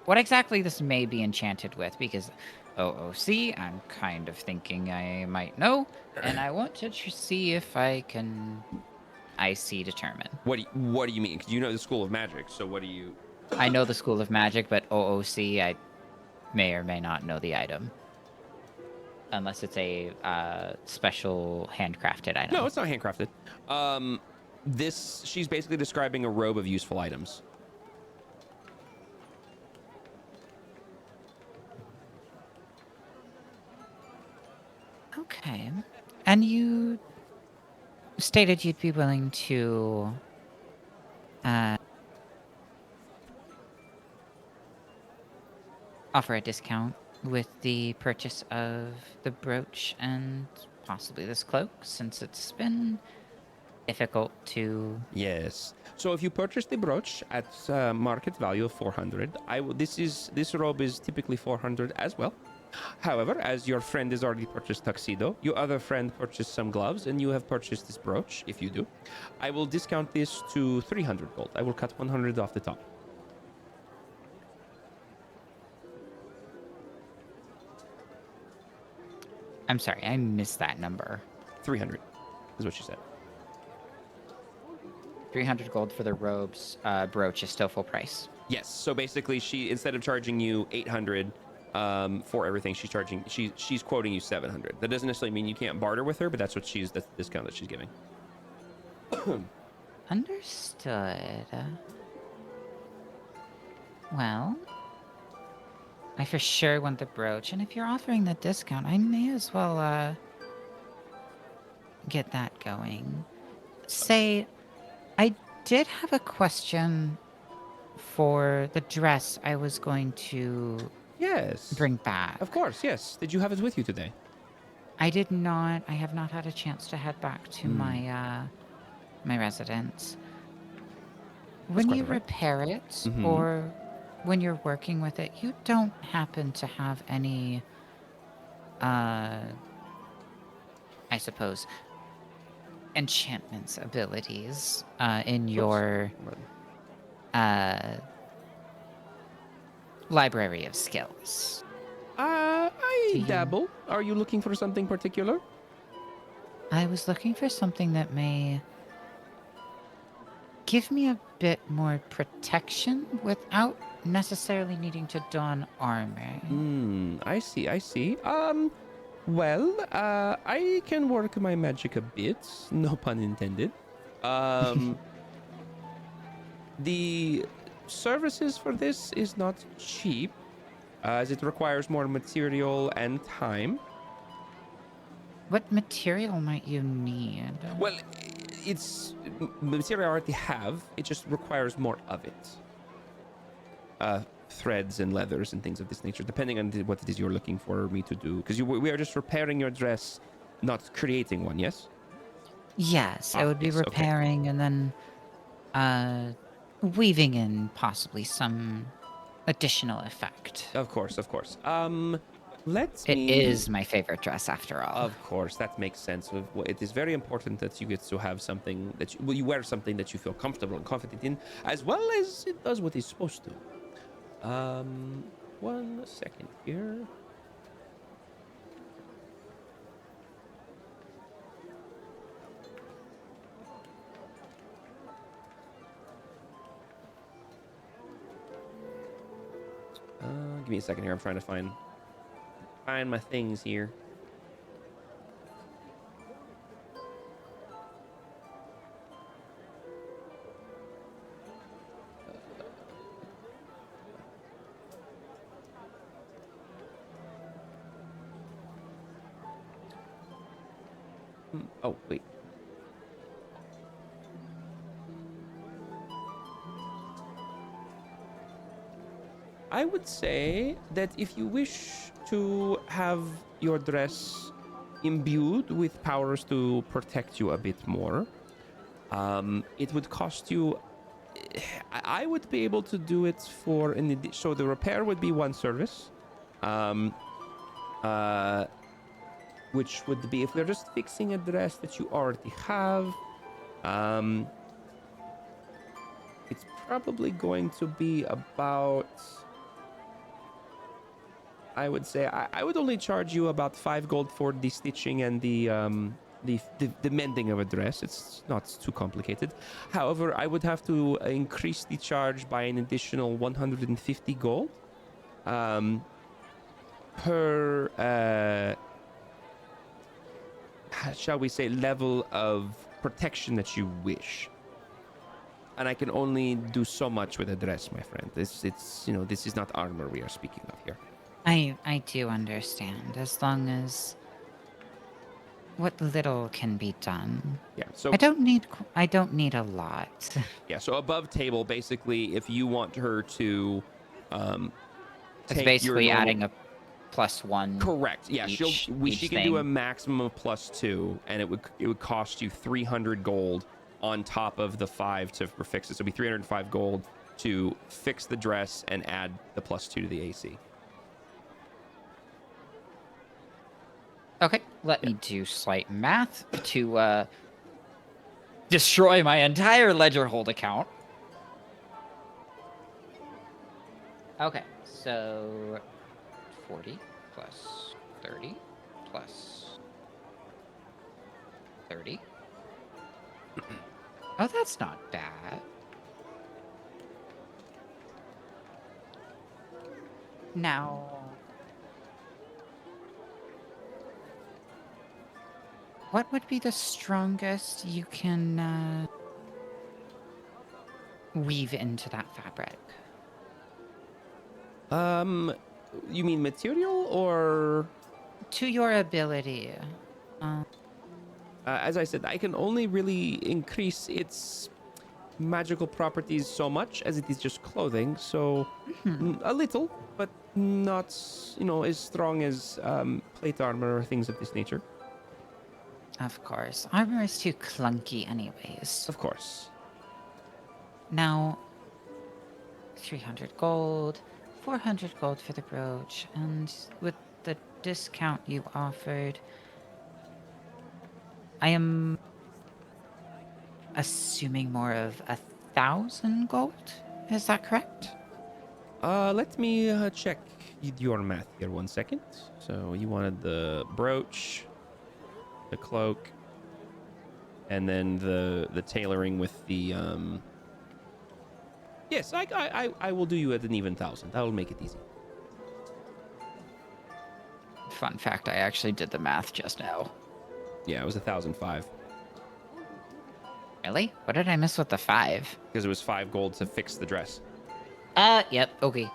Speaker 3: what exactly this may be enchanted with, because OOC, I'm kind of thinking I might know, and I want to see if I can determine.
Speaker 2: What do you mean? Because you know the School of Magic, so what do you...
Speaker 3: I know the School of Magic, but OOC, I may or may not know the item. Unless it's a special handcrafted item.
Speaker 2: No, it's not handcrafted. She's basically describing a robe of useful items.
Speaker 3: Okay. And you stated you'd be willing to offer a discount with the purchase of the brooch and possibly this cloak, since it's been difficult to...
Speaker 2: Yes. So if you purchase the brooch at market value of 400, this robe is typically 400 as well. However, as your friend has already purchased tuxedo, your other friend purchased some gloves, and you have purchased this brooch, if you do, I will discount this to 300 gold. I will cut 100 off the top.
Speaker 3: I'm sorry, I missed that number.
Speaker 2: 300 is what she said.
Speaker 3: 300 gold for the robe's brooch is still full price.
Speaker 2: Yes. So basically, she, instead of charging you 800 for everything, she's quoting you 700. That doesn't necessarily mean you can't barter with her, but that's the discount that she's giving.
Speaker 3: Understood. Well, I for sure want the brooch, and if you're offering the discount, I may as well get that going. Say, I did have a question for the dress I was going to
Speaker 2: Yes.
Speaker 3: bring back.
Speaker 2: Of course, yes. Did you have it with you today?
Speaker 3: I did not. I have not had a chance to head back to my my residence. When
Speaker 2: quite
Speaker 3: you
Speaker 2: all right.
Speaker 3: repair it,
Speaker 2: Mhm.
Speaker 3: or when you're working with it, you don't happen to have any, I suppose, enchantments abilities in your library of skills.
Speaker 2: I
Speaker 3: Do you-
Speaker 2: dabble. Are you looking for something particular?
Speaker 3: I was looking for something that may give me a bit more protection without necessarily needing to don armor.
Speaker 2: I see, I see. I can work my magic a bit, no pun intended. The services for this is not cheap, as it requires more material and time.
Speaker 3: What material might you need?
Speaker 2: Well, it's material I already have. It just requires more of it. Threads and leathers and things of this nature, depending on what it is you're looking for me to do. Because we are just repairing your dress, not creating one. Yes.
Speaker 3: Yes, I would be
Speaker 2: yes, okay.
Speaker 3: repairing and then weaving in possibly some additional effect.
Speaker 2: Of course, of course.
Speaker 3: It is my favorite dress after all.
Speaker 2: Of course, that makes sense. It is very important that you get to have something that you wear something that you feel comfortable and confident in, as well as it does what it's supposed to. 1 second here. Give me a second here. I'm trying to find my things here. Oh, wait. I would say that if you wish to have your dress imbued with powers to protect you a bit more, it would cost you. I would be able to do it for so the repair would be one service, which would be if we're just fixing a dress that you already have. It's probably going to be about. I would say I would only charge you about 5 gold for the stitching and the mending of a dress. It's not too complicated. However, I would have to increase the charge by an additional 150 gold per, shall we say, level of protection that you wish. And I can only do so much with a dress, my friend. This is not armor we are speaking of here.
Speaker 3: I do understand, as long as what little can be done.
Speaker 2: Yeah. So
Speaker 3: I don't need a lot.
Speaker 2: yeah. So above table, basically, if you want her to,
Speaker 3: It's basically adding a +1.
Speaker 2: Correct. Yeah. She can do a maximum of +2, and it would cost you 300 gold on top of the 5 to fix it. So it'd be 305 gold to fix the dress and add the +2 to the AC.
Speaker 3: Okay, let me do slight math to destroy my entire ledger hold account. Okay, so 40 plus 30 plus 30. Oh, that's not bad. Now, what would be the strongest you can weave into that fabric?
Speaker 2: You mean material or?
Speaker 3: To your ability.
Speaker 2: As I said, I can only really increase its magical properties so much as it is just clothing. So a little, but not, as strong as plate armor or things of this nature.
Speaker 3: Of course. Armor is too clunky anyways.
Speaker 2: Of course.
Speaker 3: Now, 300 gold, 400 gold for the brooch, and with the discount you offered, I am assuming more of 1,000 gold. Is that correct?
Speaker 2: Let me check your math here 1 second. So you wanted the brooch, the cloak, and then the tailoring with the Yes, I will do you at an even 1,000. That will make it easy.
Speaker 3: Fun fact, I actually did the math just now.
Speaker 2: Yeah, it was 1,005
Speaker 3: Really? What did I miss with the 5?
Speaker 2: because it was 5 gold to fix the dress.
Speaker 3: Yep, okay.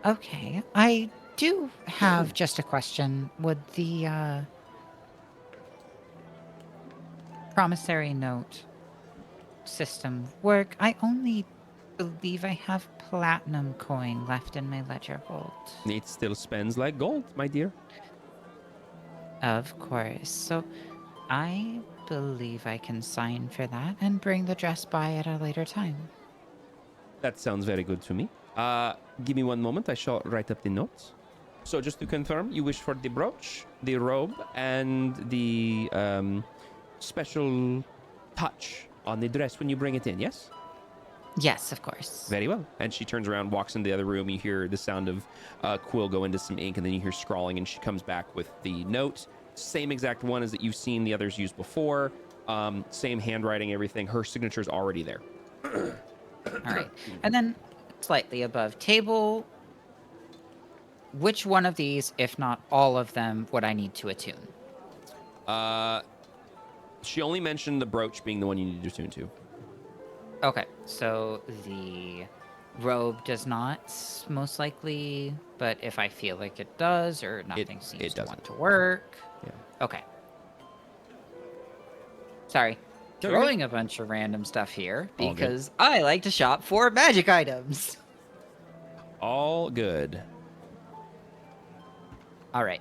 Speaker 3: Okay, I do have just a question. Would the promissory note system work? I only believe I have platinum coin left in my ledger vault.
Speaker 2: It still spends like gold, my dear.
Speaker 3: Of course. So I believe I can sign for that and bring the dress by at a later time.
Speaker 2: That sounds very good to me. Give me 1 moment. I shall write up the notes. So just to confirm, you wish for the brooch, the robe, and the special touch on the dress when you bring it in, yes?
Speaker 3: Yes, of course.
Speaker 2: Very well. And she turns around, walks into the other room. You hear the sound of quill go into some ink, and then you hear scrawling, and she comes back with the note. Same exact one as that you've seen the others use before. Same handwriting, everything. Her signature's already there.
Speaker 3: All right. And then slightly above table, which one of these, if not all of them, would I need to attune?
Speaker 2: She only mentioned the brooch being the one you need to attune to.
Speaker 3: Okay, so the robe does not, most likely, but if I feel like it does or nothing seems to want to work.
Speaker 2: Yeah.
Speaker 3: Okay. Sorry.
Speaker 2: No, you're
Speaker 3: Throwing a bunch of random stuff here
Speaker 2: All good.
Speaker 3: because I like to shop for magic items.
Speaker 2: All good.
Speaker 3: All right.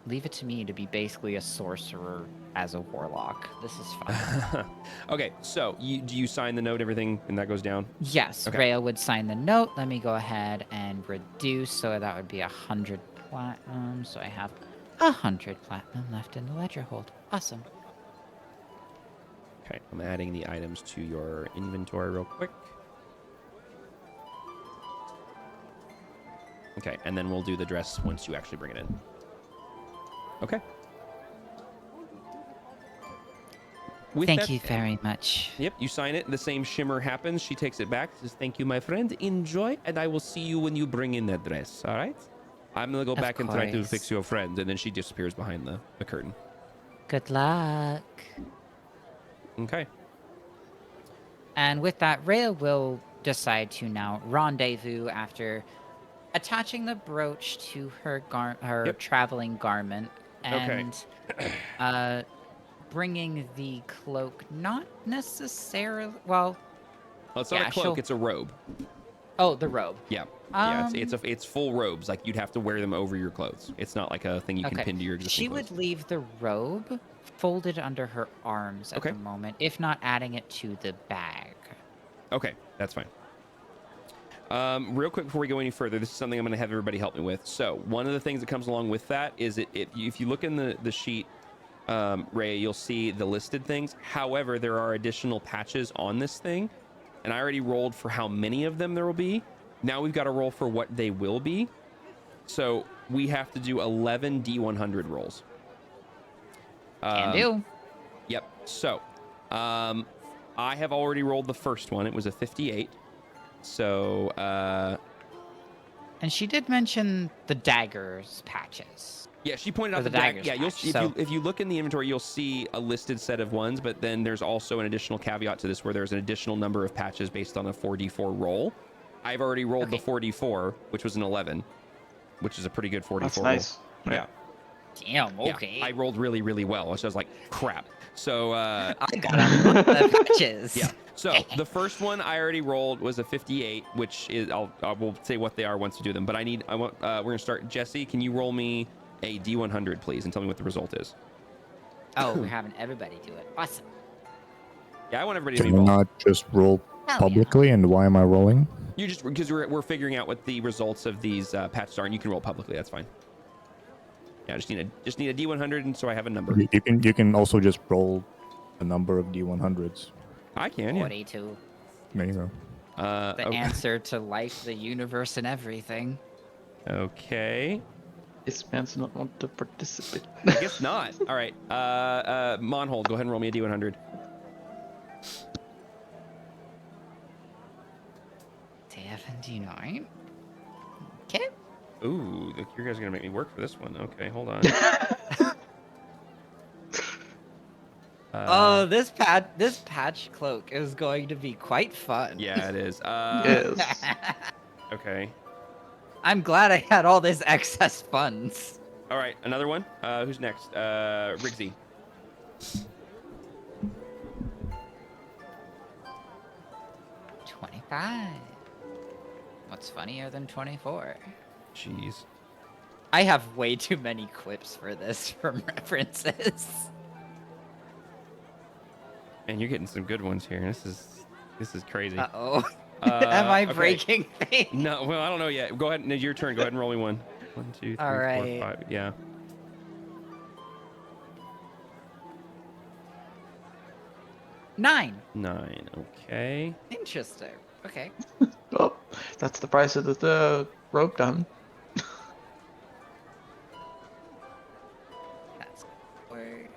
Speaker 3: Leave it to me to be basically a sorcerer as a warlock. This is fine.
Speaker 2: Okay, so do you sign the note, everything, and that goes down?
Speaker 3: Yes,
Speaker 2: Okay.
Speaker 3: Rhea would sign the note. Let me go ahead and reduce, so that would be 100 platinum. So I have 100 platinum left in the ledger hold. Awesome.
Speaker 2: Okay, I'm adding the items to your inventory real quick. Okay, and then we'll do the dress once you actually bring it in. Okay.
Speaker 3: Thank you very much.
Speaker 2: Yep, you sign it. The same shimmer happens. She takes it back. Says, "Thank you, my friend. Enjoy, and I will see you when you bring in that dress. All right? I'm gonna go
Speaker 3: Of
Speaker 2: back and try to
Speaker 3: course.
Speaker 2: fix your friend." And then she disappears behind the curtain.
Speaker 3: Good luck.
Speaker 2: Okay.
Speaker 3: And with that, Rhea will decide to now rendezvous after attaching the brooch to her
Speaker 2: Yep.
Speaker 3: traveling garment
Speaker 2: Okay.
Speaker 3: and bringing the cloak, not necessarily. Well,
Speaker 2: It's not
Speaker 3: Yeah,
Speaker 2: a cloak.
Speaker 3: she'll-
Speaker 2: It's a robe.
Speaker 3: oh, the robe.
Speaker 2: Yeah. Yeah. It's full robes. Like you'd have to wear them over your clothes. It's not like a thing you can
Speaker 3: Okay.
Speaker 2: pin to your existing
Speaker 3: She
Speaker 2: clothes.
Speaker 3: would leave the robe folded under her arms at
Speaker 2: Okay.
Speaker 3: the moment, if not adding it to the bag.
Speaker 2: Okay, that's fine. Real quick before we go any further, this is something I'm going to have everybody help me with. So one of the things that comes along with that is if you look in the sheet, Ray, you'll see the listed things. However, there are additional patches on this thing, and I already rolled for how many of them there will be. Now we've got to roll for what they will be. So we have to do 11 D100 rolls.
Speaker 3: Can do.
Speaker 2: Yep. So I have already rolled the first one. It was a 58. So
Speaker 3: And she did mention the daggers patches.
Speaker 2: yeah, she pointed
Speaker 3: Or
Speaker 2: out
Speaker 3: the
Speaker 2: the
Speaker 3: daggers
Speaker 2: yeah, you'll
Speaker 3: patch,
Speaker 2: see,
Speaker 3: so-
Speaker 2: if you look in the inventory, you'll see a listed set of ones, but then there's also an additional caveat to this where there's an additional number of patches based on a 4d4 roll. I've already rolled the
Speaker 3: Okay.
Speaker 2: 4d4, which was an 11, which is a pretty good 4d4
Speaker 4: That's
Speaker 2: roll.
Speaker 4: nice.
Speaker 2: Yeah.
Speaker 3: Damn. Okay.
Speaker 2: Yeah, I rolled really, really well. So I was like, crap. So,
Speaker 3: I got a lot of patches.
Speaker 2: yeah. So the first one I already rolled was a 58, which is I will say what they are once you do them. But we're gonna start. Jesse, can you roll me a D100, please, and tell me what the result is?
Speaker 3: Oh, we're having everybody do it. Awesome.
Speaker 2: Yeah, I want everybody to
Speaker 5: Can
Speaker 2: be
Speaker 5: we
Speaker 2: involved.
Speaker 5: not just roll
Speaker 3: Hell
Speaker 5: publicly? And why am I rolling?
Speaker 2: You just because we're figuring out what the results of these patches are, and you can roll publicly. That's fine. Yeah, I just need a D100, and so I have a number.
Speaker 5: You can also just roll a number of D100s.
Speaker 2: I can.
Speaker 3: Yeah.
Speaker 2: Yeah.
Speaker 3: 42.
Speaker 5: There you go.
Speaker 3: The answer to life, the universe, and everything.
Speaker 2: Okay.
Speaker 4: This man's not want to participate.
Speaker 2: I guess not. All right. Monhold, go ahead and roll me a D100.
Speaker 3: 79. Okay.
Speaker 2: Ooh, you guys are gonna make me work for this one. Okay, hold on.
Speaker 3: Oh, this patch cloak is going to be quite fun.
Speaker 2: Yeah, it is.
Speaker 4: Yes.
Speaker 2: Okay.
Speaker 3: I'm glad I had all this excess funds.
Speaker 2: All right, another one. Who's next? Rigsy.
Speaker 3: $25. What's funnier than 24?
Speaker 2: Jeez.
Speaker 3: I have way too many clips for this from references.
Speaker 2: And you're getting some good ones here. This is crazy.
Speaker 3: Uh-oh. Am I
Speaker 2: okay.
Speaker 3: breaking things?
Speaker 2: No, well, I don't know yet. Go ahead. It's your turn. Go ahead and roll me one. 1, 2, 3,
Speaker 3: All
Speaker 2: 4,
Speaker 3: right.
Speaker 2: 5. Yeah.
Speaker 3: Nine.
Speaker 2: 9. Okay.
Speaker 3: Interesting. Okay.
Speaker 4: Well, that's the price of the rope done.
Speaker 3: That's word.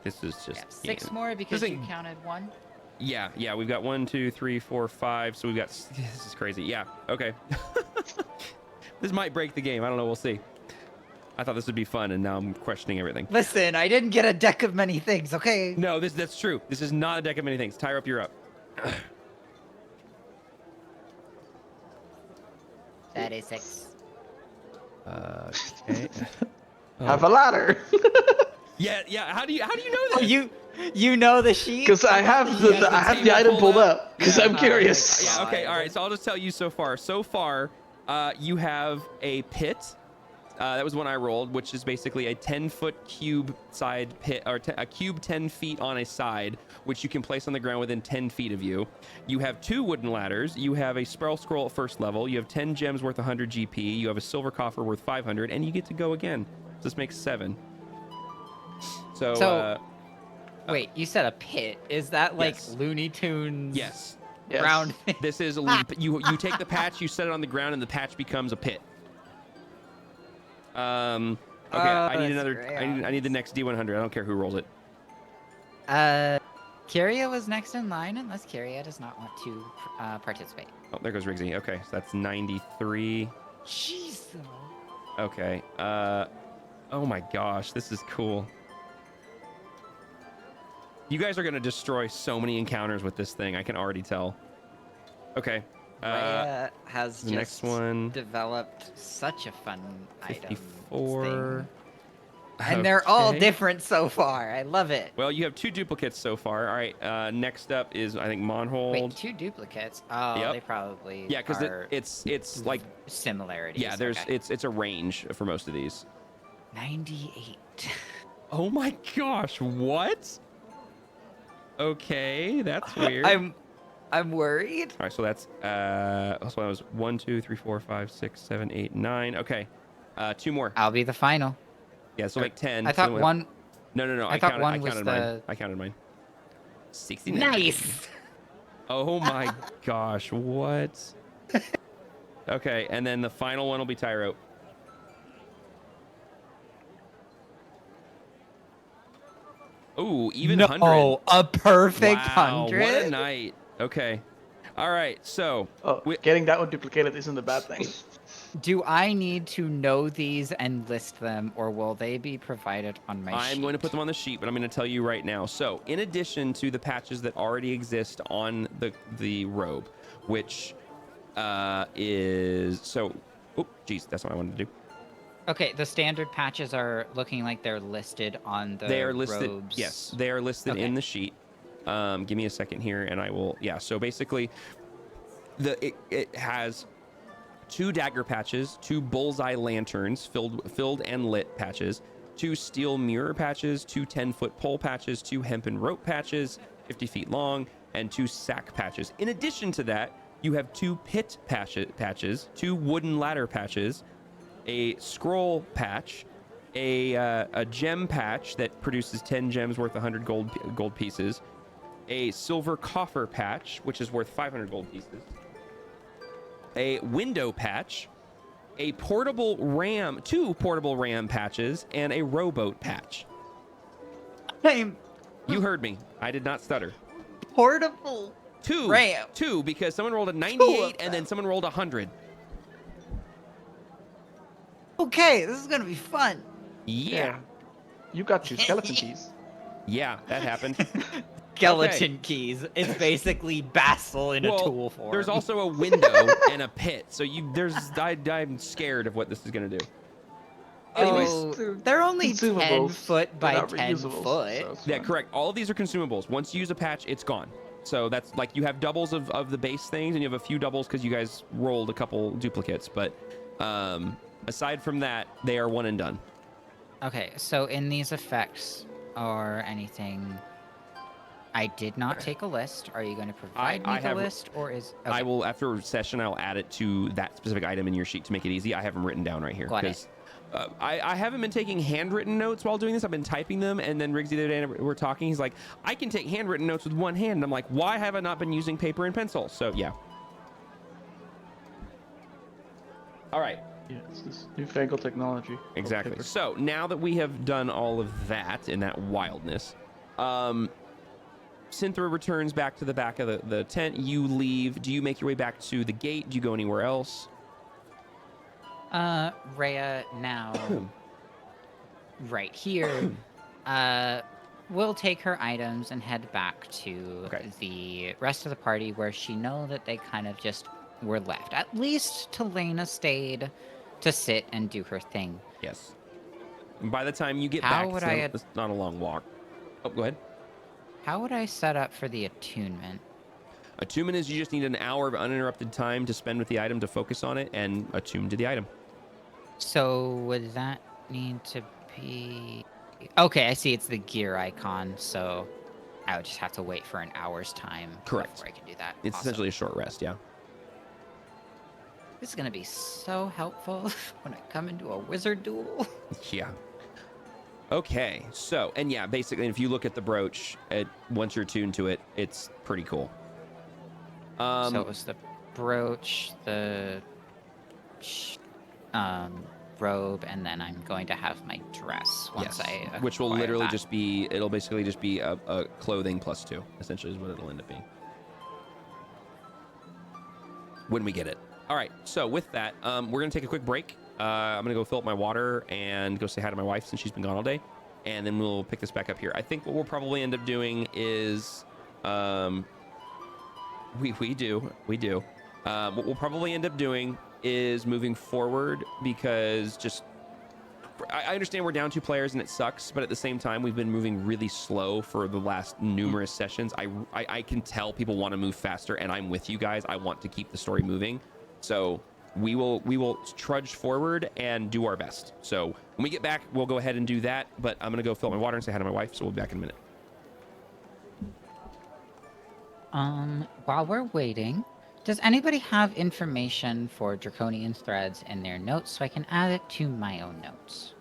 Speaker 2: This is just
Speaker 3: Yeah, 6 more because
Speaker 2: This
Speaker 3: you
Speaker 2: thing-
Speaker 3: counted 1.
Speaker 2: Yeah, we've got 1, 2, 3, 4, 5. So we've got. This is crazy. Yeah. Okay. This might break the game. I don't know. We'll see. I thought this would be fun, and now I'm questioning everything.
Speaker 3: Listen, I didn't get a deck of many things, okay?
Speaker 2: No, that's true. This is not a deck of many things. Tyre up, you're up.
Speaker 3: 36.
Speaker 2: Okay.
Speaker 4: Have a ladder.
Speaker 2: Yeah. How do you know that?
Speaker 3: Oh, you know the sheet?
Speaker 4: Because I have the I have the item pulled up. Because I'm curious.
Speaker 2: Yeah. Okay. All right. So I'll just tell you so far. So far, you have a pit. That was one I rolled, which is basically a 10-foot cube side pit, or a cube 10 feet on a side, which you can place on the ground within 10 feet of you. You have 2 wooden ladders. You have a spell scroll at first level. You have 10 gems worth 100 GP. You have a silver coffer worth 500, and you get to go again. So this makes 7. So
Speaker 3: wait, you said a pit. Is that like
Speaker 2: Yes.
Speaker 3: Looney Tunes?
Speaker 2: yes,
Speaker 4: Yes.
Speaker 3: Round.
Speaker 2: this is you take the patch, you set it on the ground, and the patch becomes a pit. Okay,
Speaker 3: Oh,
Speaker 2: I need
Speaker 3: that's
Speaker 2: another.
Speaker 3: great.
Speaker 2: I need the next D100. I don't care who rolls it.
Speaker 3: Kyria was next in line, unless Kyria does not want to participate.
Speaker 2: Oh, there goes Rigsy. Okay, so that's 93.
Speaker 3: Jeez.
Speaker 2: Okay. Oh my gosh, this is cool. You guys are gonna destroy so many encounters with this thing. I can already tell. Okay.
Speaker 3: Rhea has
Speaker 2: the
Speaker 3: just
Speaker 2: next one.
Speaker 3: developed such a fun item.
Speaker 2: 54.
Speaker 3: And they're all
Speaker 2: Okay.
Speaker 3: different so far. I love it.
Speaker 2: Well, you have 2 duplicates so far. All right. Next up is I think Monhold.
Speaker 3: Wait, 2 duplicates? Oh,
Speaker 2: Yep.
Speaker 3: they probably
Speaker 2: Yeah, because
Speaker 3: are
Speaker 2: it's like
Speaker 3: similarities.
Speaker 2: yeah, there's
Speaker 3: okay.
Speaker 2: it's a range for most of these.
Speaker 3: 98.
Speaker 2: Oh my gosh, what? Okay, that's weird.
Speaker 3: I'm worried.
Speaker 2: All right, so that's so that was 1, 2, 3, 4, 5, 6, 7, 8, 9. Okay, 2 more.
Speaker 3: I'll be the final.
Speaker 2: Yeah, so like 10.
Speaker 3: I thought
Speaker 2: so then
Speaker 3: one.
Speaker 2: No.
Speaker 3: I thought
Speaker 2: counted,
Speaker 3: one
Speaker 2: I
Speaker 3: was
Speaker 2: counted
Speaker 3: the-
Speaker 2: mine. I counted mine. 69.
Speaker 3: Nice.
Speaker 2: Oh my gosh, what? Okay, and then the final one will be tie rope. Ooh, even 100.
Speaker 3: No, a perfect
Speaker 2: Wow,
Speaker 3: 100.
Speaker 2: What a night. Okay. All right, so
Speaker 4: Oh, getting that one duplicated isn't a bad thing.
Speaker 3: Do I need to know these and list them, or will they be provided on my sheet?
Speaker 2: I'm going to put them on the sheet, but I'm going to tell you right now. So, in addition to the patches that already exist on the robe, which is so. Oh, geez, that's what I wanted to do.
Speaker 3: Okay, the standard patches are looking like they're listed on the
Speaker 2: They are listed.
Speaker 3: robes.
Speaker 2: Yes, they are listed in the sheet. Give me a second here, and I will. Yeah. So basically, it has 2 dagger patches, 2 bullseye lanterns filled and lit patches, 2 steel mirror patches, 2 10-foot pole patches, 2 hempen rope patches, 50 feet long, and 2 sack patches. In addition to that, you have 2 pit patches, 2 wooden ladder patches, a scroll patch, a gem patch that produces 10 gems worth 100 gold pieces, a silver coffer patch, which is worth 500 gold pieces, a window patch, a portable ram, 2 portable ram patches, and a rowboat patch.
Speaker 3: Hey,
Speaker 2: You heard me. I did not stutter.
Speaker 3: portable
Speaker 2: 2.
Speaker 3: ram.
Speaker 2: 2 because someone rolled a 98 and then someone rolled 100.
Speaker 3: Okay, this is gonna be fun.
Speaker 2: Yeah.
Speaker 4: You got 2 skeleton keys.
Speaker 2: Yeah, that happened.
Speaker 3: Skeleton keys. It's basically Basil in a tool form.
Speaker 2: There's also a window and a pit. So I'm scared of what this is going to do. Anyways,
Speaker 3: they're only 10
Speaker 4: consumables.
Speaker 3: foot by
Speaker 4: They're not
Speaker 3: 10
Speaker 4: reusables,
Speaker 3: foot.
Speaker 4: so it's
Speaker 2: yeah,
Speaker 4: fine.
Speaker 2: correct. All of these are consumables. Once you use a patch, it's gone. So that's like you have doubles of the base things, and you have a few doubles because you guys rolled a couple duplicates. But aside from that, they are one and done.
Speaker 3: Okay, so in these effects or anything, I did not take a list. Are you going to provide me the list, or is okay.
Speaker 2: I will after session. I'll add it to that specific item in your sheet to make it easy. I have them written down right here because I haven't been taking handwritten notes while doing this. I've been typing them, and then Riggs the other day we're talking. He's like, "I can take handwritten notes with one hand," and I'm like, "Why have I not been using paper and pencil?" So yeah. All right.
Speaker 4: Yeah, it's this newfangled technology.
Speaker 2: Exactly.
Speaker 4: Paper.
Speaker 2: So now that we have done all of that in that wildness, Synthra returns back to the back of the tent. You leave. Do you make your way back to the gate? Do you go anywhere else?
Speaker 3: Rhea, now, right here, will take her items and head back to the rest of the party where she know that they kind of just were left. At least Talena stayed to sit and do her thing.
Speaker 2: Yes. By the time you get
Speaker 3: How
Speaker 2: back,
Speaker 3: would
Speaker 2: it's not a long walk. Oh, go ahead.
Speaker 3: How would I set up for the attunement?
Speaker 2: Attunement is you just need an hour of uninterrupted time to spend with the item to focus on it and attune to the item.
Speaker 3: So would that need to be... Okay, I see it's the gear icon, so I would just have to wait for an hour's time
Speaker 2: Correct.
Speaker 3: before I can do that.
Speaker 2: It's
Speaker 3: Awesome.
Speaker 2: essentially a short rest, yeah.
Speaker 3: This is going to be so helpful when I come into a wizard duel.
Speaker 2: Yeah. Okay, so, and yeah, basically, if you look at the brooch, once you're tuned to it, it's pretty cool.
Speaker 3: So it was the brooch, the robe, and then I'm going to have my dress once I
Speaker 2: which will
Speaker 3: acquire
Speaker 2: literally
Speaker 3: that.
Speaker 2: just be, it'll basically just be a clothing plus 2, essentially is what it'll end up being. When we get it. All right, so with that, we're going to take a quick break. I'm going to go fill up my water and go say hi to my wife since she's been gone all day. And then we'll pick this back up here. I think what we'll probably end up doing is... We do. What we'll probably end up doing is moving forward because just... I understand we're down 2 players and it sucks, but at the same time, we've been moving really slow for the last numerous sessions. I can tell people want to move faster, and I'm with you guys. I want to keep the story moving. So we will trudge forward and do our best. So when we get back, we'll go ahead and do that. But I'm going to go fill my water and say hi to my wife, so we'll be back in a minute.
Speaker 3: While we're waiting, does anybody have information for Draconian threads in their notes so I can add it to my own notes?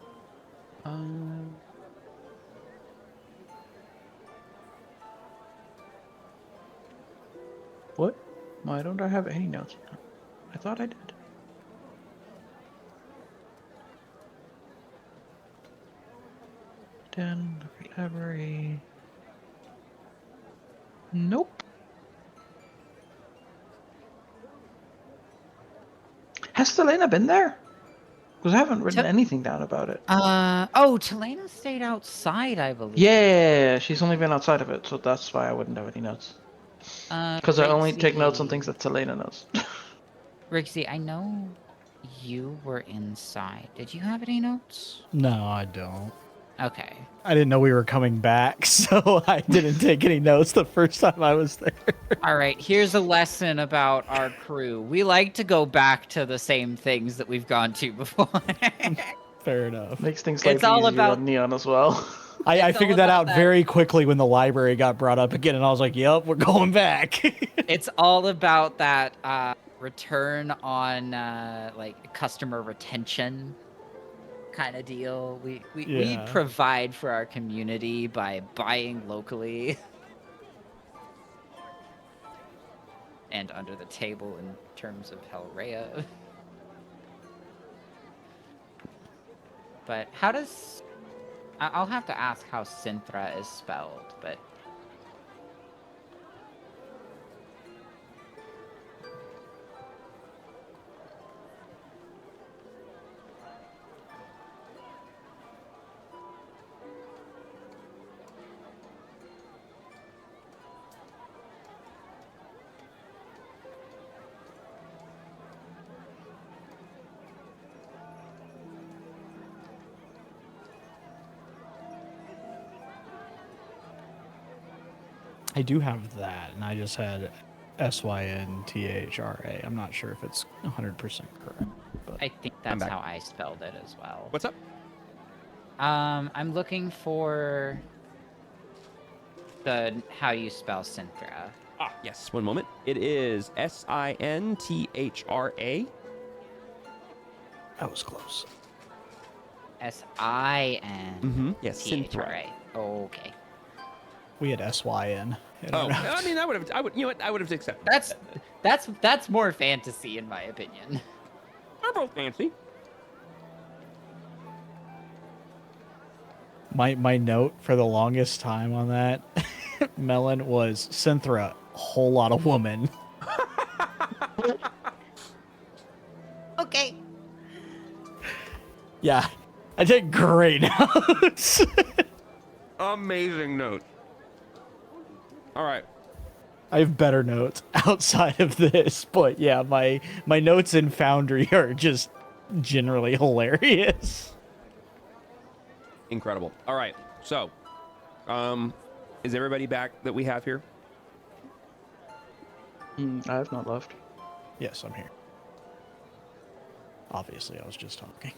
Speaker 4: What? Why don't I have any notes? I thought I did. Then library. Nope. Has Selena been there? Because I haven't written anything down about it.
Speaker 3: Talena stayed outside, I believe.
Speaker 4: Yeah, she's only been outside of it, so that's why I wouldn't have any notes. Because I only take notes on
Speaker 3: Rixie-
Speaker 4: things that Selena knows.
Speaker 3: Rixie, I know you were inside. Did you have any notes?
Speaker 1: No, I don't.
Speaker 3: Okay.
Speaker 1: I didn't know we were coming back, so I didn't take any notes the first time I was there.
Speaker 3: All right, here's a lesson about our crew. We like to go back to the same things that we've gone to before.
Speaker 1: Fair enough.
Speaker 4: Makes things
Speaker 3: It's
Speaker 4: slightly
Speaker 3: all
Speaker 4: easier
Speaker 3: about-
Speaker 4: on Neon as well.
Speaker 1: I
Speaker 3: It's all
Speaker 1: figured that
Speaker 3: about
Speaker 1: out
Speaker 3: that-
Speaker 1: very quickly when the library got brought up again, and I was like, "Yep, we're going back."
Speaker 3: It's all about that return on like customer retention kind of deal. We
Speaker 1: Yeah.
Speaker 3: provide for our community by buying locally and under the table in terms of Hellrea. But how does I'll have to ask how Synthra is spelled, but
Speaker 1: I do have that, and I just had SYNTHRA. I'm not sure if it's 100% correct. But
Speaker 3: I think that's
Speaker 2: back.
Speaker 3: how I spelled it as well.
Speaker 2: What's up?
Speaker 3: I'm looking for the how you spell Synthra.
Speaker 2: Ah, yes. One moment. It is SINTHRA.
Speaker 1: that was close.
Speaker 3: SIN.
Speaker 2: Yes,
Speaker 3: THRA. Okay.
Speaker 1: We had SYN. in
Speaker 2: Oh,
Speaker 1: our notes.
Speaker 2: I mean, I would. You know what? I would have accepted.
Speaker 3: That's more fantasy in my opinion.
Speaker 2: They're both fancy.
Speaker 1: My note for the longest time on that melon was Synthra, whole lot of woman.
Speaker 3: Okay.
Speaker 1: Yeah, I did great notes.
Speaker 2: Amazing note. All right.
Speaker 1: I have better notes outside of this, but yeah, my notes in Foundry are just generally hilarious.
Speaker 2: Incredible. All right. So, is everybody back that we have here?
Speaker 4: I have not left.
Speaker 1: Yes, I'm here. Obviously, I was just talking.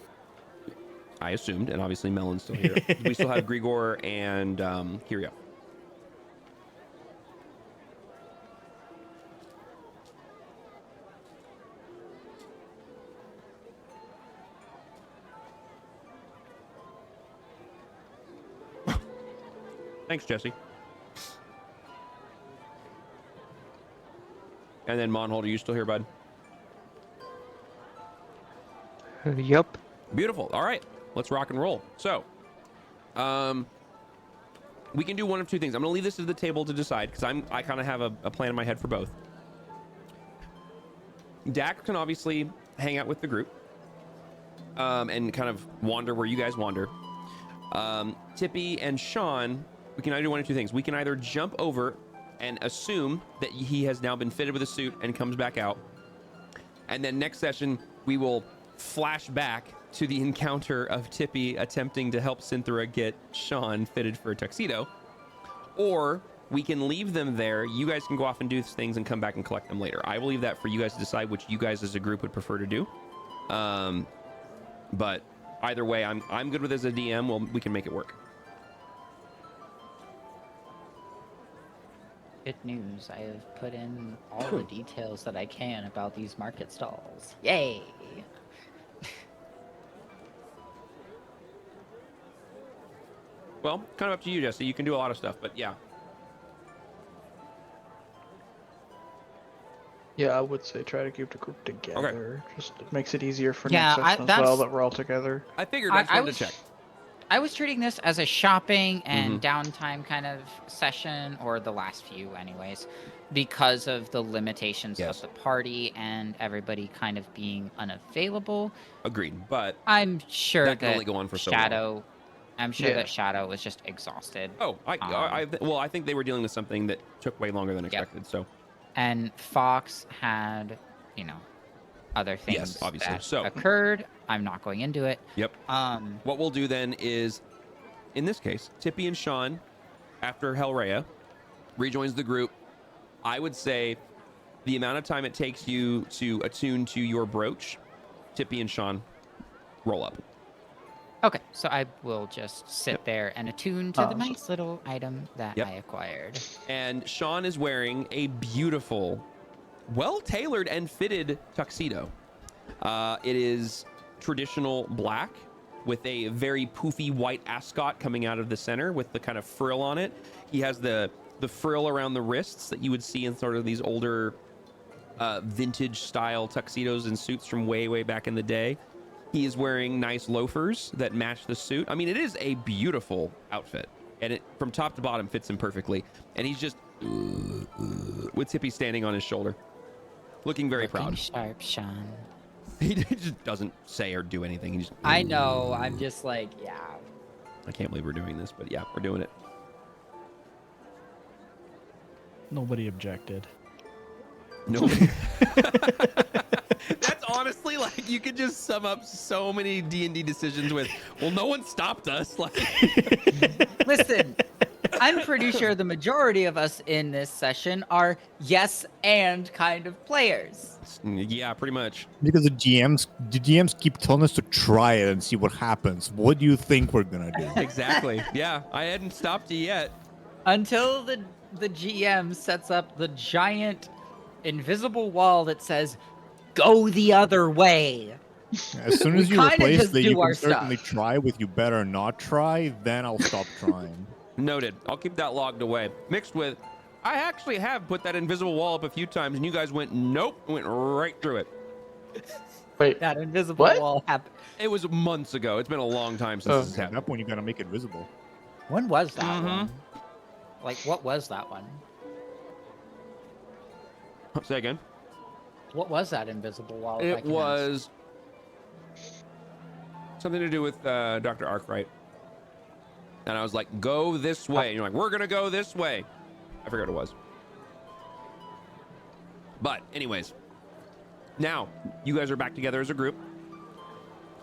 Speaker 2: I assumed, and obviously Melon's still here. We still have Grigor and Kiria. Thanks, Jesse. And then Monhold, are you still here, bud?
Speaker 7: Yup.
Speaker 2: Beautiful. All right, let's rock and roll. So, we can do one of two things. I'm going to leave this to the table to decide because I kind of have a plan in my head for both. Dak can obviously hang out with the group and kind of wander where you guys wander. Tippy and Sean, we can either do one of two things. We can either jump over and assume that he has now been fitted with a suit and comes back out. And then next session, we will flash back to the encounter of Tippy attempting to help Synthra get Sean fitted for a tuxedo. Or we can leave them there. You guys can go off and do things and come back and collect them later. I will leave that for you guys to decide which you guys as a group would prefer to do. But either way, I'm good with it as a DM. Well, we can make it work.
Speaker 3: Good news. I have put in all the details that I can about these market stalls. Yay!
Speaker 2: Well, kind of up to you, Jesse. You can do a lot of stuff, but yeah.
Speaker 4: Yeah, I would say try to keep the group together. Just it makes it easier for
Speaker 3: Yeah,
Speaker 4: next session as well
Speaker 3: that's-
Speaker 4: that we're all together.
Speaker 2: I figured I just wanted to check.
Speaker 3: I was treating this as a shopping and downtime kind of session, or the last few anyways, because of the limitations
Speaker 2: Yes.
Speaker 3: of the party and everybody kind of being unavailable.
Speaker 2: Agreed, but
Speaker 3: I'm sure
Speaker 2: That
Speaker 3: that,
Speaker 2: can only go on for so long.
Speaker 3: Shadow, I'm sure
Speaker 4: Yeah.
Speaker 3: that Shadow was just exhausted.
Speaker 2: I think they were dealing with something that took way longer than expected. So
Speaker 3: And Fox had, other things
Speaker 2: Yes, obviously.
Speaker 3: that
Speaker 2: So-
Speaker 3: occurred. I'm not going into it.
Speaker 2: Yep. What we'll do then is, in this case, Tippy and Sean, after Hellraya, rejoins the group. I would say the amount of time it takes you to attune to your brooch, Tippy and Sean, roll up.
Speaker 3: Okay, so I will just sit there and attune to the
Speaker 4: so-
Speaker 3: nice little item that
Speaker 2: Yep.
Speaker 3: I acquired.
Speaker 2: And Sean is wearing a beautiful, well-tailored and fitted tuxedo. It is traditional black with a very poofy white ascot coming out of the center with the kind of frill on it. He has the frill around the wrists that you would see in sort of these older vintage style tuxedos and suits from way, way back in the day. He is wearing nice loafers that match the suit. I mean, it is a beautiful outfit, and it from top to bottom fits him perfectly. And he's just with Tippy standing on his shoulder, looking very
Speaker 3: Looking
Speaker 2: proud.
Speaker 3: sharp, Sean.
Speaker 2: He just doesn't say or do anything. He just,
Speaker 3: I know. I'm just like, yeah.
Speaker 2: I can't believe we're doing this, but yeah, we're doing it.
Speaker 8: Nobody objected.
Speaker 2: Nobody. That's honestly like you could just sum up so many D&D decisions with, well, no one stopped us. Like,
Speaker 3: Listen, I'm pretty sure the majority of us in this session are yes and kind of players.
Speaker 2: yeah, pretty much.
Speaker 5: Because the GMs keep telling us to try it and see what happens. What do you think we're gonna do?
Speaker 2: Exactly. Yeah, I hadn't stopped you yet.
Speaker 3: Until the GM sets up the giant invisible wall that says, go the other way.
Speaker 5: As soon as
Speaker 3: We
Speaker 5: you
Speaker 3: kinda
Speaker 5: replace
Speaker 3: just
Speaker 5: the
Speaker 3: do
Speaker 5: you
Speaker 3: our
Speaker 5: can certainly
Speaker 3: stuff.
Speaker 5: try with you better not try, then I'll stop trying.
Speaker 2: Noted. I'll keep that logged away. Mixed with, I actually have put that invisible wall up a few times, and you guys went, nope, went right through it.
Speaker 4: Wait,
Speaker 3: That invisible
Speaker 4: What?
Speaker 3: wall happened.
Speaker 2: It was months ago. It's been a long time since
Speaker 4: Oh.
Speaker 2: this has
Speaker 5: At
Speaker 2: happened.
Speaker 5: that point, you gotta make it visible.
Speaker 3: When was that
Speaker 2: Mhm.
Speaker 3: one? Like, what was that one?
Speaker 2: Say again.
Speaker 3: What was that invisible wall? if I
Speaker 2: It
Speaker 3: can ask?
Speaker 2: was something to do with Dr. Arkwright. And I was like, go this way. And you're like, we're going to go this way. I forgot what it was. But anyways, now you guys are back together as a group.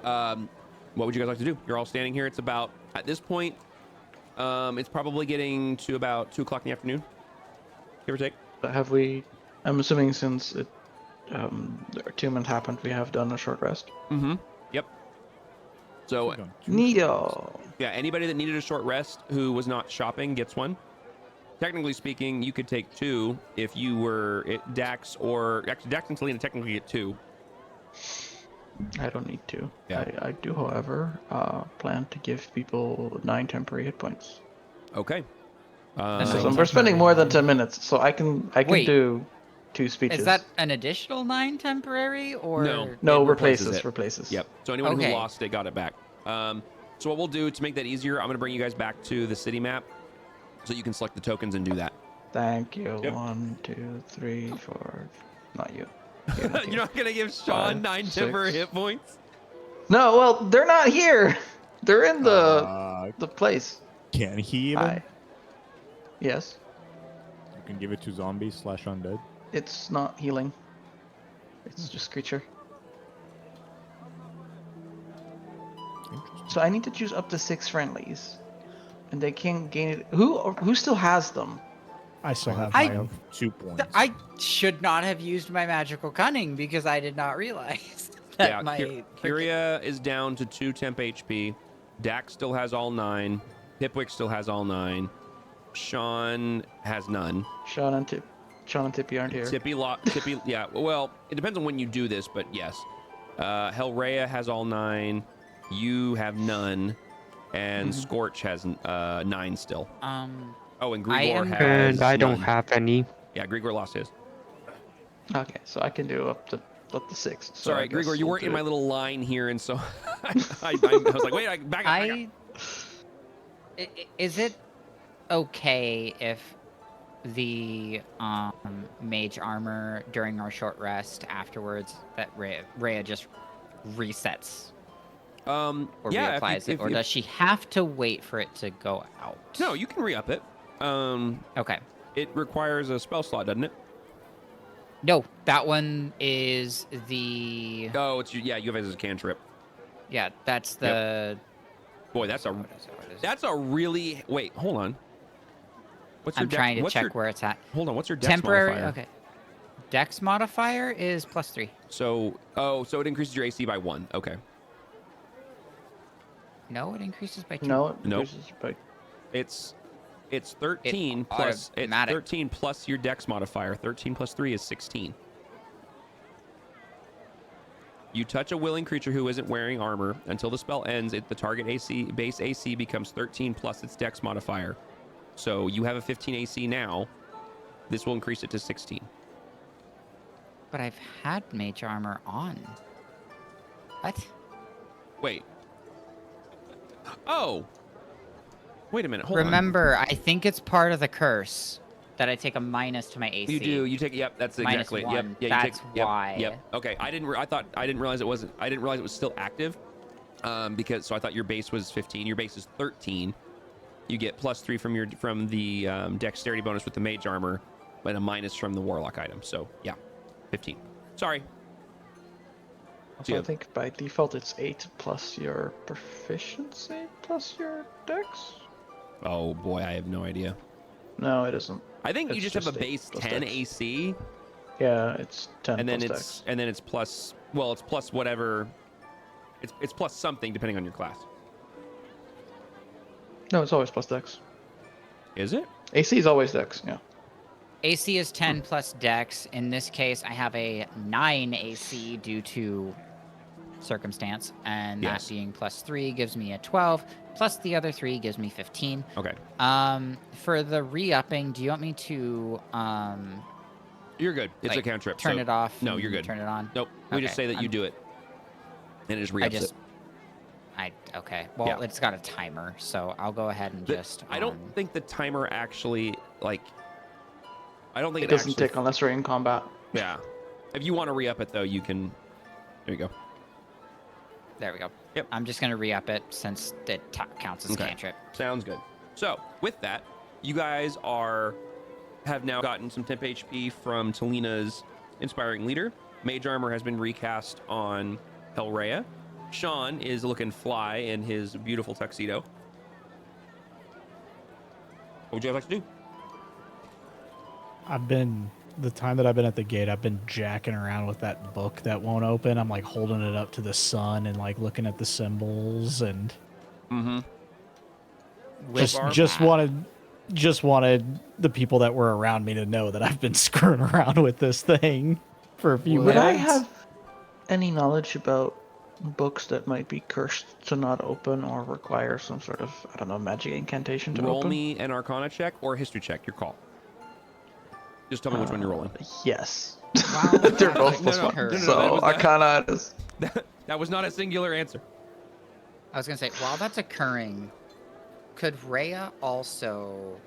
Speaker 2: What would you guys like to do? You're all standing here. It's about, at this point, it's probably getting to about 2 o'clock in the afternoon. Give or take.
Speaker 4: have we? I'm assuming since the attunement happened, we have done a short rest.
Speaker 2: Mm-hmm. Yep. So
Speaker 5: We've done two
Speaker 4: Neato.
Speaker 2: yeah, anybody that needed a short rest who was not shopping gets one. Technically speaking, you could take 2 if you were at Dax or actually Dax and Selena technically get 2.
Speaker 4: I don't need to.
Speaker 2: Yeah.
Speaker 4: I do, however, plan to give people 9 temporary hit points.
Speaker 2: Okay.
Speaker 4: So we're spending more than 10 minutes, so I can
Speaker 3: Wait.
Speaker 4: do 2 speeches.
Speaker 3: Is that an additional 9 temporary, or
Speaker 2: No.
Speaker 4: no
Speaker 2: it replaces
Speaker 4: replaces?
Speaker 2: it.
Speaker 4: Replaces.
Speaker 2: Yep. So anyone
Speaker 3: Okay.
Speaker 2: who lost it got it back. So what we'll do to make that easier, I'm going to bring you guys back to the city map so you can select the tokens and do that.
Speaker 4: Thank you.
Speaker 2: Yep.
Speaker 4: 1, 2, 3, 4. Not you.
Speaker 2: You're not going to give Sean
Speaker 4: 5,
Speaker 2: 9
Speaker 4: 6.
Speaker 2: temporary hit points?
Speaker 4: No, well, they're not here. They're in
Speaker 5: Uh,
Speaker 4: the place.
Speaker 5: can he even?
Speaker 4: Hi. Yes.
Speaker 5: You can give it to zombies / undead.
Speaker 4: It's not healing. It's just creature.
Speaker 5: Interesting.
Speaker 4: So I need to choose up to 6 friendlies, and they can gain it. Who still has them?
Speaker 8: I still have
Speaker 3: I-
Speaker 8: my
Speaker 5: have 2 points.
Speaker 3: I should not have used my magical cunning because I did not realize that
Speaker 2: Yeah,
Speaker 3: my
Speaker 2: Kyria is down to 2 temp HP. Dax still has all 9. Pipwick still has all 9. Sean has none.
Speaker 4: Sean and Tippy aren't here.
Speaker 2: Tippy, yeah. Well, it depends on when you do this, but yes. Hellraya has all 9. You have none, and Scorch has 9 still. Oh, and
Speaker 3: I
Speaker 2: Grigor
Speaker 3: am-
Speaker 2: has.
Speaker 7: And I don't
Speaker 2: none.
Speaker 7: have any.
Speaker 2: Yeah, Grigor lost his.
Speaker 4: Okay, so I can do up to 6. So
Speaker 2: Sorry,
Speaker 4: I guess
Speaker 2: Grigor, you
Speaker 4: we'll
Speaker 2: weren't
Speaker 4: do
Speaker 2: in my
Speaker 4: it.
Speaker 2: little line here, and so I was like, wait, back up.
Speaker 3: Is it okay if the mage armor during our short rest afterwards that Rhea just resets or
Speaker 2: Yeah,
Speaker 3: reapplies it, or does she have to wait for it to go out?
Speaker 2: No, you can re-up it.
Speaker 3: Okay.
Speaker 2: It requires a spell slot, doesn't it?
Speaker 3: No, that one is the.
Speaker 2: Oh, it's yeah. You have it as a cantrip.
Speaker 3: Yeah, that's the.
Speaker 2: Boy, that's
Speaker 3: What is it?
Speaker 2: that's a really wait. Hold on. What's your
Speaker 3: I'm
Speaker 2: dex,
Speaker 3: trying to
Speaker 2: what's
Speaker 3: check
Speaker 2: your,
Speaker 3: where it's at.
Speaker 2: Hold on. What's your dex
Speaker 3: Temporary.
Speaker 2: modifier?
Speaker 3: Okay. Dex modifier is +3.
Speaker 2: So so it increases your AC by 1. Okay.
Speaker 3: No, it increases by 2.
Speaker 4: No, it
Speaker 2: Nope.
Speaker 4: increases by
Speaker 2: It's 13
Speaker 3: It
Speaker 2: plus it's
Speaker 3: automatic.
Speaker 2: 13 plus your dex modifier. 13 plus 3 is 16. You touch a willing creature who isn't wearing armor until the spell ends. The target base AC becomes 13 plus its dex modifier. So you have a 15 AC now. This will increase it to 16.
Speaker 3: But I've had mage armor on. What?
Speaker 2: Wait. Oh. Wait a minute. Hold on.
Speaker 3: Remember, I think it's part of the curse that I take a minus to my AC.
Speaker 2: You do. You take. Yep. That's
Speaker 3: Minus
Speaker 2: exactly. Yep.
Speaker 3: 1.
Speaker 2: Yeah.
Speaker 3: That's
Speaker 2: you take, yep,
Speaker 3: why.
Speaker 2: Yep. Okay. I didn't realize it wasn't. I didn't realize it was still active. Because so I thought your base was 15. Your base is 13. You get +3 from the dexterity bonus with the mage armor, but a minus from the warlock item. So yeah, 15. Sorry.
Speaker 4: Also,
Speaker 2: Yeah.
Speaker 4: I think by default it's 8 plus your proficiency plus your dex.
Speaker 2: Oh boy, I have no idea.
Speaker 4: No, it isn't.
Speaker 2: I think you
Speaker 4: It's
Speaker 2: just have a
Speaker 4: just 8
Speaker 2: base
Speaker 4: plus
Speaker 2: 10
Speaker 4: dex.
Speaker 2: AC,
Speaker 4: Yeah, it's 10
Speaker 2: and then
Speaker 4: plus
Speaker 2: it's
Speaker 4: dex.
Speaker 2: plus. Well, it's plus whatever. It's plus something depending on your class.
Speaker 4: No, it's always plus dex.
Speaker 2: Is it?
Speaker 4: AC is always dex. Yeah.
Speaker 3: AC is 10 plus dex. In this case, I have a 9 AC due to circumstance, and
Speaker 2: Yes.
Speaker 3: that being +3 gives me a 12, plus the other 3 gives me 15.
Speaker 2: Okay.
Speaker 3: For the re-upping, do you want me to
Speaker 2: You're good. It's
Speaker 3: like,
Speaker 2: a cantrip.
Speaker 3: turn
Speaker 2: so-
Speaker 3: it off?
Speaker 2: No,
Speaker 3: and
Speaker 2: you're good.
Speaker 3: Turn it on.
Speaker 2: Nope. We just
Speaker 3: Okay,
Speaker 2: say that you
Speaker 3: I'm-
Speaker 2: do it, and it just
Speaker 3: I
Speaker 2: re-ups
Speaker 3: just.
Speaker 2: it.
Speaker 3: Okay. Well,
Speaker 2: Yeah.
Speaker 3: it's got a timer, so I'll go ahead and just.
Speaker 2: I don't think the timer actually like. I don't think
Speaker 4: It
Speaker 2: it,
Speaker 4: doesn't
Speaker 2: actually.
Speaker 4: tick unless you're in combat.
Speaker 2: Yeah. If you want to re-up it though, you can. There you go.
Speaker 3: There we go.
Speaker 2: Yep.
Speaker 3: I'm just gonna re-up it since it counts as
Speaker 2: Okay.
Speaker 3: cantrip.
Speaker 2: Sounds good. So with that, you guys have now gotten some temp HP from Talina's inspiring leader. Mage armor has been recast on Helrea. Sean is looking fly in his beautiful tuxedo. What would you guys like to do?
Speaker 8: The time that I've been at the gate, I've been jacking around with that book that won't open. I'm like holding it up to the sun and like looking at the symbols and
Speaker 2: Mm-hmm.
Speaker 8: just wanted the people that were around me to know that I've been screwing around with this thing for a few
Speaker 4: Would
Speaker 8: minutes.
Speaker 4: I have any knowledge about books that might be cursed to not open or require some sort of, I don't know, magic incantation to
Speaker 2: Roll
Speaker 4: open?
Speaker 2: me an Arcana check or a History check. Your call. Just tell me which one you're rolling.
Speaker 4: Yes.
Speaker 3: Wow,
Speaker 4: They're
Speaker 3: that's
Speaker 4: both
Speaker 3: a
Speaker 4: plus
Speaker 3: no,
Speaker 4: one.
Speaker 3: no, no,
Speaker 2: that
Speaker 4: So
Speaker 2: was that.
Speaker 4: Arcana is.
Speaker 2: That was not a singular answer.
Speaker 3: I was gonna say, while that's occurring, could Rhea also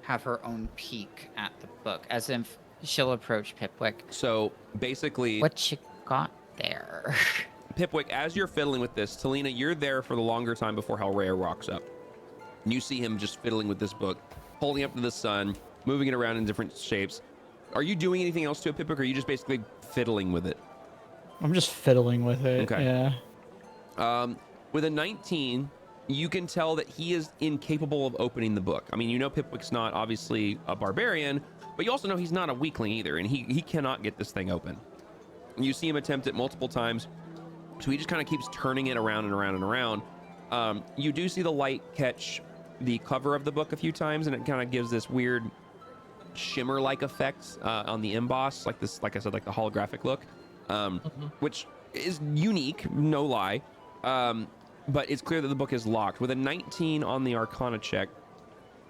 Speaker 3: have her own peek at the book, as if she'll approach Pipwick?
Speaker 2: So basically,
Speaker 3: What you got there?
Speaker 2: Pipwick, as you're fiddling with this, Talina, you're there for the longer time before Helrea rocks up. And you see him just fiddling with this book, holding up to the sun, moving it around in different shapes. Are you doing anything else to it, Pipwick, or are you just basically fiddling with it?
Speaker 8: I'm just fiddling with it.
Speaker 2: Okay.
Speaker 8: Yeah.
Speaker 2: With a 19, you can tell that he is incapable of opening the book. I mean, you know Pipwick's not obviously a barbarian, but you also know he's not a weakling either, and he cannot get this thing open. You see him attempt it multiple times, so he just kind of keeps turning it around and around and around. You do see the light catch the cover of the book a few times, and it kind of gives this weird shimmer-like effect on the emboss, like this, like I said, like the holographic look, which is unique, no lie. But it's clear that the book is locked. With a 19 on the Arcana check,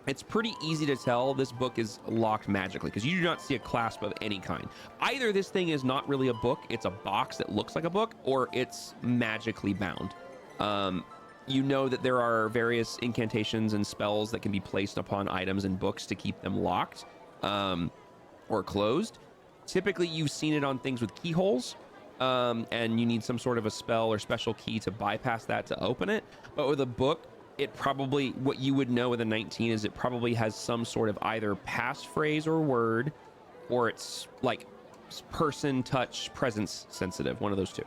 Speaker 2: it's pretty easy to tell this book is locked magically, because you do not see a clasp of any kind. Either this thing is not really a book, it's a box that looks like a book, or it's magically bound. You know that there are various incantations and spells that can be placed upon items and books to keep them locked or closed. Typically, you've seen it on things with keyholes, and you need some sort of a spell or special key to bypass that to open it. But with a book, it probably, what you would know with a 19 is it probably has some sort of either passphrase or word or it's like person, touch, presence sensitive. One of those two.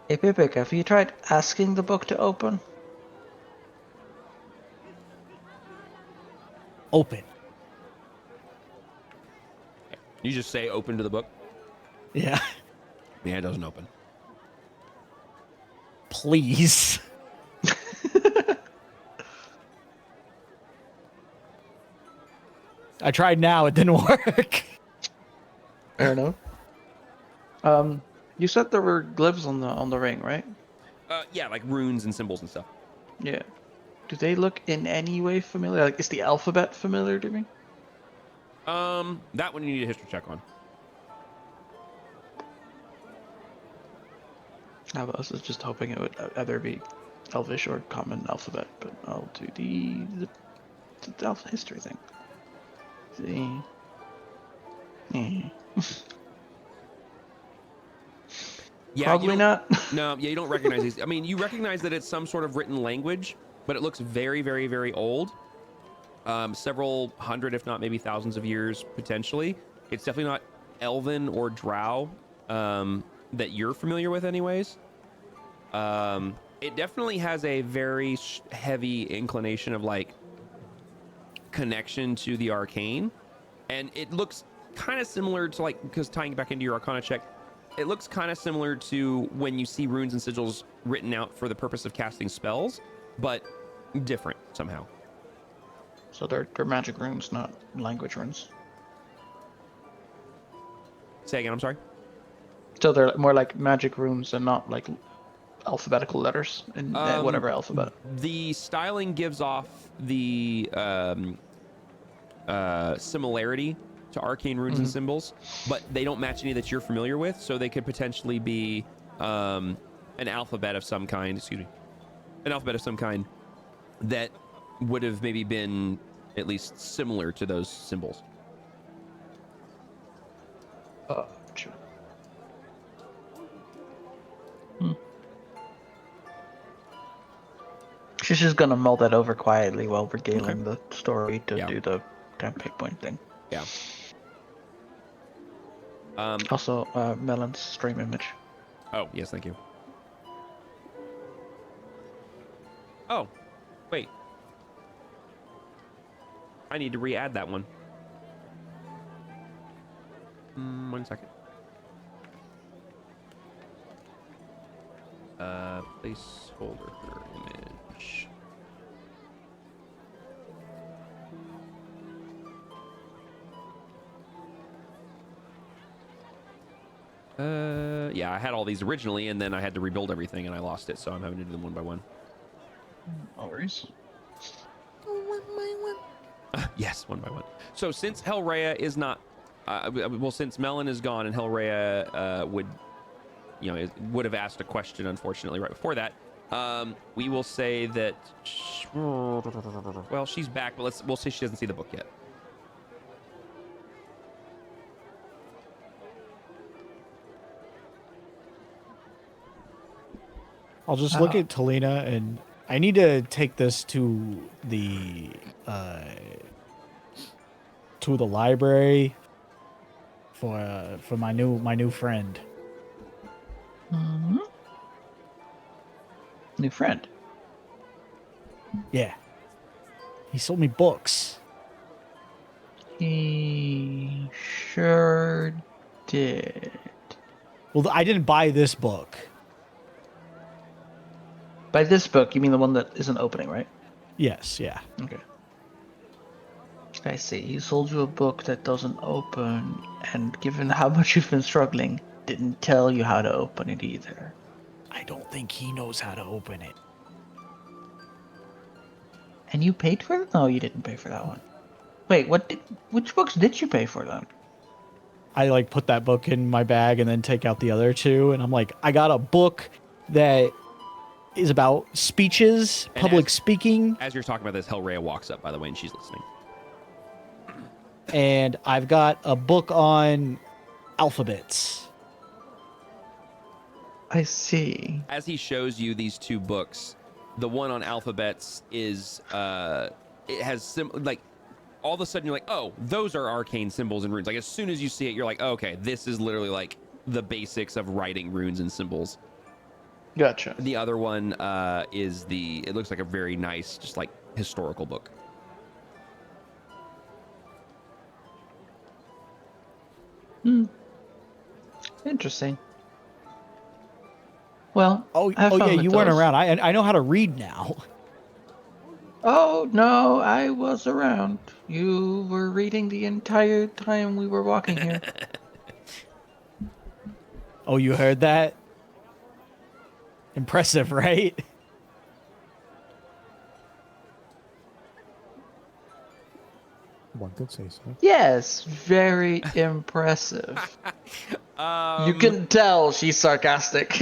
Speaker 4: Hey, Pipik, have you tried asking the book to open?
Speaker 1: Open.
Speaker 2: You just say open to the book.
Speaker 1: Yeah.
Speaker 2: Yeah, it doesn't open.
Speaker 1: Please. I tried now, it didn't work.
Speaker 4: Fair enough. You said there were glyphs on the ring, right?
Speaker 2: Yeah, like runes and symbols and stuff.
Speaker 4: Yeah. Do they look in any way familiar? Like, is the alphabet familiar to me?
Speaker 2: That one you need a history check on.
Speaker 4: I was just hoping it would either be Elvish or Common Alphabet, but I'll do the alpha history thing. See.
Speaker 2: Yeah,
Speaker 4: Probably not.
Speaker 2: No, yeah, you don't recognize these. I mean, you recognize that it's some sort of written language, but it looks very, very, very old. Several hundred, if not maybe thousands of years, potentially. It's definitely not Elven or Drow that you're familiar with anyways. It definitely has a very heavy inclination of like connection to the arcane. And it looks kind of similar to like, because tying back into your Arcana check, it looks kind of similar to when you see runes and sigils written out for the purpose of casting spells, but different somehow.
Speaker 4: So they're magic runes, not language runes.
Speaker 2: Say again, I'm sorry?
Speaker 4: So they're more like magic runes and not like alphabetical letters in whatever alphabet.
Speaker 2: The styling gives off the similarity to arcane runes and symbols, but they don't match any that you're familiar with, so they could potentially be an alphabet of some kind, that would have maybe been at least similar to those symbols.
Speaker 4: Sure. She's just gonna mull that over quietly while regaling the story to do the campaign point thing.
Speaker 2: Yeah.
Speaker 4: Also, Melon's stream image.
Speaker 2: Oh, yes, thank you. Oh, wait. I need to re-add that one. 1 second. Placeholder image. Yeah, I had all these originally, and then I had to rebuild everything, and I lost it, so I'm having to do them one by one.
Speaker 4: No worries.
Speaker 2: Yes, one by one. So since Hellraya is not, since Melon is gone and Hellraya would have asked a question, unfortunately, right before that, we will say that, well, she's back, but we'll say she doesn't see the book yet.
Speaker 8: I'll just look at Talina, and I need to take this to the library for my new friend.
Speaker 4: Mm-hmm. New friend.
Speaker 8: Yeah, he sold me books.
Speaker 4: He sure did.
Speaker 8: Well, I didn't buy this book.
Speaker 4: By this book, you mean the one that isn't opening, right?
Speaker 8: Yes, yeah.
Speaker 4: Okay. I see. He sold you a book that doesn't open, and given how much you've been struggling, didn't tell you how to open it either.
Speaker 8: I don't think he knows how to open it.
Speaker 4: And you paid for it? No, you didn't pay for that one. Wait, which books did you pay for then?
Speaker 8: I like put that book in my bag and then take out the other two, and I'm like, I got a book that is about speeches,
Speaker 2: And
Speaker 8: public speaking,
Speaker 2: As you're talking about this, Hellraya walks up, by the way, and she's listening.
Speaker 8: and I've got a book on alphabets.
Speaker 4: I see.
Speaker 2: As he shows you these two books, The one on alphabets is it has like all of a sudden you're like, oh, those are arcane symbols and runes. Like as soon as you see it, you're like, oh, okay, this is literally like the basics of writing runes and symbols.
Speaker 4: Gotcha.
Speaker 2: The other one is it looks like a very nice, just like historical book.
Speaker 4: Interesting. Well,
Speaker 1: Oh,
Speaker 4: have
Speaker 1: oh
Speaker 4: fun
Speaker 1: yeah,
Speaker 4: with
Speaker 1: you weren't
Speaker 4: those.
Speaker 1: around. I know how to read now.
Speaker 4: Oh, no, I was around. You were reading the entire time we were walking here.
Speaker 1: Oh, you heard that? Impressive, right?
Speaker 5: One could say so.
Speaker 4: Yes, very impressive. You can tell she's sarcastic.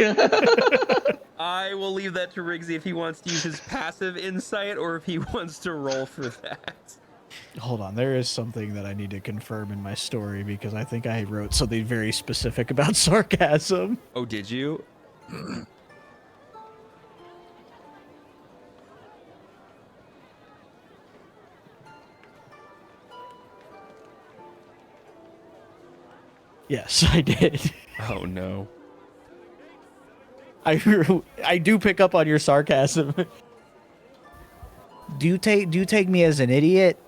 Speaker 2: I will leave that to Riggsy if he wants to use his passive insight or if he wants to roll for that.
Speaker 8: Hold on, there is something that I need to confirm in my story because I think I wrote something very specific about sarcasm.
Speaker 2: Oh, did you?
Speaker 8: Yes, I did.
Speaker 2: Oh no.
Speaker 1: I do pick up on your sarcasm. Do you take me as an idiot?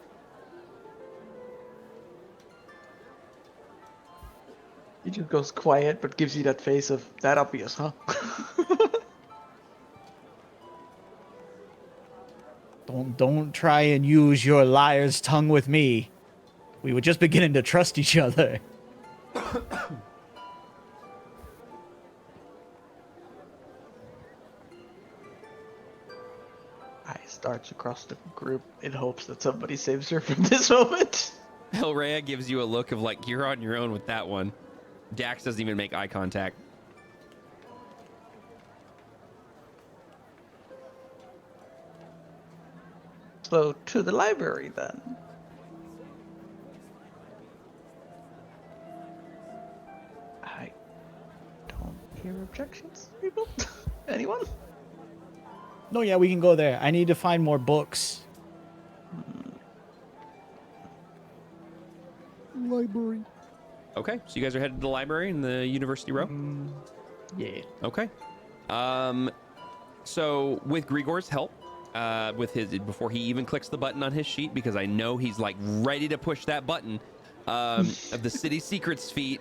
Speaker 4: He just goes quiet, but gives you that face of that obvious, huh?
Speaker 1: Don't try and use your liar's tongue with me. We were just beginning to trust each other.
Speaker 4: I starts across the group in hopes that somebody saves her from this moment.
Speaker 2: Hilrea gives you a look of like, you're on your own with that one. Dax doesn't even make eye contact.
Speaker 4: So, to the library then. I don't hear objections, people. Anyone?
Speaker 1: No, yeah, we can go there. I need to find more books.
Speaker 5: Library.
Speaker 2: Okay, so you guys are headed to the library in the University Row?
Speaker 4: Yeah.
Speaker 2: Okay. So with Grigor's help, before he even clicks the button on his sheet, because I know he's like ready to push that button of the city secrets feat,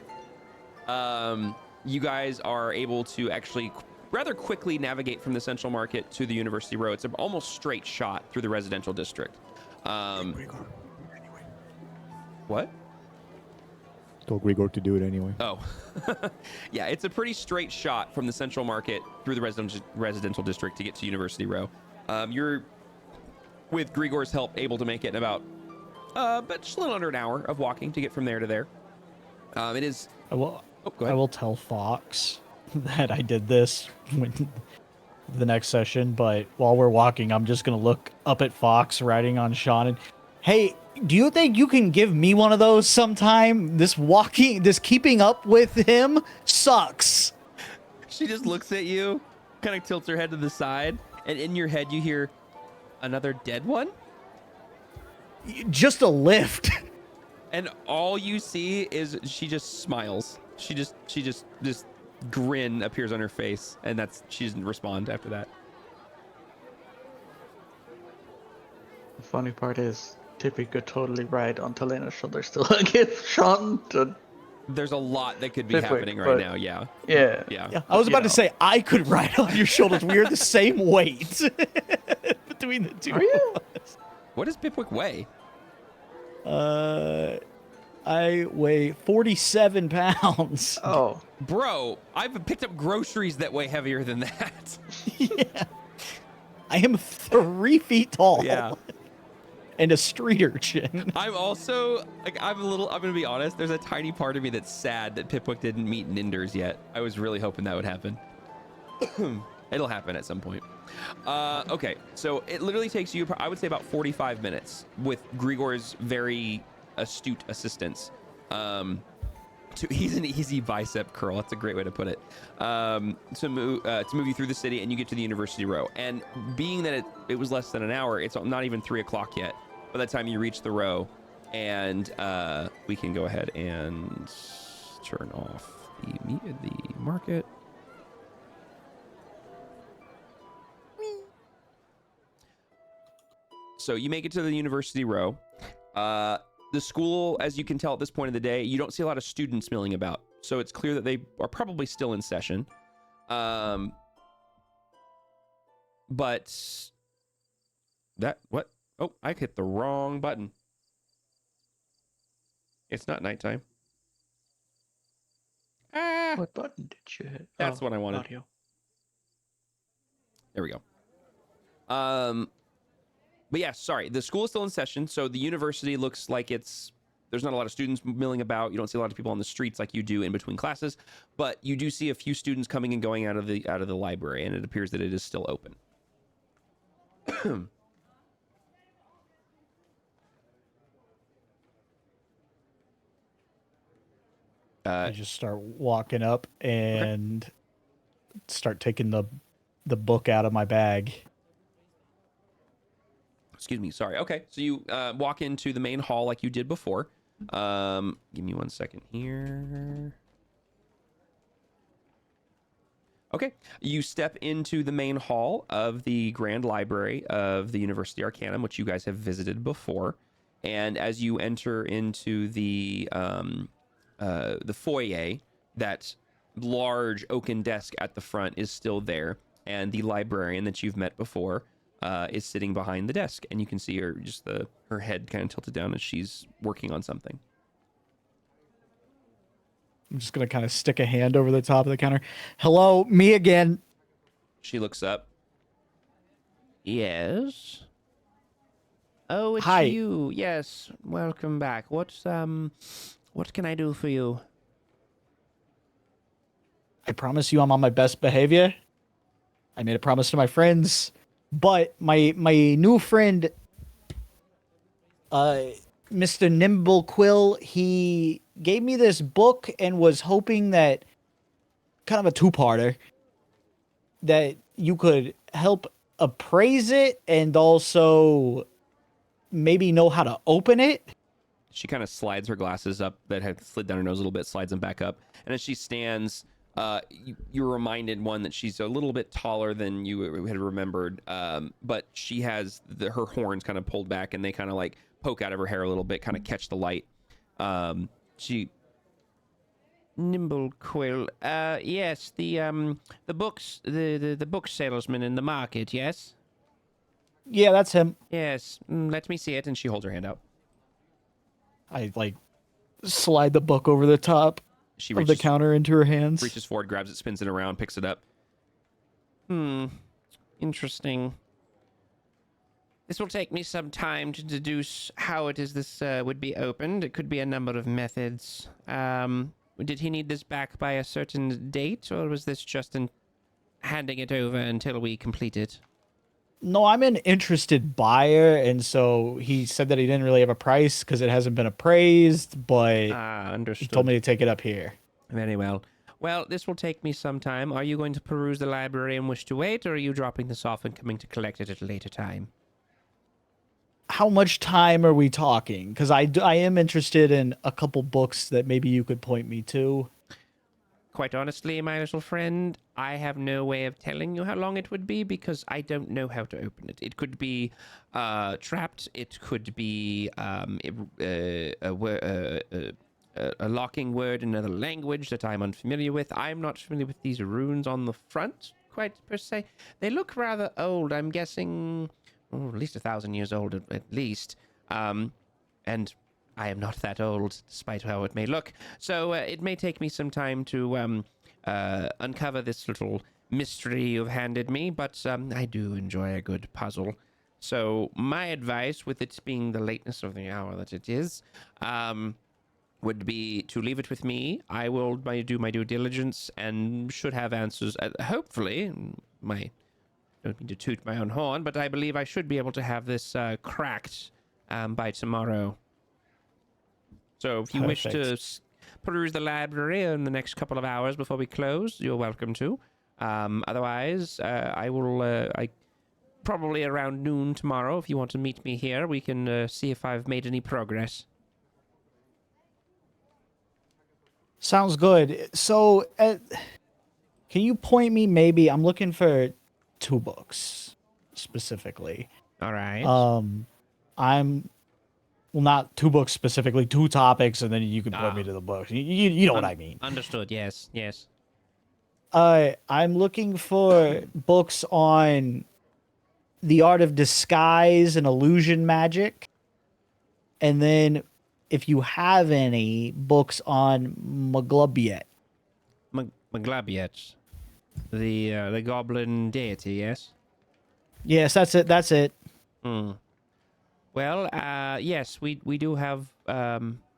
Speaker 2: you guys are able to actually rather quickly navigate from the Central Market to the University Row. It's an almost straight shot through the residential district. What?
Speaker 5: Told Grigor to do it anyway.
Speaker 2: Oh, yeah, it's a pretty straight shot from the Central Market through the residential district to get to University Row. You're, with Grigor's help, able to make it in about just a little under an hour of walking to get from there to there. It is.
Speaker 8: I will.
Speaker 2: Oh, go
Speaker 8: I
Speaker 2: ahead.
Speaker 8: will tell Fox that I did this when the next session. But while we're walking, I'm just gonna look up at Fox riding on Sean and,
Speaker 1: Hey, do you think you can give me one of those sometime? This keeping up with him sucks.
Speaker 2: She just looks at you, kind of tilts her head to the side, and in your head you hear another dead one.
Speaker 1: Just a lift.
Speaker 2: And all you see is she just smiles. She just this grin appears on her face, and she doesn't respond after that.
Speaker 4: The funny part is, Tippy could totally ride on Telena's shoulder still and give Sean to...
Speaker 2: There's a lot that could be
Speaker 4: Pickwick,
Speaker 2: happening right
Speaker 4: but-
Speaker 2: now. Yeah.
Speaker 4: Yeah.
Speaker 2: Yeah.
Speaker 1: I was
Speaker 4: You
Speaker 1: about to
Speaker 4: know.
Speaker 1: say I could ride on your shoulders. We are the same weight between the two.
Speaker 4: Are you?
Speaker 2: What does Pipwick weigh?
Speaker 1: I weigh 47 pounds.
Speaker 4: Oh.
Speaker 2: Bro, I've picked up groceries that weigh heavier than that.
Speaker 1: Yeah. I am 3 feet tall.
Speaker 2: Yeah.
Speaker 1: And a street urchin.
Speaker 2: I'm also I'm gonna be honest, there's a tiny part of me that's sad that Pipwick didn't meet Ninders yet. I was really hoping that would happen. It'll happen at some point. Okay, so it literally takes you, I would say, about 45 minutes with Grigor's very astute assistance to he's an easy bicep curl. That's a great way to put it. To move you through the city, and you get to the University Row. And being that it was less than an hour, it's not even 3 o'clock yet. By the time you reach the row, and we can go ahead and turn off the market. So you make it to the University Row. The school, as you can tell at this point of the day, you don't see a lot of students milling about. So it's clear that they are probably still in session. But what? Oh, I hit the wrong button. It's not nighttime. Ah,
Speaker 4: What button did you hit?
Speaker 2: that's what I wanted.
Speaker 4: Audio.
Speaker 2: There we go. But yeah, sorry. The school is still in session, so the university looks like there's not a lot of students milling about. You don't see a lot of people on the streets like you do in between classes, but you do see a few students coming and going out of the library, and it appears that it is still open.
Speaker 8: I just start walking up and start taking the book out of my bag.
Speaker 2: Excuse me. Sorry. Okay. So you walk into the main hall like you did before. Give me 1 second here. Okay. You step into the main hall of the Grand Library of the University Arcanum, which you guys have visited before. And as you enter into the foyer, that large oaken desk at the front is still there. And the librarian that you've met before is sitting behind the desk, and you can see her her head kind of tilted down as she's working on something.
Speaker 1: I'm just gonna kind of stick a hand over the top of the counter. Hello, me again.
Speaker 2: She looks up.
Speaker 6: Yes. Oh, it's
Speaker 1: Hi.
Speaker 6: you. Yes. Welcome back. What can I do for you?
Speaker 1: I promise you I'm on my best behavior. I made a promise to my friends, but my new friend, Mr. Nimble Quill, he gave me this book and was hoping that, kind of a two-parter, that you could help appraise it and also maybe know how to open it.
Speaker 2: She kind of slides her glasses up that had slid down her nose a little bit, slides them back up. And as she stands, you're reminded, one, that she's a little bit taller than you had remembered. But she has her horns kind of pulled back, and they kind of like poke out of her hair a little bit, kind of catch the light.
Speaker 6: Nimble Quill. Yes, the books, the book salesman in the market. Yes.
Speaker 1: Yeah, that's him.
Speaker 6: Yes.
Speaker 2: Let me see it. And she holds her hand out.
Speaker 1: I slide the book over the top
Speaker 2: She
Speaker 1: of
Speaker 2: reaches,
Speaker 1: the counter into her hands.
Speaker 2: reaches forward, grabs it, spins it around, picks it up.
Speaker 6: Interesting. This will take me some time to deduce how it is this would be opened. It could be a number of methods. Did he need this back by a certain date, or was this just in handing it over until we complete it?
Speaker 1: No, I'm an interested buyer, and so he said that he didn't really have a price because it hasn't been appraised, but
Speaker 6: Understood.
Speaker 1: he told me to take it up here.
Speaker 6: Very well. Well, this will take me some time. Are you going to peruse the library and wish to wait, or are you dropping this off and coming to collect it at a later time?
Speaker 1: How much time are we talking? Because I am interested in a couple books that maybe you could point me to.
Speaker 6: Quite honestly, my little friend, I have no way of telling you how long it would be because I don't know how to open it. It could be trapped. It could be a locking word in another language that I'm unfamiliar with. I'm not familiar with these runes on the front, quite per se. They look rather old. I'm guessing at least 1,000 years old, at least. And I am not that old, despite how it may look. So it may take me some time to uncover this little mystery you've handed me, but I do enjoy a good puzzle. So my advice, with it being the lateness of the hour that it is, would be to leave it with me. I will do my due diligence and should have answers, hopefully. Don't mean to toot my own horn, but I believe I should be able to have this cracked by tomorrow. So if you wish to peruse the library in the next couple of hours before we close, you're welcome to. Otherwise, I will. I probably around noon tomorrow. If you want to meet me here, we can see if I've made any progress.
Speaker 1: Sounds good. So, can you point me? Maybe I'm looking for 2 books specifically.
Speaker 6: All right.
Speaker 1: I'm well, not 2 books specifically, 2 topics, and then you can point me to the books. You know what I mean.
Speaker 6: Understood. Yes. Yes.
Speaker 1: I'm looking for books on the art of disguise and illusion magic, and then if you have any books on Maglubiet.
Speaker 6: Maglabiet, the goblin deity. Yes.
Speaker 1: Yes, that's it. That's it.
Speaker 6: Hmm. Well, yes, we do have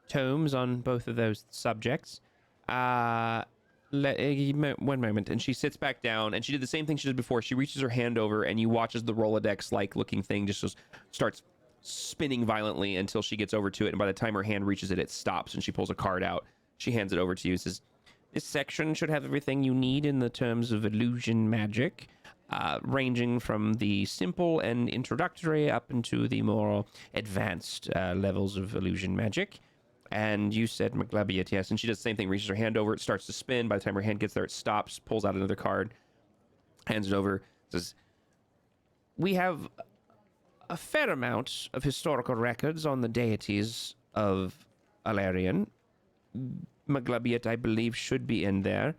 Speaker 6: tomes on both of those subjects. One moment, and she sits back down, and she did the same thing she did before. She reaches her hand over, and you watch as the Rolodex-like looking thing just starts spinning violently until she gets over to it, and by the time her hand reaches it, it stops, and she pulls a card out. She hands it over to you, says, "This section should have everything you need in the terms of illusion magic. Ranging from the simple and introductory up into the more advanced levels of illusion magic." And you said Maglabiet, yes. And she does the same thing, reaches her hand over, it starts to spin. By the time her hand gets there, it stops, pulls out another card, hands it over, says, "We have a fair amount of historical records on the deities of Alarion. Maglabiet, I believe, should be in there.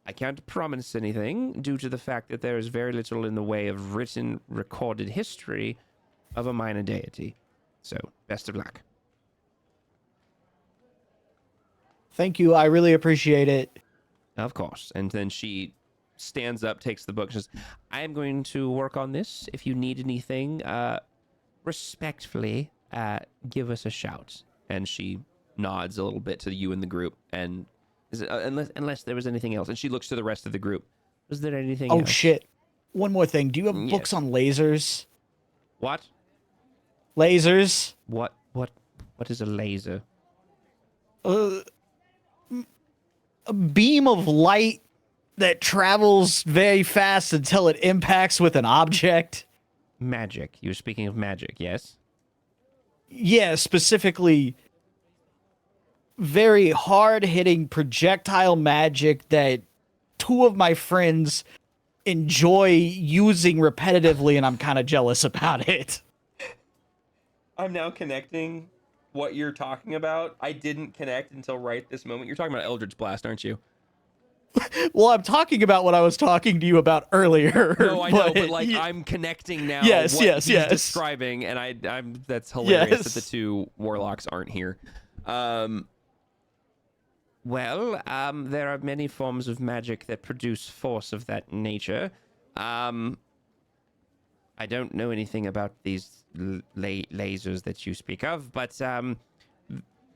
Speaker 6: I can't promise anything due to the fact that there is very little in the way of written, recorded history of a minor deity. So, best of luck."
Speaker 1: Thank you. I really appreciate it.
Speaker 6: Of course. And then she stands up, takes the book, says, "I am going to work on this. If you need anything, respectfully, give us a shout." And she nods a little bit to you and the group, and unless there was anything else. And she looks to the rest of the group. Was there anything else?
Speaker 1: Oh, shit. One more thing. Do you have books on lasers?
Speaker 6: What?
Speaker 1: Lasers?
Speaker 6: What is a laser?
Speaker 1: A beam of light that travels very fast until it impacts with an object.
Speaker 6: Magic. You were speaking of magic, yes?
Speaker 1: Yeah, specifically very hard-hitting projectile magic that 2 of my friends enjoy using repetitively, and I'm kind of jealous about it.
Speaker 2: I'm now connecting what you're talking about. I didn't connect until right this moment. You're talking about Eldritch Blast, aren't you?
Speaker 1: Well, I'm talking about what I was talking to you about earlier.
Speaker 2: No, I know, but like I'm connecting now.
Speaker 1: Yes,
Speaker 2: what
Speaker 1: yes,
Speaker 2: he's
Speaker 1: yes.
Speaker 2: describing, and I'm that's hilarious
Speaker 1: Yes.
Speaker 2: that the 2 warlocks aren't here.
Speaker 6: Well, there are many forms of magic that produce force of that nature. I don't know anything about these lasers that you speak of, but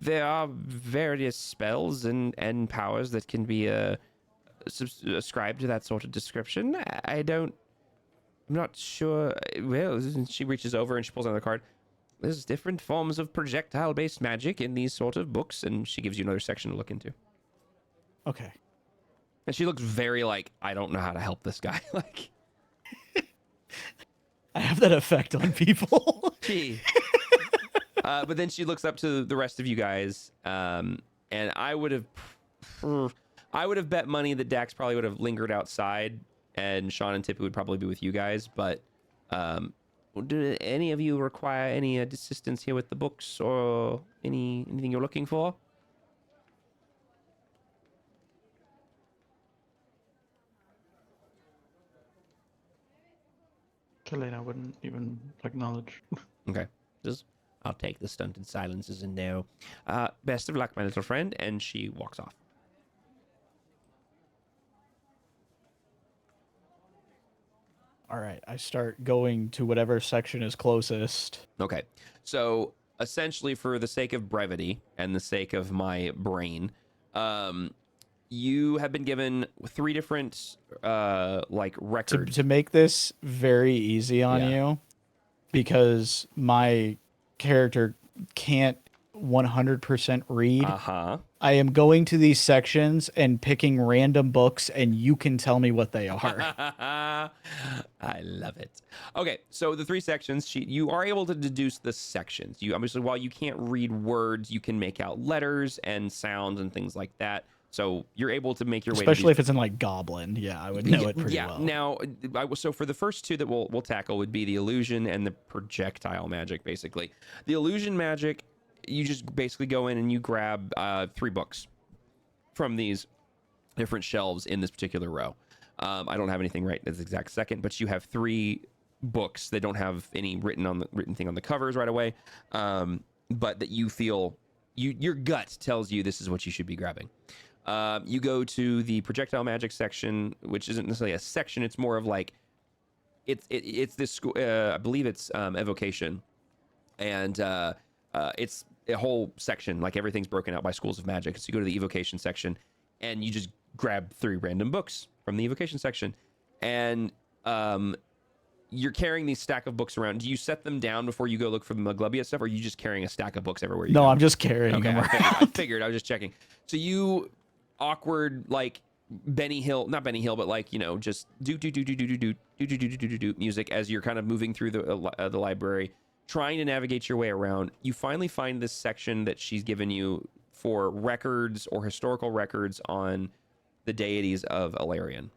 Speaker 6: there are various spells and powers that can be ascribed to that sort of description. I'm not sure. Well, she reaches over and she pulls another card. There's different forms of projectile-based magic in these sort of books, and she gives you another section to look into.
Speaker 1: Okay.
Speaker 2: And she looks very like, I don't know how to help this guy. Like,
Speaker 1: I have that effect on people.
Speaker 2: gee. But then she looks up to the rest of you guys, and I would have bet money that Dax probably would have lingered outside, and Sean and Tippy would probably be with you guys. But do any of you require any assistance here with the books or anything you're looking for?
Speaker 4: Kalena wouldn't even acknowledge.
Speaker 6: Okay. I'll take the stunted silences and no. Best of luck, my little friend. And she walks off.
Speaker 1: All right, I start going to whatever section is closest.
Speaker 2: Okay. So essentially, for the sake of brevity and the sake of my brain, you have been given 3 different records.
Speaker 1: To make this very easy on
Speaker 2: Yeah.
Speaker 1: you, because my character can't 100% read.
Speaker 2: Uh-huh.
Speaker 1: I am going to these sections and picking random books, and you can tell me what they are.
Speaker 2: I love it. Okay, so the 3 sections, you are able to deduce the sections. You obviously, while you can't read words, you can make out letters and sounds and things like that. So you're able to make your way.
Speaker 1: Especially if it's in like Goblin, yeah, I would know it pretty well.
Speaker 2: Now, so for the first 2 that we'll tackle would be the illusion and the projectile magic. Basically, the illusion magic, you just basically go in and you grab 3 books from these different shelves in this particular row. I don't have anything right this exact second, but you have 3 books that don't have any written thing on the covers right away, but that you feel your gut tells you this is what you should be grabbing. You go to the projectile magic section, which isn't necessarily a section. It's more of like it's this school. I believe it's evocation, and it's a whole section. Like everything's broken out by schools of magic. So you go to the evocation section, and you just grab 3 random books from the evocation section, and you're carrying these stack of books around. Do you set them down before you go look for the Maglubia stuff, or are you just carrying a stack of books everywhere you go?
Speaker 1: No, I'm just carrying them around.
Speaker 2: I figured. I was just checking. So you awkward like not Benny Hill, but like just do music as you're kind of moving through the library, trying to navigate your way around. You finally find this section that she's given you for records or historical records on the deities of Alarion.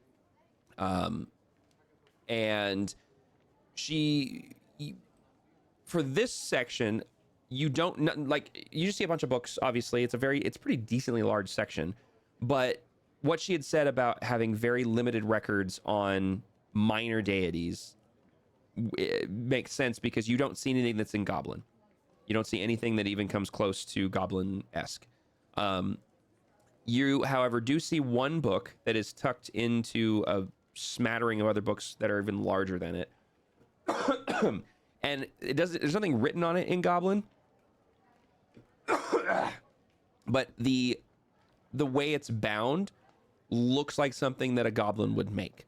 Speaker 2: And for this section, you don't like, you just see a bunch of books. Obviously, it's pretty decently large section, but what she had said about having very limited records on minor deities, it makes sense because you don't see anything that's in Goblin. You don't see anything that even comes close to Goblin-esque. You, however, do see one book that is tucked into a smattering of other books that are even larger than it. And there's nothing written on it in Goblin. But the way it's bound looks like something that a goblin would make.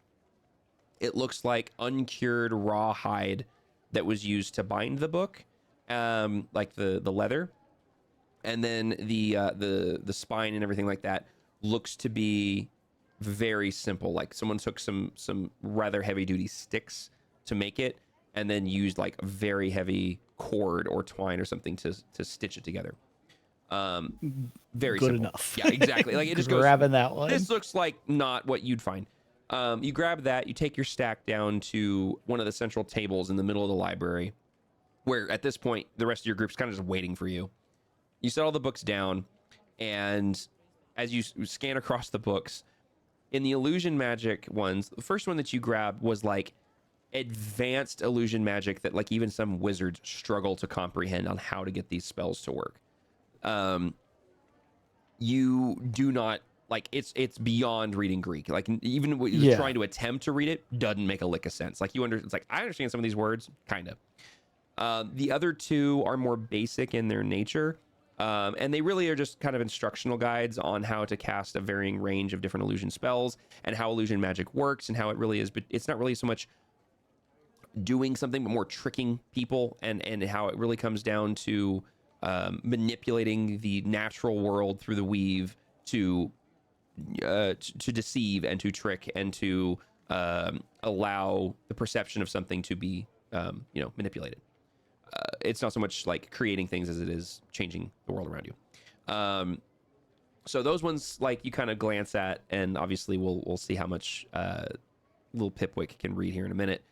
Speaker 2: It looks like uncured raw hide that was used to bind the book, like the leather, and then the spine and everything like that looks to be very simple. Like someone took some rather heavy duty sticks to make it, and then used like very heavy cord or twine or something to stitch it together. Very
Speaker 1: good
Speaker 2: simple.
Speaker 1: enough.
Speaker 2: Yeah, exactly. Like it just goes.
Speaker 1: Grabbing that one.
Speaker 2: This looks like not what you'd find. You grab that. You take your stack down to one of the central tables in the middle of the library, where at this point the rest of your group's kind of just waiting for you. You set all the books down, and as you scan across the books, in the illusion magic ones, the first one that you grabbed was like advanced illusion magic that like even some wizards struggle to comprehend on how to get these spells to work. You do not like it's beyond reading Greek. Like even trying to attempt to read it doesn't make a lick of sense. Like it's like I understand some of these words, kind of. The other 2 are more basic in their nature, and they really are just kind of instructional guides on how to cast a varying range of different illusion spells and how illusion magic works and how it really is. But it's not really so much doing something, but more tricking people, and how it really comes down to manipulating the natural world through the weave to deceive and to trick and to allow the perception of something to be manipulated. It's not so much like creating things as it is changing the world around you. So those ones, like you kind of glance at, and obviously we'll see how much little Pipwick can read here in a minute.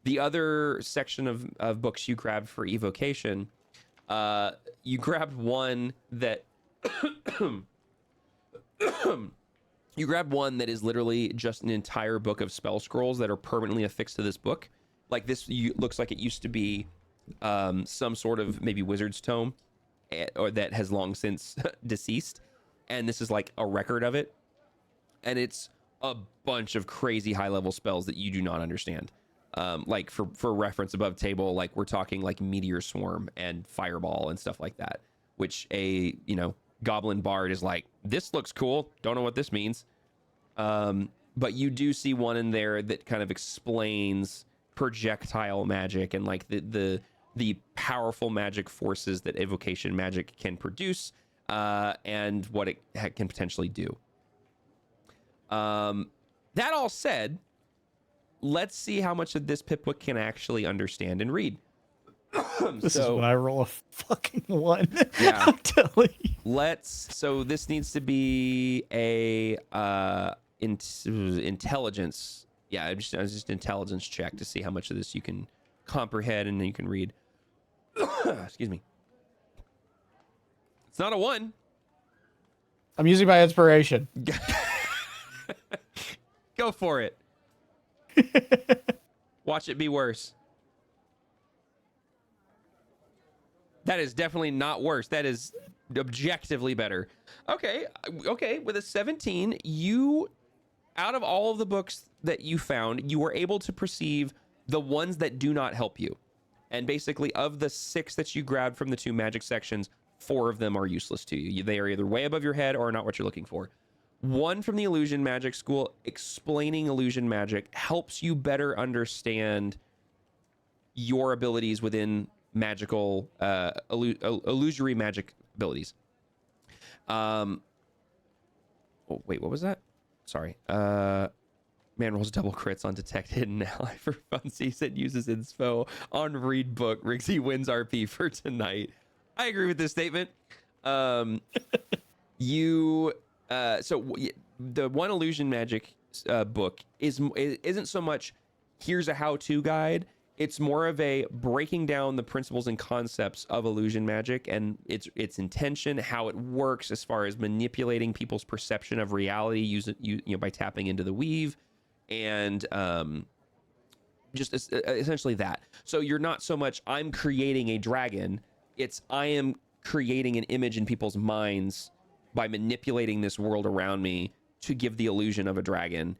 Speaker 2: The other section of books you grabbed for evocation, you grabbed one that is literally just an entire book of spell scrolls that are permanently affixed to this book. Like this looks like it used to be some sort of maybe wizard's tome, or that has long since deceased, and this is like a record of it, and it's a bunch of crazy high level spells that you do not understand. Like for reference above table, like we're talking like meteor swarm and fireball and stuff like that, which a goblin bard is like, this looks cool, don't know what this means. But you do see one in there that kind of explains projectile magic and like the the powerful magic forces that evocation magic can produce, and what it can potentially do. That all said, let's see how much of this Pipwick can actually understand and read.
Speaker 8: This is when I roll a fucking 1.
Speaker 2: Yeah.
Speaker 8: I'm telling you.
Speaker 2: So this needs to be a intelligence. Yeah, just intelligence check to see how much of this you can comprehend and you can read. Excuse me. It's not a 1.
Speaker 8: I'm using my inspiration.
Speaker 2: Go for it. Watch it be worse. That is definitely not worse. That is objectively better. Okay. With a 17, you, out of all of the books that you found, you were able to perceive the ones that do not help you. And basically, of the 6 that you grabbed from the 2 magic sections, 4 of them are useless to you. They are either way above your head or not what you're looking for. 1 from the illusion magic school, explaining illusion magic, helps you better understand your abilities within magical illusory magic abilities. Oh wait, what was that? Sorry. Man rolls double crits on detect hidden ally for funsies and uses inspo on read book. Rixie wins RP for tonight. I agree with this statement. So the one illusion magic book isn't so much here's a how-to guide. It's more of a breaking down the principles and concepts of illusion magic and its intention, how it works as far as manipulating people's perception of reality by tapping into the weave, and just essentially that. So you're not so much I'm creating a dragon, it's I am creating an image in people's minds by manipulating this world around me to give the illusion of a dragon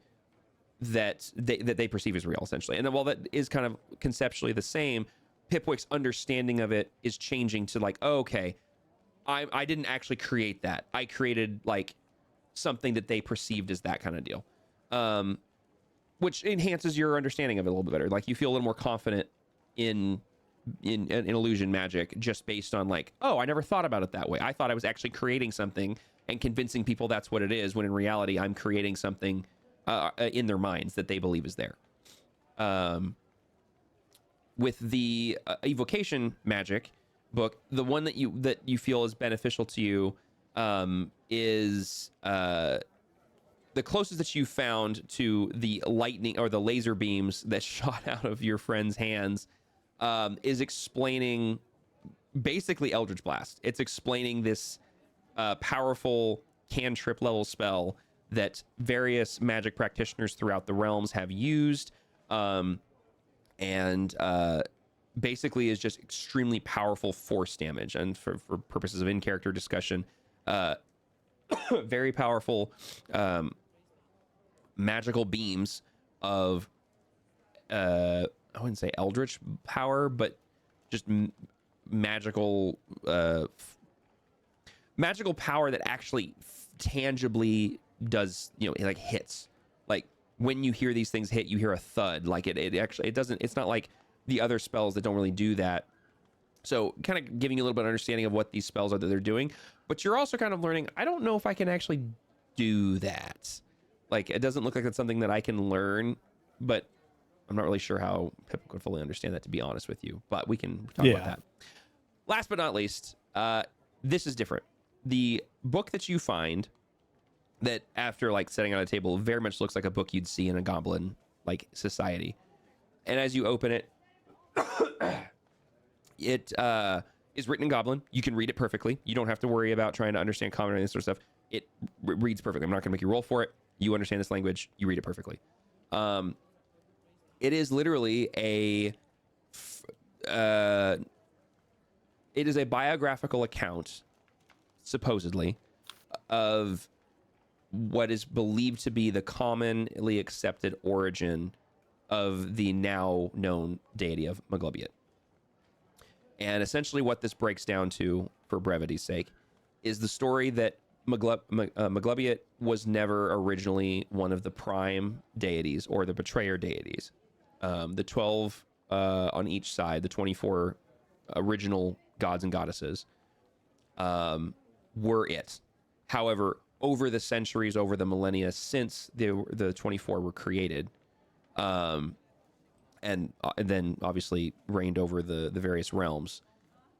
Speaker 2: that they perceive as real, essentially. And while that is kind of conceptually the same, Pipwick's understanding of it is changing to like, oh, okay, I didn't actually create that. I created like something that they perceived as that kind of deal, which enhances your understanding of it a little bit better. Like you feel a little more confident in illusion magic just based on like, oh, I never thought about it that way. I thought I was actually creating something and convincing people that's what it is, when in reality I'm creating something in their minds that they believe is there. With the evocation magic book, the one that you feel is beneficial to you is the closest that you found to the lightning or the laser beams that shot out of your friend's hands is explaining basically Eldritch Blast. It's explaining this powerful cantrip level spell that various magic practitioners throughout the realms have used, and basically is just extremely powerful force damage. And for purposes of in-character discussion, very powerful magical beams of I wouldn't say eldritch power, but just magical power that actually tangibly does, it like hits. Like when you hear these things hit, you hear a thud. Like it's not like the other spells that don't really do that. So kind of giving you a little bit of understanding of what these spells are that they're doing, but you're also kind of learning, I don't know if I can actually do that. Like it doesn't look like it's something that I can learn, but I'm not really sure how Pip could fully understand that, to be honest with you, but we can talk about that. Last but not least, this is different. The book that you find that after like setting on a table very much looks like a book you'd see in a goblin like society. And as you open it, it is written in goblin. You can read it perfectly. You don't have to worry about trying to understand common or any sort of stuff. It reads perfectly. I'm not going to make you roll for it. You understand this language. You read it perfectly. It is literally it is a biographical account, supposedly, of what is believed to be the commonly accepted origin of the now known deity of Maglubiet. And essentially what this breaks down to, for brevity's sake, is the story that Maglubiet was never originally one of the prime deities or the betrayer deities. The 12 on each side, the 24 original gods and goddesses were it. However, over the centuries, over the millennia since the 24 were created, and then obviously reigned over the various realms,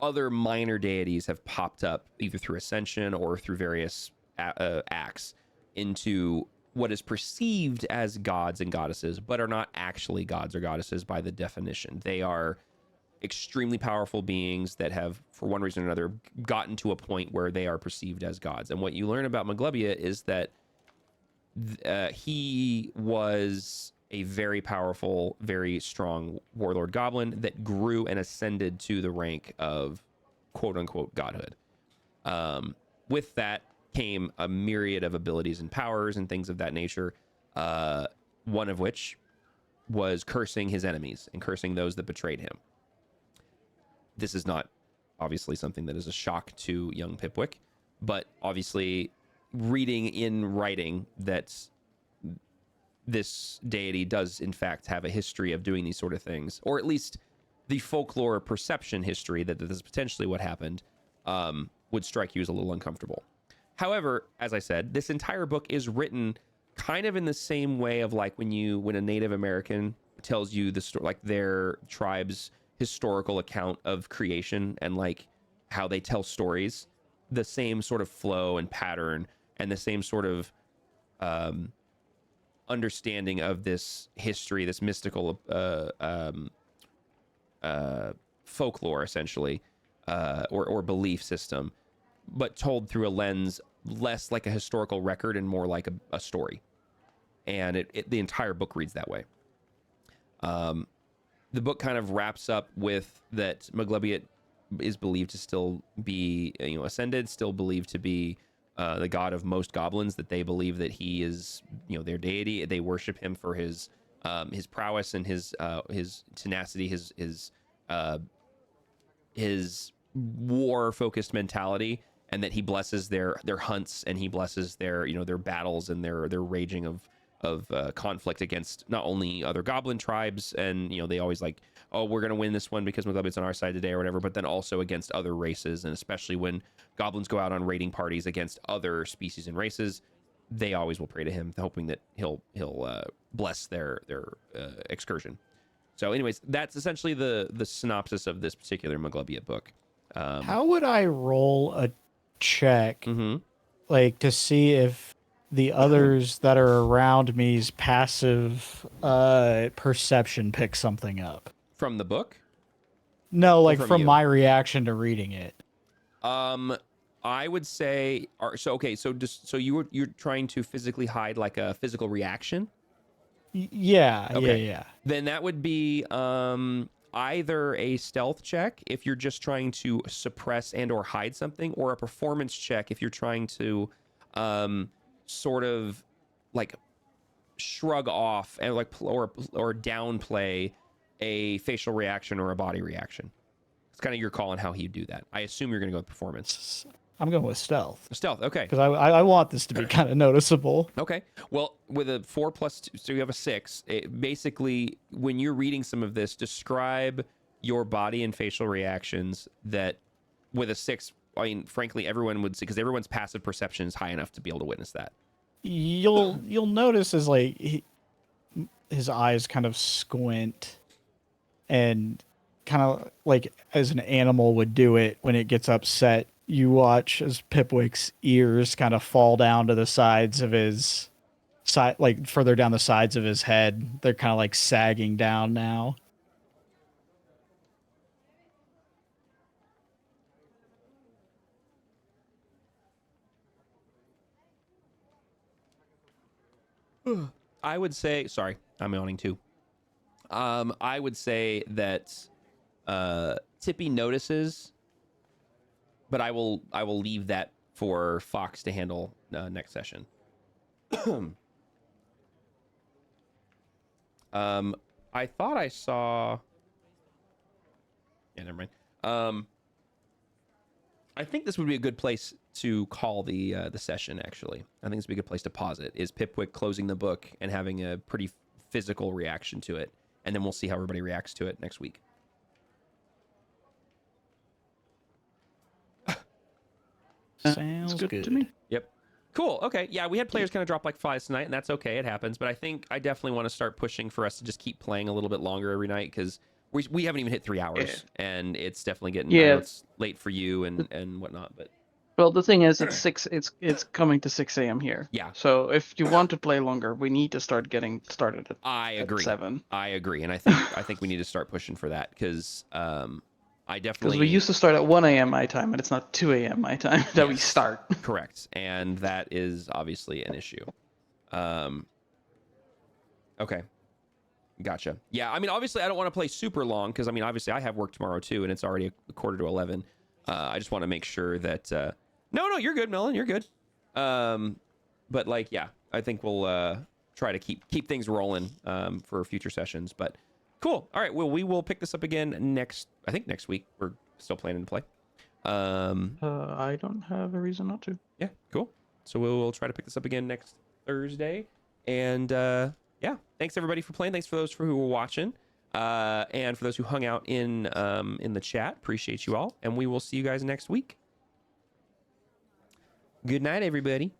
Speaker 2: other minor deities have popped up either through ascension or through various acts into what is perceived as gods and goddesses, but are not actually gods or goddesses by the definition. They are extremely powerful beings that have, for one reason or another, gotten to a point where they are perceived as gods. And what you learn about Maglubia is that he was a very powerful, very strong warlord goblin that grew and ascended to the rank of quote-unquote godhood. With that came a myriad of abilities and powers and things of that nature, one of which was cursing his enemies and cursing those that betrayed him. This is not obviously something that is a shock to young Pipwick, but obviously reading in writing that this deity does in fact have a history of doing these sort of things, or at least the folklore perception history that this is potentially what happened, would strike you as a little uncomfortable. However, as I said, this entire book is written kind of in the same way of like when a Native American tells you the story, like their tribe's historical account of creation and like how they tell stories, the same sort of flow and pattern and the same sort of understanding of this history, this mystical folklore, essentially, or belief system, but told through a lens less like a historical record and more like a story. And the entire book reads that way. The book kind of wraps up with that Maglubia is believed to still be, ascended, still believed to be the god of most goblins, that they believe that he is, their deity. They worship him for his prowess and his tenacity, his war-focused mentality, and that he blesses their hunts and he blesses their battles and their raging of conflict against not only other goblin tribes, and they always like, oh, we're gonna win this one because Maglubia's on our side today or whatever, but then also against other races, and especially when goblins go out on raiding parties against other species and races, they always will pray to him, hoping that he'll bless their excursion. So anyways, that's essentially the synopsis of this particular Maglubia book.
Speaker 8: How would I roll a check, like to see if the others that are around me's passive perception pick something up?
Speaker 2: From the book?
Speaker 8: No, like
Speaker 2: from
Speaker 8: from
Speaker 2: you?
Speaker 8: my reaction to reading it.
Speaker 2: I would say, so you're trying to physically hide like a physical reaction?
Speaker 8: Yeah,
Speaker 2: Okay.
Speaker 8: yeah.
Speaker 2: Then that would be either a stealth check if you're just trying to suppress and or hide something, or a performance check if you're trying to sort of like shrug off and like or downplay a facial reaction or a body reaction. It's kind of your call on how you do that. I assume you're going to go with performance.
Speaker 8: I'm going with stealth.
Speaker 2: Stealth, okay.
Speaker 8: Because I want this to be kind of noticeable.
Speaker 2: Okay. Well, with a 4 plus 2, so you have a 6. Basically, when you're reading some of this, describe your body and facial reactions that with a 6, I mean, frankly, everyone would see, because everyone's passive perception is high enough to be able to witness that.
Speaker 8: You'll notice as like his eyes kind of squint, and kind of like as an animal would do it when it gets upset. You watch as Pipwick's ears kind of fall down to the sides of his side, like further down the sides of his head. They're kind of like sagging down now.
Speaker 2: I would say, sorry, I'm yawning too. I would say that Tippy notices, but I will leave that for Fox to handle next session. I thought I saw. Yeah, never mind. I think this would be a good place to call the session. Actually, I think this would be a good place to pause it. Is Pipwick closing the book and having a pretty physical reaction to it, and then we'll see how everybody reacts to it next week.
Speaker 8: Sounds
Speaker 9: good
Speaker 8: good
Speaker 9: to me.
Speaker 2: Yep. Cool. Okay. Yeah, we had players kind of drop like flies tonight, and that's okay. It happens. But I think I definitely want to start pushing for us to just keep playing a little bit longer every night because we haven't even hit 3 hours, and it's definitely getting. I know
Speaker 9: Yeah.
Speaker 2: it's late for you and whatnot, but
Speaker 9: Well, the thing is, it's coming to 6 a.m. here.
Speaker 2: yeah,
Speaker 9: So if you want to play longer, we need to start getting started
Speaker 2: I agree.
Speaker 9: at 7.
Speaker 2: I agree, and I think we need to start pushing for that because I definitely
Speaker 9: Because we used to start at 1 a.m. my time, and it's not 2 a.m. my time that we
Speaker 2: Yes.
Speaker 9: start.
Speaker 2: Correct, and that is obviously an issue. Okay, gotcha. Yeah, I mean, obviously, I don't want to play super long because I mean, obviously, I have work tomorrow too, and it's already a quarter to 11. I just want to make sure that no, you're good, Melon, you're good. But like, yeah, I think we'll try to keep things rolling for future sessions. But cool. All right, well, we will pick this up again next week. We're still planning to play.
Speaker 9: I don't have a reason not to.
Speaker 2: Yeah, cool. So we'll try to pick this up again next Thursday. And yeah, thanks everybody for playing. Thanks for those who were watching. And for those who hung out in the chat, appreciate you all. And we will see you guys next week. Good night, everybody.